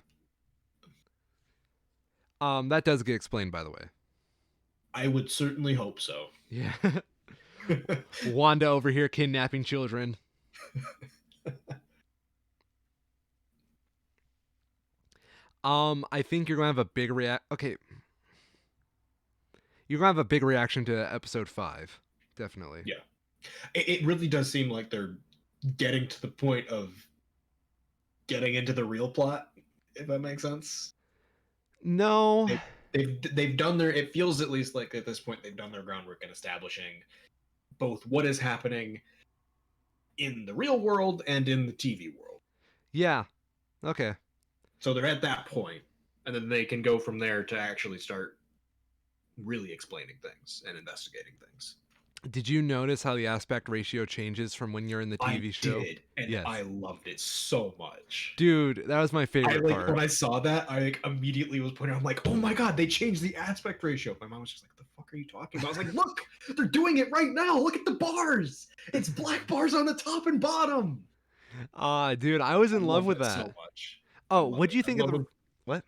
Speaker 1: That does get explained, by the way.
Speaker 2: I would certainly hope so.
Speaker 1: Yeah. Wanda over here kidnapping children. I think you're gonna have a big Okay. You're gonna have a big reaction to episode 5. Definitely.
Speaker 2: Yeah. It really does seem like they're getting to the point of getting into the real plot, if that makes sense.
Speaker 1: No.
Speaker 2: They've done their, it feels at least like at this point they've done their groundwork in establishing both what is happening in the real world and in the TV world.
Speaker 1: Yeah. Okay.
Speaker 2: So they're at that point, and then they can go from there to actually start really explaining things and investigating things.
Speaker 1: Did you notice how the aspect ratio changes from when you're in the TV show?
Speaker 2: I did, and yes. I loved it so much.
Speaker 1: Dude, that was my favorite part.
Speaker 2: When I saw that, I immediately was pointing out, I'm like, oh my god, they changed the aspect ratio. My mom was just like, the fuck are you talking about? I was like, look, they're doing it right now. Look at the bars. It's black bars on the top and bottom.
Speaker 1: Dude, I was in love with that.
Speaker 2: So much.
Speaker 1: Oh, what do you think of the... What?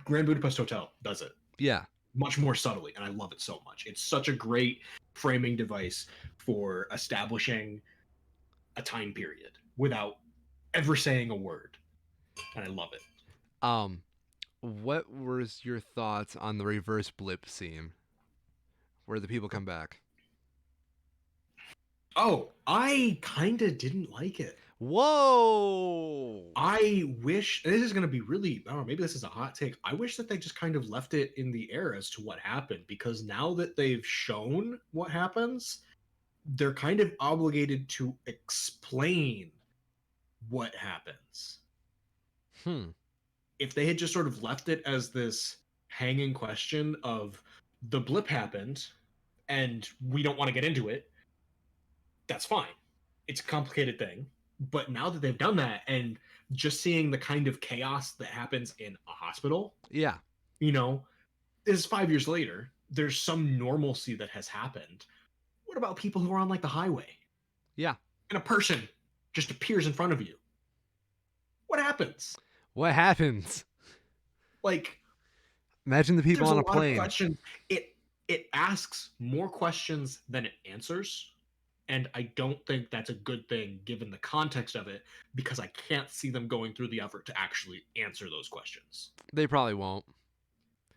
Speaker 2: Grand Budapest Hotel does it.
Speaker 1: Yeah.
Speaker 2: Much more subtly, and I love it so much. It's such a great framing device for establishing a time period without ever saying a word, and I love it.
Speaker 1: Um, what was your thoughts on the reverse blip scene where the people come back?
Speaker 2: Oh, I kind of didn't like it.
Speaker 1: Whoa!
Speaker 2: I wish this is going to be really, I don't know, maybe this is a hot take. I wish that they just kind of left it in the air as to what happened, because now that they've shown what happens, they're kind of obligated to explain what happens.
Speaker 1: Hmm.
Speaker 2: If they had just sort of left it as this hanging question of the blip happened and we don't want to get into it, that's fine. It's a complicated thing. But now that they've done that, and just seeing the kind of chaos that happens in a hospital,
Speaker 1: Yeah.
Speaker 2: you know, is 5 years later, there's some normalcy that has happened. What about people who are on like the highway
Speaker 1: Yeah.
Speaker 2: and a person just appears in front of you? What happens?
Speaker 1: What happens?
Speaker 2: Like,
Speaker 1: Imagine the people
Speaker 2: there's a
Speaker 1: on a
Speaker 2: lot of
Speaker 1: plane.
Speaker 2: questions. It asks more questions than it answers. And I don't think that's a good thing given the context of it, because I can't see them going through the effort to actually answer those questions.
Speaker 1: They probably won't.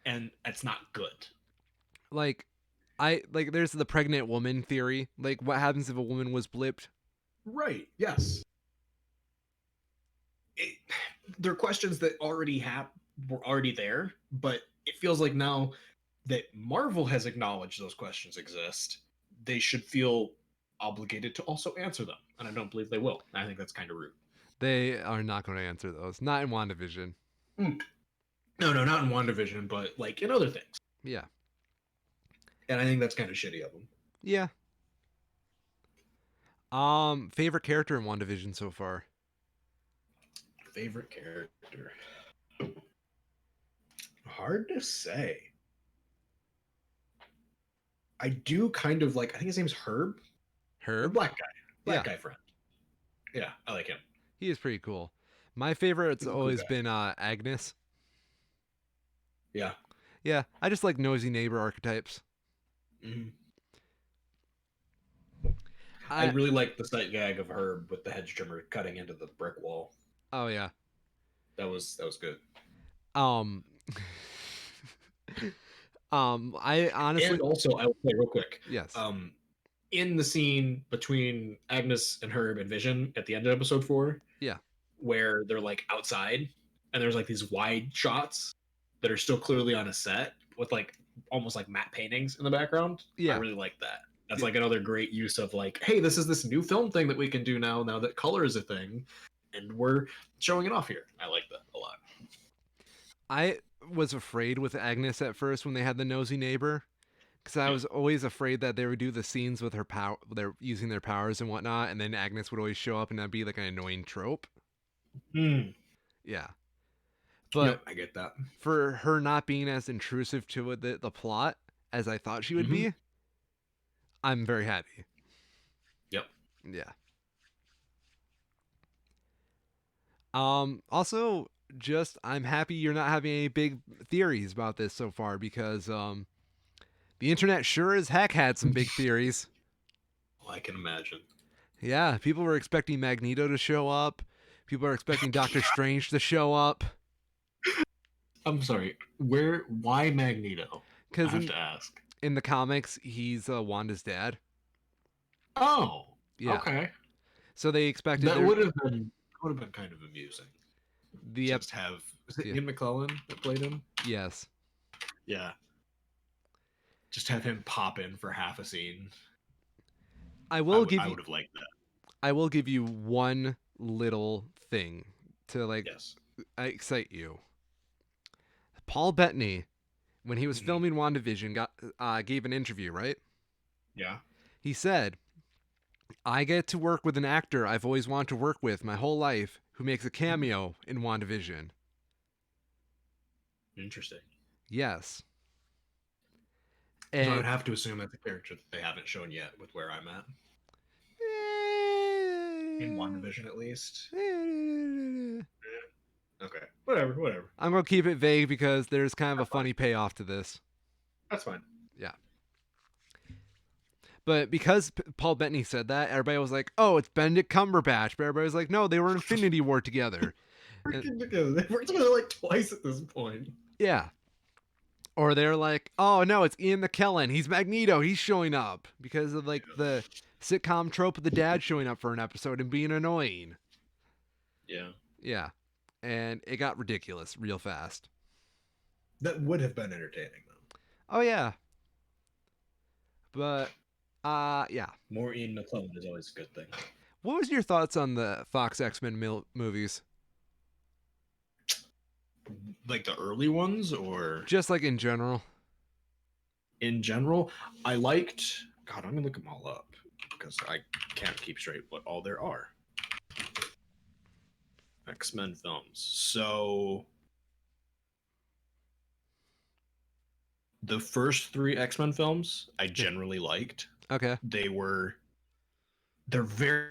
Speaker 2: And that's not good.
Speaker 1: Like, there's the pregnant woman theory. Like, what happens if a woman was blipped?
Speaker 2: Right. Yes. It, they're questions that were already there, but it feels like now that Marvel has acknowledged those questions exist, they should feel obligated to also answer them. And I don't believe they will. I think that's kind of rude.
Speaker 1: They are not going to answer those. Not in WandaVision.
Speaker 2: Mm. No, no, not in WandaVision, but like in other things.
Speaker 1: Yeah.
Speaker 2: And I think that's kind of shitty of them.
Speaker 1: Yeah. Favorite character in WandaVision so far?
Speaker 2: Favorite character? Hard to say. I do kind of like, I think his name's Herb. The
Speaker 1: Herb?
Speaker 2: black guy.
Speaker 1: Yeah.
Speaker 2: Black guy friend. Yeah, I like him.
Speaker 1: He is pretty cool. My favorite's
Speaker 2: He's a cool
Speaker 1: always
Speaker 2: guy.
Speaker 1: been Agnes.
Speaker 2: Yeah.
Speaker 1: Yeah, I just like nosy neighbor archetypes.
Speaker 2: Mhm. I
Speaker 1: I
Speaker 2: really like the sight gag of Herb with the hedge trimmer cutting into the brick wall.
Speaker 1: Oh yeah.
Speaker 2: That was good.
Speaker 1: Um I honestly
Speaker 2: And also, I will say real quick,
Speaker 1: yes.
Speaker 2: in the scene between Agnes and Herb and Vision at the end of episode 4,
Speaker 1: Yeah.
Speaker 2: where they're like outside and there's like these wide shots that are still clearly on a set with like almost like matte paintings in the background. I
Speaker 1: Yeah.
Speaker 2: really like that. That's like another great use of like, hey, this is this new film thing that we can do now that color is a thing, and we're showing it off here. I like that a lot.
Speaker 1: I was afraid with Agnes at first when they had the nosy neighbor, because I
Speaker 2: Yeah.
Speaker 1: was always afraid that they would do the scenes with her power, they're using their powers and whatnot, and then Agnes would always show up and that'd be like an annoying trope.
Speaker 2: Mm.
Speaker 1: Yeah, but
Speaker 2: Yep, I get that.
Speaker 1: for her not being as intrusive to the plot as I thought she would
Speaker 2: Mm-hmm.
Speaker 1: be, I'm very happy.
Speaker 2: Yep.
Speaker 1: Yeah. Also, just I'm happy you're not having any big theories about this so far because the internet sure as heck had some big theories.
Speaker 2: Well, I can imagine.
Speaker 1: Yeah, people were expecting Magneto to show up. People are expecting Doctor Strange to show up.
Speaker 2: I'm sorry. Why Magneto? I
Speaker 1: Because
Speaker 2: have to ask.
Speaker 1: in the comics, he's Wanda's dad.
Speaker 2: Oh,
Speaker 1: Yeah.
Speaker 2: okay.
Speaker 1: So they expected
Speaker 2: That would have been kind of amusing.
Speaker 1: the
Speaker 2: Just have, is it
Speaker 1: yeah.
Speaker 2: Ian McClellan that played him?
Speaker 1: Yes.
Speaker 2: Yeah. Just have him pop in for half a scene.
Speaker 1: I
Speaker 2: I
Speaker 1: will
Speaker 2: would have liked that.
Speaker 1: I will give you one little thing to like
Speaker 2: Yes.
Speaker 1: excite you. Paul Bettany, when he was
Speaker 2: Mhm.
Speaker 1: filming WandaVision, gave an interview, right?
Speaker 2: Yeah.
Speaker 1: He said, I get to work with an actor I've always wanted to work with my whole life who makes a cameo in WandaVision.
Speaker 2: Interesting.
Speaker 1: Yes.
Speaker 2: So I would
Speaker 1: And
Speaker 2: have to assume that's a character that they haven't shown yet with where I'm at. In WandaVision, at least. Okay. Whatever.
Speaker 1: I'm going to keep it vague because there's kind of a
Speaker 2: That's fine.
Speaker 1: funny payoff to this.
Speaker 2: That's fine.
Speaker 1: Yeah. But because Paul Bettany said that, everybody was like, "Oh, it's Benedict Cumberbatch." But everybody was like, "No, they were in Infinity War together." And,
Speaker 2: Freaking together. They worked together like twice at this point.
Speaker 1: yeah. Or they're like, "Oh no, it's Ian McKellen. He's Magneto. He's showing up," because of like the sitcom trope of the dad showing up for an episode and being annoying.
Speaker 2: Yeah.
Speaker 1: Yeah. And it got ridiculous real fast.
Speaker 2: That would have been entertaining though.
Speaker 1: Oh yeah. But yeah.
Speaker 2: More Ian McKellen is always a good thing.
Speaker 1: What was your thoughts on the Fox X-Men movies?
Speaker 2: Like the early ones or
Speaker 1: Just like in general.
Speaker 2: in general? I liked God, I'm gonna look them all up because I can't keep straight what all there are. X-Men films. So the first three X-Men films I generally liked.
Speaker 1: Okay.
Speaker 2: They're very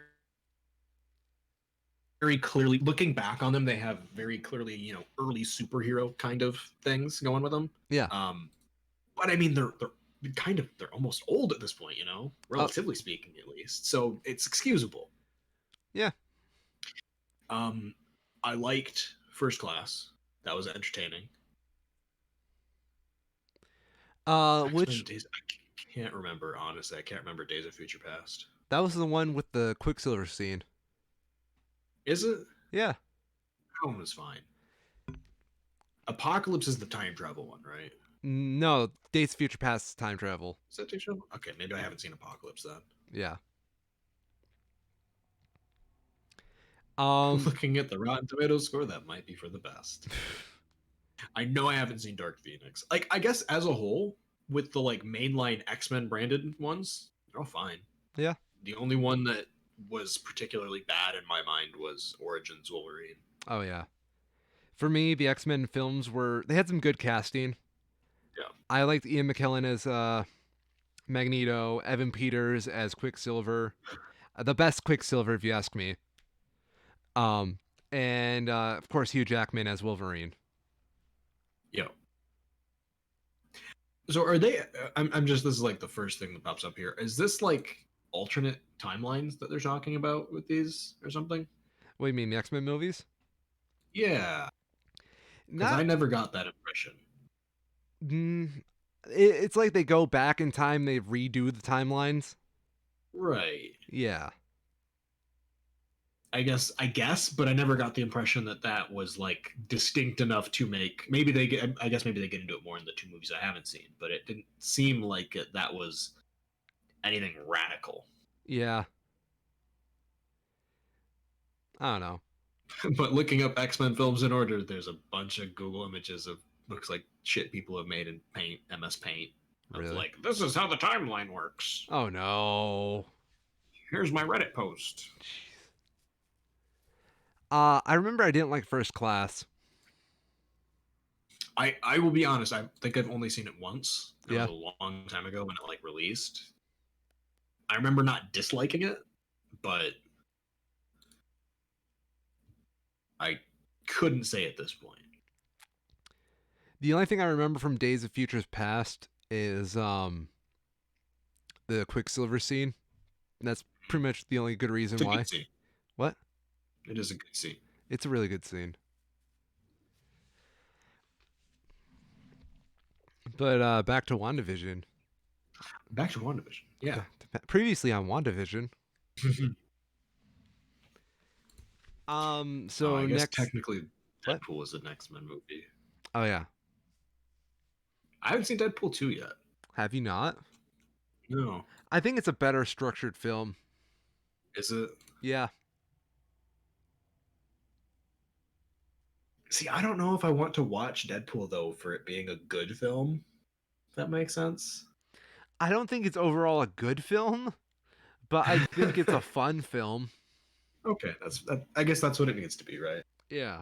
Speaker 2: clearly, looking back on them, they have very clearly, early superhero kind of things going with them.
Speaker 1: Yeah.
Speaker 2: But I mean, they're almost old at this point, relatively speaking, at least. So it's excusable.
Speaker 1: Yeah.
Speaker 2: I liked First Class. That was entertaining.
Speaker 1: Which
Speaker 2: Days, I can't remember, honestly. I can't remember Days of Future Past.
Speaker 1: that was the one with the Quicksilver scene.
Speaker 2: Is it?
Speaker 1: Yeah.
Speaker 2: That one was fine. Apocalypse is the time travel one, right?
Speaker 1: No, Days of Future Past time travel.
Speaker 2: Is that time travel? Okay, maybe I haven't seen Apocalypse then.
Speaker 1: Yeah.
Speaker 2: Looking at the Rotten Tomatoes score, that might be for the best. I know I haven't seen Dark Phoenix. Like, I guess as a whole, with the like mainline X-Men branded ones, they're all fine.
Speaker 1: Yeah.
Speaker 2: The only one that was particularly bad in my mind was Origins Wolverine.
Speaker 1: Oh yeah. For me, the X-Men films they had some good casting.
Speaker 2: Yeah.
Speaker 1: I liked Ian McKellen as Magneto, Evan Peters as Quicksilver. The best Quicksilver, if you ask me. And of course Hugh Jackman as Wolverine.
Speaker 2: Yeah. So are they? I'm just. This is like the first thing that pops up here. Is this like alternate timelines that they're talking about with these or something?
Speaker 1: What do you mean, the X-Men movies?
Speaker 2: Yeah. Because
Speaker 1: Not.
Speaker 2: I never got that impression.
Speaker 1: It's like they go back in time. They redo the timelines.
Speaker 2: Right.
Speaker 1: Yeah.
Speaker 2: I guess, but I never got the impression that was like distinct enough to make. Maybe they get. I guess maybe they get into it more in the two movies I haven't seen, but it didn't seem like that was anything radical.
Speaker 1: Yeah. I don't know.
Speaker 2: But looking up X-Men films in order, there's a bunch of Google images of looks like shit people have made in Paint, MS Paint.
Speaker 1: Really?
Speaker 2: Like, this is how the timeline works.
Speaker 1: Oh no.
Speaker 2: Here's my Reddit post.
Speaker 1: I remember I didn't like First Class.
Speaker 2: I will be honest. I think I've only seen it once. It
Speaker 1: Yeah.
Speaker 2: was a long time ago when it like released. I remember not disliking it, but I couldn't say at this point.
Speaker 1: The only thing I remember from Days of Futures Past is the Quicksilver scene. And that's pretty much the only good reason
Speaker 2: It's a
Speaker 1: why.
Speaker 2: good scene.
Speaker 1: What?
Speaker 2: It is a good scene.
Speaker 1: It's a really good scene. But back to WandaVision.
Speaker 2: Back to WandaVision. Yeah.
Speaker 1: Previously on WandaVision. So
Speaker 2: I guess
Speaker 1: next.
Speaker 2: technically
Speaker 1: What?
Speaker 2: Deadpool is an X-Men movie.
Speaker 1: Oh yeah.
Speaker 2: I haven't seen Deadpool 2 yet.
Speaker 1: Have you not?
Speaker 2: No.
Speaker 1: I think it's a better structured film.
Speaker 2: Is it?
Speaker 1: Yeah.
Speaker 2: See, I don't know if I want to watch Deadpool though for it being a good film. If that makes sense.
Speaker 1: I don't think it's overall a good film, but I think it's a fun film.
Speaker 2: Okay, I guess that's what it needs to be, right?
Speaker 1: Yeah.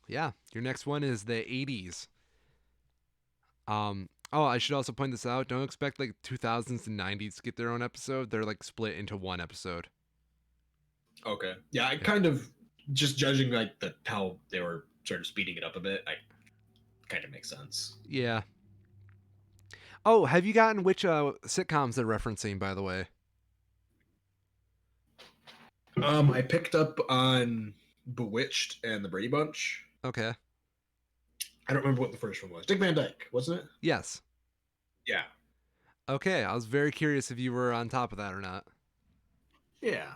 Speaker 1: Yeah, your next one is the 80s. Oh, I should also point this out. Don't expect like 2000s and 90s to get their own episode. They're like split into one episode.
Speaker 2: Okay. Yeah, I kind of just judging like how they were sort of speeding it up a bit, I kind of makes sense.
Speaker 1: Yeah. Oh, have you gotten which sitcoms they're referencing, by the way?
Speaker 2: I picked up on Bewitched and the Brady Bunch.
Speaker 1: Okay.
Speaker 2: I don't remember what the first one was. Dick Van Dyke, wasn't it?
Speaker 1: Yes.
Speaker 2: Yeah.
Speaker 1: Okay, I was very curious if you were on top of that or not.
Speaker 2: Yeah.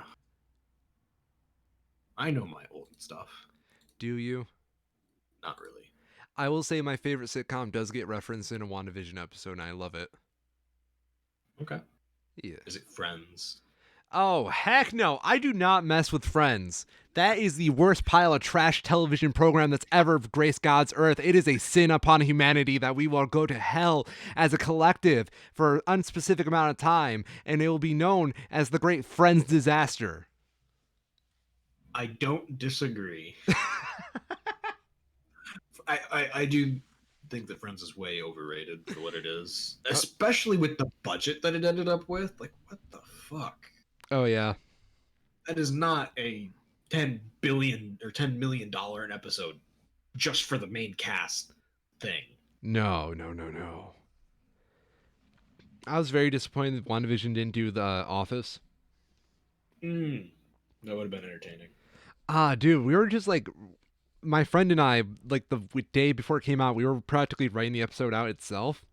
Speaker 2: I know my old stuff.
Speaker 1: Do you?
Speaker 2: Not really.
Speaker 1: I will say my favorite sitcom does get referenced in a WandaVision episode, and I love it.
Speaker 2: Okay.
Speaker 1: Yeah.
Speaker 2: Is it Friends?
Speaker 1: Oh, heck no. I do not mess with Friends. That is the worst pile of trash television program that's ever graced God's earth. It is a sin upon humanity that we will go to hell as a collective for an unspecific amount of time, and it will be known as the Great Friends Disaster.
Speaker 2: I don't disagree. I do think that Friends is way overrated for what it is, especially with the budget that it ended up with. Like, what the fuck?
Speaker 1: Oh, yeah.
Speaker 2: That is not a $10 billion or $10 million an episode just for the main cast thing.
Speaker 1: No. I was very disappointed that WandaVision didn't do The Office.
Speaker 2: That would have been entertaining.
Speaker 1: Dude, we were just like, my friend and I, like the day before it came out, we were practically writing the episode out itself.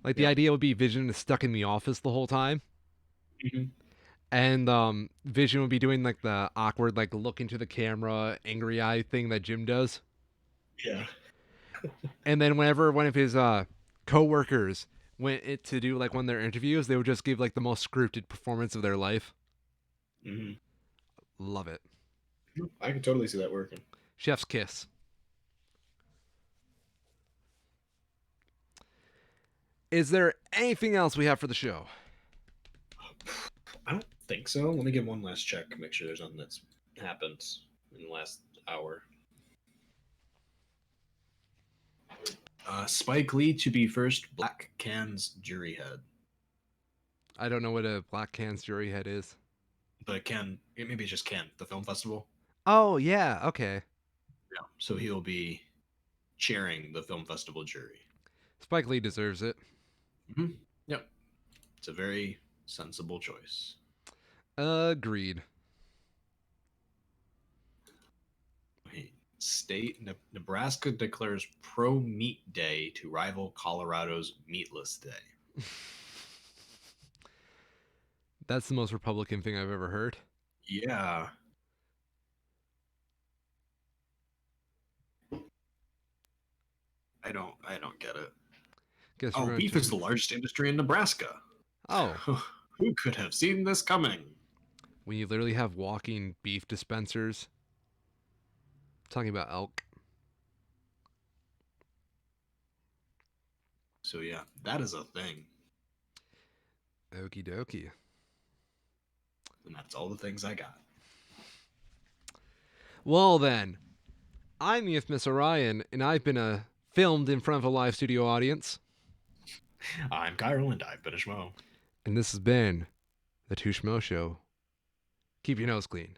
Speaker 1: Like the idea would be Vision is stuck in the office the whole time.
Speaker 2: Mm-hmm.
Speaker 1: And Vision would be doing like the awkward like look into the camera, angry eye thing that Jim does.
Speaker 2: Yeah.
Speaker 1: And then whenever one of his co-workers went to do like one of their interviews, they would just give like the most scripted performance of their life.
Speaker 2: Mm-hmm.
Speaker 1: Love it.
Speaker 2: I can totally see that working.
Speaker 1: Chef's kiss. Is there anything else we have for the show?
Speaker 2: I don't think so. Let me get one last check, make sure there's nothing that's happened in the last hour. Spike Lee to be first Black Cannes jury head.
Speaker 1: I don't know what a Black Cannes jury head is.
Speaker 2: The Cannes, maybe it's just Cannes, the film festival.
Speaker 1: Oh, yeah, okay.
Speaker 2: Yeah. So he'll be chairing the film festival jury.
Speaker 1: Spike Lee deserves it.
Speaker 2: Mm-hmm. Yep. It's a very sensible choice.
Speaker 1: Agreed.
Speaker 2: Nebraska declares pro-meat day to rival Colorado's meatless day.
Speaker 1: That's the most Republican thing I've ever heard.
Speaker 2: Yeah. I don't get it.
Speaker 1: Guess
Speaker 2: beef is the largest industry in Nebraska.
Speaker 1: Oh.
Speaker 2: Who could have seen this coming?
Speaker 1: When you literally have walking beef dispensers. I'm talking about elk.
Speaker 2: So yeah, that is a thing.
Speaker 1: Okie dokie.
Speaker 2: And that's all the things I got.
Speaker 1: Well then, I'm the Infamous Orion, and I've been filmed in front of a live studio audience.
Speaker 2: I'm Kyril, and I've been a Schmo.
Speaker 1: And this has been the Schmoes Show. Keep your nose clean.